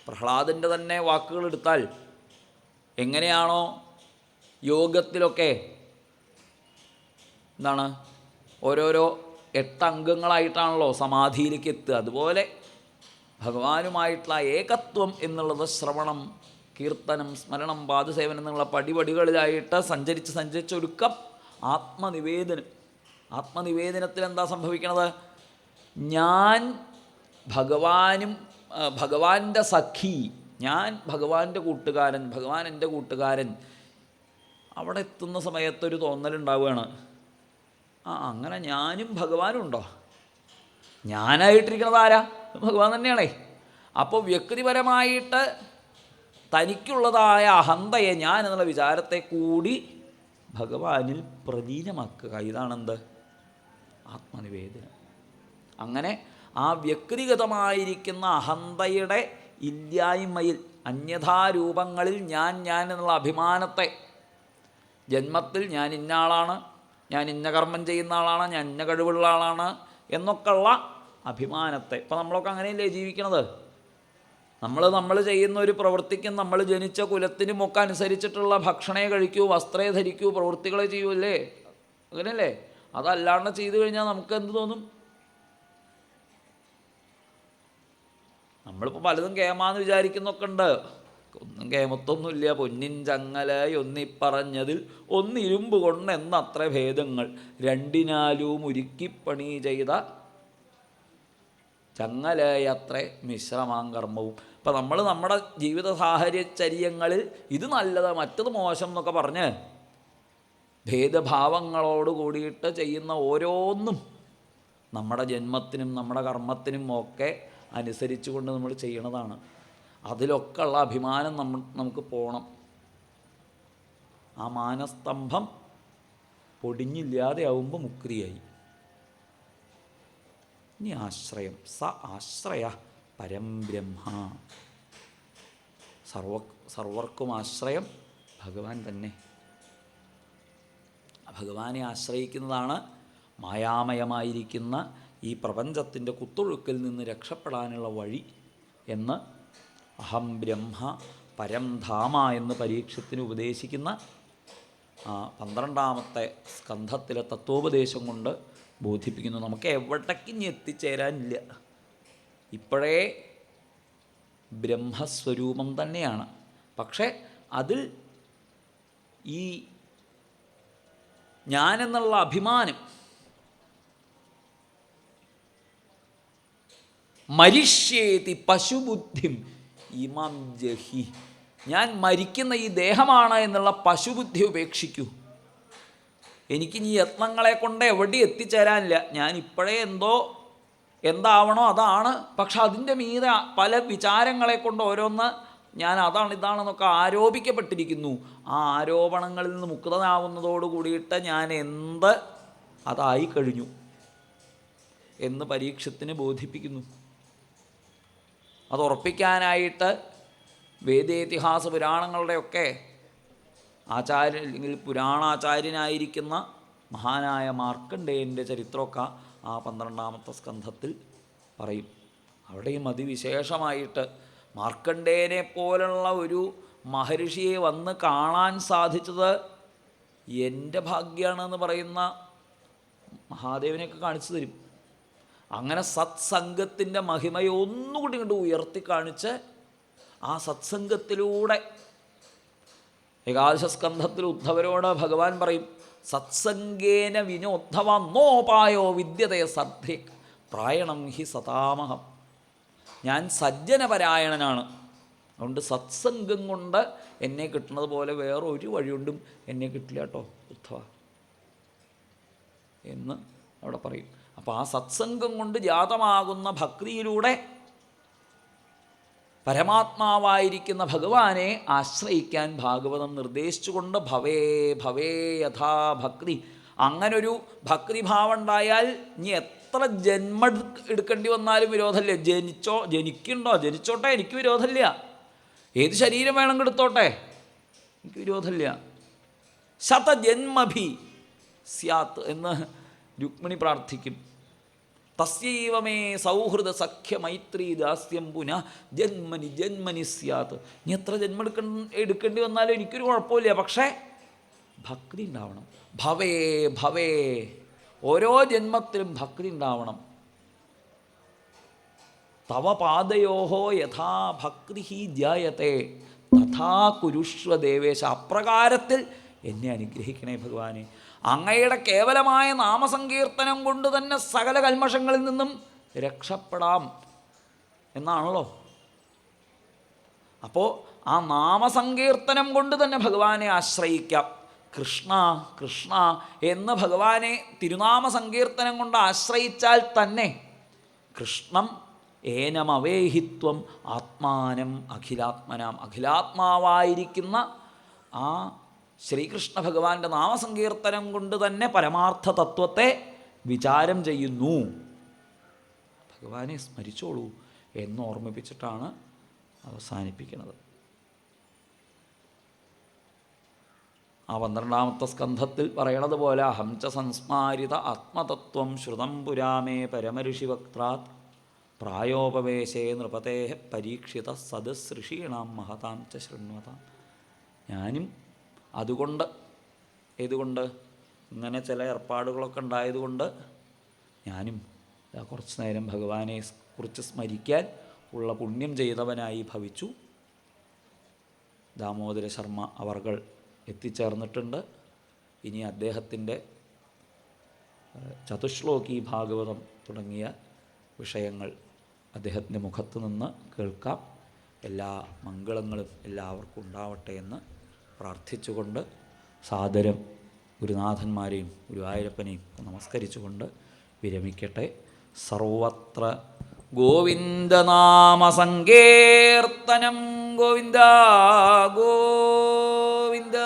പ്രഹ്ലാദൻ്റെ തന്നെ വാക്കുകളെടുത്താൽ എങ്ങനെയാണോ യോഗത്തിലൊക്കെ എന്താണ് ഓരോരോ 8 അംഗങ്ങളായിട്ടാണല്ലോ സമാധിയിലേക്ക് എത്തുക. അതുപോലെ ഭഗവാനുമായിട്ടുള്ള ഏകത്വം എന്നുള്ളത് ശ്രവണം, കീർത്തനം, സ്മരണം, പാദസേവനം എന്നുള്ള പടിപടികളിലായിട്ട് സഞ്ചരിച്ചൊരുക്കം ആത്മനിവേദനം. ആത്മനിവേദനത്തിൽ എന്താ സംഭവിക്കണത്? ഞാൻ ഭഗവാന്റെ സഖി, ഞാൻ ഭഗവാന്റെ കൂട്ടുകാരൻ, ഭഗവാൻ എൻ്റെ കൂട്ടുകാരൻ. അവിടെ എത്തുന്ന സമയത്തൊരു തോന്നലുണ്ടാവുകയാണ്, അങ്ങനെ ഞാനും ഭഗവാനും ഉണ്ടോ? ഞാനായിട്ടിരിക്കുന്നത് ആരാ? ഭഗവാൻ തന്നെയാണേ. അപ്പോൾ വ്യക്തിപരമായിട്ട് തനിക്കുള്ളതായ അഹന്തയെ, ഞാൻ എന്നുള്ള വിചാരത്തെ കൂടി ഭഗവാനിൽ പ്രലീനമാക്കുക. ഇതാണെന്ത്? ആത്മനിവേദനം. അങ്ങനെ ആ വ്യക്തിഗതമായിരിക്കുന്ന അഹന്തയുടെ ഇല്ലായ്മയിൽ, അന്യഥാരൂപങ്ങളിൽ ഞാൻ എന്നുള്ള അഭിമാനത്തെ, ജന്മത്തിൽ ഞാൻ ഇന്ന ആളാണ്, ഞാൻ ഇന്ന കർമ്മം ചെയ്യുന്ന ആളാണ്, ഞാൻ ഇന്ന കഴിവുള്ള ആളാണ് എന്നൊക്കെയുള്ള അഭിമാനത്തെ. ഇപ്പം നമ്മളൊക്കെ അങ്ങനെയല്ലേ ജീവിക്കണത്? നമ്മൾ ചെയ്യുന്ന ഒരു പ്രവൃത്തിക്കും നമ്മൾ ജനിച്ച കുലത്തിനുമൊക്കെ അനുസരിച്ചിട്ടുള്ള ഭക്ഷണേ കഴിക്കൂ, വസ്ത്രേ ധരിക്കൂ, പ്രവൃത്തികളെ ചെയ്യൂല്ലേ? അങ്ങനെയല്ലേ? അതല്ലാണ്ട് ചെയ്തു കഴിഞ്ഞാൽ നമുക്ക് എന്ത് തോന്നും? നമ്മളിപ്പോൾ പലതും കേമാന്ന് വിചാരിക്കുന്നൊക്കെ ഉണ്ട്. ഒന്നും കേമത്തൊന്നുമില്ല. പൊന്നിൻ ചങ്ങലയൊന്നിപ്പറഞ്ഞതിൽ ഒന്നിരുമ്പ് കൊണ്ടെന്നത്ര ഭേദങ്ങൾ, രണ്ടിനാലും ഉരുക്കിപ്പണി ചെയ്ത ചങ്ങലയത്രേ മിശ്രമാം കർമ്മവും. ഇപ്പം നമ്മൾ നമ്മുടെ ജീവിത സാഹചര്യങ്ങളിൽ ഇത് നല്ലത് മറ്റത് മോശം എന്നൊക്കെ പറഞ്ഞ് ഭേദഭാവങ്ങളോട് കൂടിയിട്ട് ചെയ്യുന്ന ഓരോന്നും നമ്മുടെ ജന്മത്തിനും നമ്മുടെ കർമ്മത്തിനും ഒക്കെ അനുസരിച്ചുകൊണ്ട് നമ്മൾ ചെയ്യണതാണ്. അതിലൊക്കെ ഉള്ള അഭിമാനം നമുക്ക് പോകണം. ആ മാനസ്തംഭം പൊടിഞ്ഞില്ലാതെ ആവുമ്പോൾ മുക്തിയായി. ഇനി ആശ്രയം. സ ആശ്രയ പരം ബ്രഹ്മ. സർവർക്കും ആശ്രയം ഭഗവാൻ തന്നെ. ഭഗവാനെ ആശ്രയിക്കുന്നതാണ് മായാമയമായിരിക്കുന്ന ഈ പ്രപഞ്ചത്തിൻ്റെ കുത്തൊഴുക്കിൽ നിന്ന് രക്ഷപ്പെടാനുള്ള വഴി എന്ന് അഹം ബ്രഹ്മ പരം ധാമ എന്ന് പരീക്ഷത്തിന് ഉപദേശിക്കുന്ന 12ാമത്തെ സ്കന്ധത്തിലെ തത്വോപദേശം കൊണ്ട് ബോധിപ്പിക്കുന്നു. നമുക്ക് എവിടേക്കും എത്തിച്ചേരാനില്ല. ഇപ്പോഴേ ബ്രഹ്മസ്വരൂപം തന്നെയാണ്. പക്ഷേ അതിൽ ഈ ഞാനെന്നുള്ള അഭിമാനം, മരിഷ്യേതി പശുബുദ്ധിം ഇമം ജഹി, ഞാൻ മരിക്കുന്ന ഈ ദേഹമാണ് എന്നുള്ള പശുബുദ്ധി ഉപേക്ഷിക്കൂ. എനിക്കിനി യത്നങ്ങളെ കൊണ്ട് എവിടെ എത്തിച്ചേരാനില്ല. ഞാൻ ഇപ്പോഴേ എന്താവണോ അതാണ്. പക്ഷെ അതിൻ്റെ മീതെ പല വിചാരങ്ങളെ കൊണ്ട് ഓരോന്ന് ഞാൻ ഇതാണെന്നൊക്കെ ആരോപിക്കപ്പെട്ടിരിക്കുന്നു. ആ ആരോപണങ്ങളിൽ നിന്ന് മുക്തനാവുന്നതോട് കൂടിയിട്ട് ഞാൻ അതായി കഴിഞ്ഞു എന്ന് പരീക്ഷത്തിന് ബോധിപ്പിക്കുന്നു. അതുറപ്പിക്കാനായിട്ട് വേദേതിഹാസ പുരാണങ്ങളുടെയൊക്കെ ആചാര്യൻ അല്ലെങ്കിൽ പുരാണാചാര്യനായിരിക്കുന്ന മഹാനായ മാർക്കണ്ഡേയൻ്റെ ചരിത്രമൊക്കെ ആ 12ാമത്തെ സ്കന്ധത്തിൽ പറയും. അവിടെയും അതിവിശേഷമായിട്ട് മാർക്കണ്ഡേയനെ പോലുള്ള ഒരു മഹർഷിയെ വന്ന് കാണാൻ സാധിച്ചത് എൻ്റെ ഭാഗ്യമാണെന്ന് പറയുന്ന മഹാദേവനെയൊക്കെ കാണിച്ചു തരും. അങ്ങനെ സത്സംഗത്തിൻ്റെ മഹിമയെ ഒന്നുകൂടി കൊണ്ട് ഉയർത്തി കാണിച്ച് ആ സത്സംഗത്തിലൂടെ ഏകാദശ സ്കന്ധത്തിൽ ഉദ്ധവരോട് ഭഗവാൻ പറയും, സത്സംഗേന വിനോദ്ധവ നോപായോ വിദ്യതേ സദ്ധ്യേ പ്രായണം ഹി സതാമഹം. ഞാൻ സജ്ജനപരായണനാണ്. അതുകൊണ്ട് സത്സംഗം കൊണ്ട് എന്നെ കിട്ടുന്നത് പോലെ വേറെ ഒരു വഴികൊണ്ടും എന്നെ കിട്ടില്ല കേട്ടോ ഉദ്ധവ എന്ന് അവിടെ പറയും. അപ്പോൾ ആ സത്സംഗം കൊണ്ട് ജാതമാകുന്ന ഭക്തിയിലൂടെ പരമാത്മാവായിരിക്കുന്ന ഭഗവാനെ ആശ്രയിക്കാൻ ഭാഗവതം നിർദ്ദേശിച്ചുകൊണ്ട് ഭവേ യഥാ ഭക്തി. അങ്ങനൊരു ഭക്തിഭാവം ഉണ്ടായാൽ ഇനി എത്ര ജന്മം എടുക്കേണ്ടി വന്നാലും വിരോധമില്ല. ജനിച്ചോട്ടെ, എനിക്ക് വിരോധമില്ല. ഏത് ശരീരം വേണമെങ്കിൽ എടുത്തോട്ടെ, എനിക്ക് വിരോധമില്ല. ശതജന്മഭി സ്യാത്ത് എന്ന് രുക്മിണി പ്രാർത്ഥിക്കും. തസ്യൈവമേ സൗഹൃദ സഖ്യ മൈത്രീ ദാസ്യം പുനഃ ജന്മനി സ്യാത്ത്. ഇനി എത്ര ജന്മം എടുക്കേണ്ടി വന്നാലും എനിക്കൊരു കുഴപ്പമില്ല. പക്ഷേ ഭക്തി ഉണ്ടാവണം. ഭവേ ഓരോ ജന്മത്തിലും ഭക്തി ഉണ്ടാവണം. തവ പാദയോഹോ യഥാ ഭക്തി ജായത്തെ തഥാ കുരുഷ്വ ദേവേശ, അപ്രകാരത്തിൽ എന്നെ അനുഗ്രഹിക്കണേ ഭഗവാനെ. അങ്ങയുടെ കേവലമായ നാമസങ്കീർത്തനം കൊണ്ട് തന്നെ സകല കൽമഷങ്ങളിൽ നിന്നും രക്ഷപ്പെടാം എന്നാണല്ലോ. അപ്പോൾ ആ നാമസങ്കീർത്തനം കൊണ്ട് തന്നെ ഭഗവാനെ ആശ്രയിക്കാം. കൃഷ്ണ കൃഷ്ണ എന്ന് ഭഗവാനെ തിരുനാമ സങ്കീർത്തനം കൊണ്ട് ആശ്രയിച്ചാൽ തന്നെ കൃഷ്ണം ഏനമവേഹിത്വം ആത്മാനം അഖിലാത്മനാം, അഖിലാത്മാവായിരിക്കുന്ന ആ ശ്രീകൃഷ്ണ ഭഗവാന്റെ നാമസങ്കീർത്തനം കൊണ്ട് തന്നെ പരമാർത്ഥ തത്വത്തെ വിചാരം ചെയ്യുന്നു. ഭഗവാനെ സ്മരിച്ചോളൂ എന്ന് ഓർമ്മിപ്പിച്ചിട്ടാണ് അവസാനിപ്പിക്കുന്നത്. ആ 12ാമത്തെ സ്കന്ധത്തിൽ പറയണത് പോലെ അഹംച സംസ്മാരിത ആത്മതത്വം ശ്രുതം പുരാമേ പരമഋഷിവക്ത്രാത് പ്രായോപവേശേ നൃപതേ പരീക്ഷിത സദസൃഷീണാം മഹതാം ച ശൃണ്വതാം. ഞാനും അതുകൊണ്ട്, ഏതുകൊണ്ട്, ഇങ്ങനെ ചില ഏർപ്പാടുകളൊക്കെ ഉണ്ടായതുകൊണ്ട് ഞാനും കുറച്ച് നേരം ഭഗവാനെ കുറിച്ച് സ്മരിക്കാൻ ഉള്ള പുണ്യം ചെയ്തവനായി ഭവിച്ചു. ദാമോദര ശർമ്മ അവർകൾ എത്തിച്ചേർന്നിട്ടുണ്ട്. ഇനി അദ്ദേഹത്തിൻ്റെ ചതുശ്ലോകി ഭാഗവതം തുടങ്ങിയ വിഷയങ്ങൾ അദ്ദേഹത്തിൻ്റെ മുഖത്ത് നിന്ന് കേൾക്കാം. എല്ലാ മംഗളങ്ങളും എല്ലാവർക്കും ഉണ്ടാവട്ടെ എന്ന് പ്രാർത്ഥിച്ചുകൊണ്ട് സാദരം ഗുരുനാഥന്മാരെയും ഗുരുവായൂരപ്പനെയും നമസ്കരിച്ചുകൊണ്ട് വിരമിക്കട്ടെ. സർവത്ര ഗോവിന്ദനാമസങ്കീർത്തനം. ഗോവിന്ദ ഗോവിന്ദ.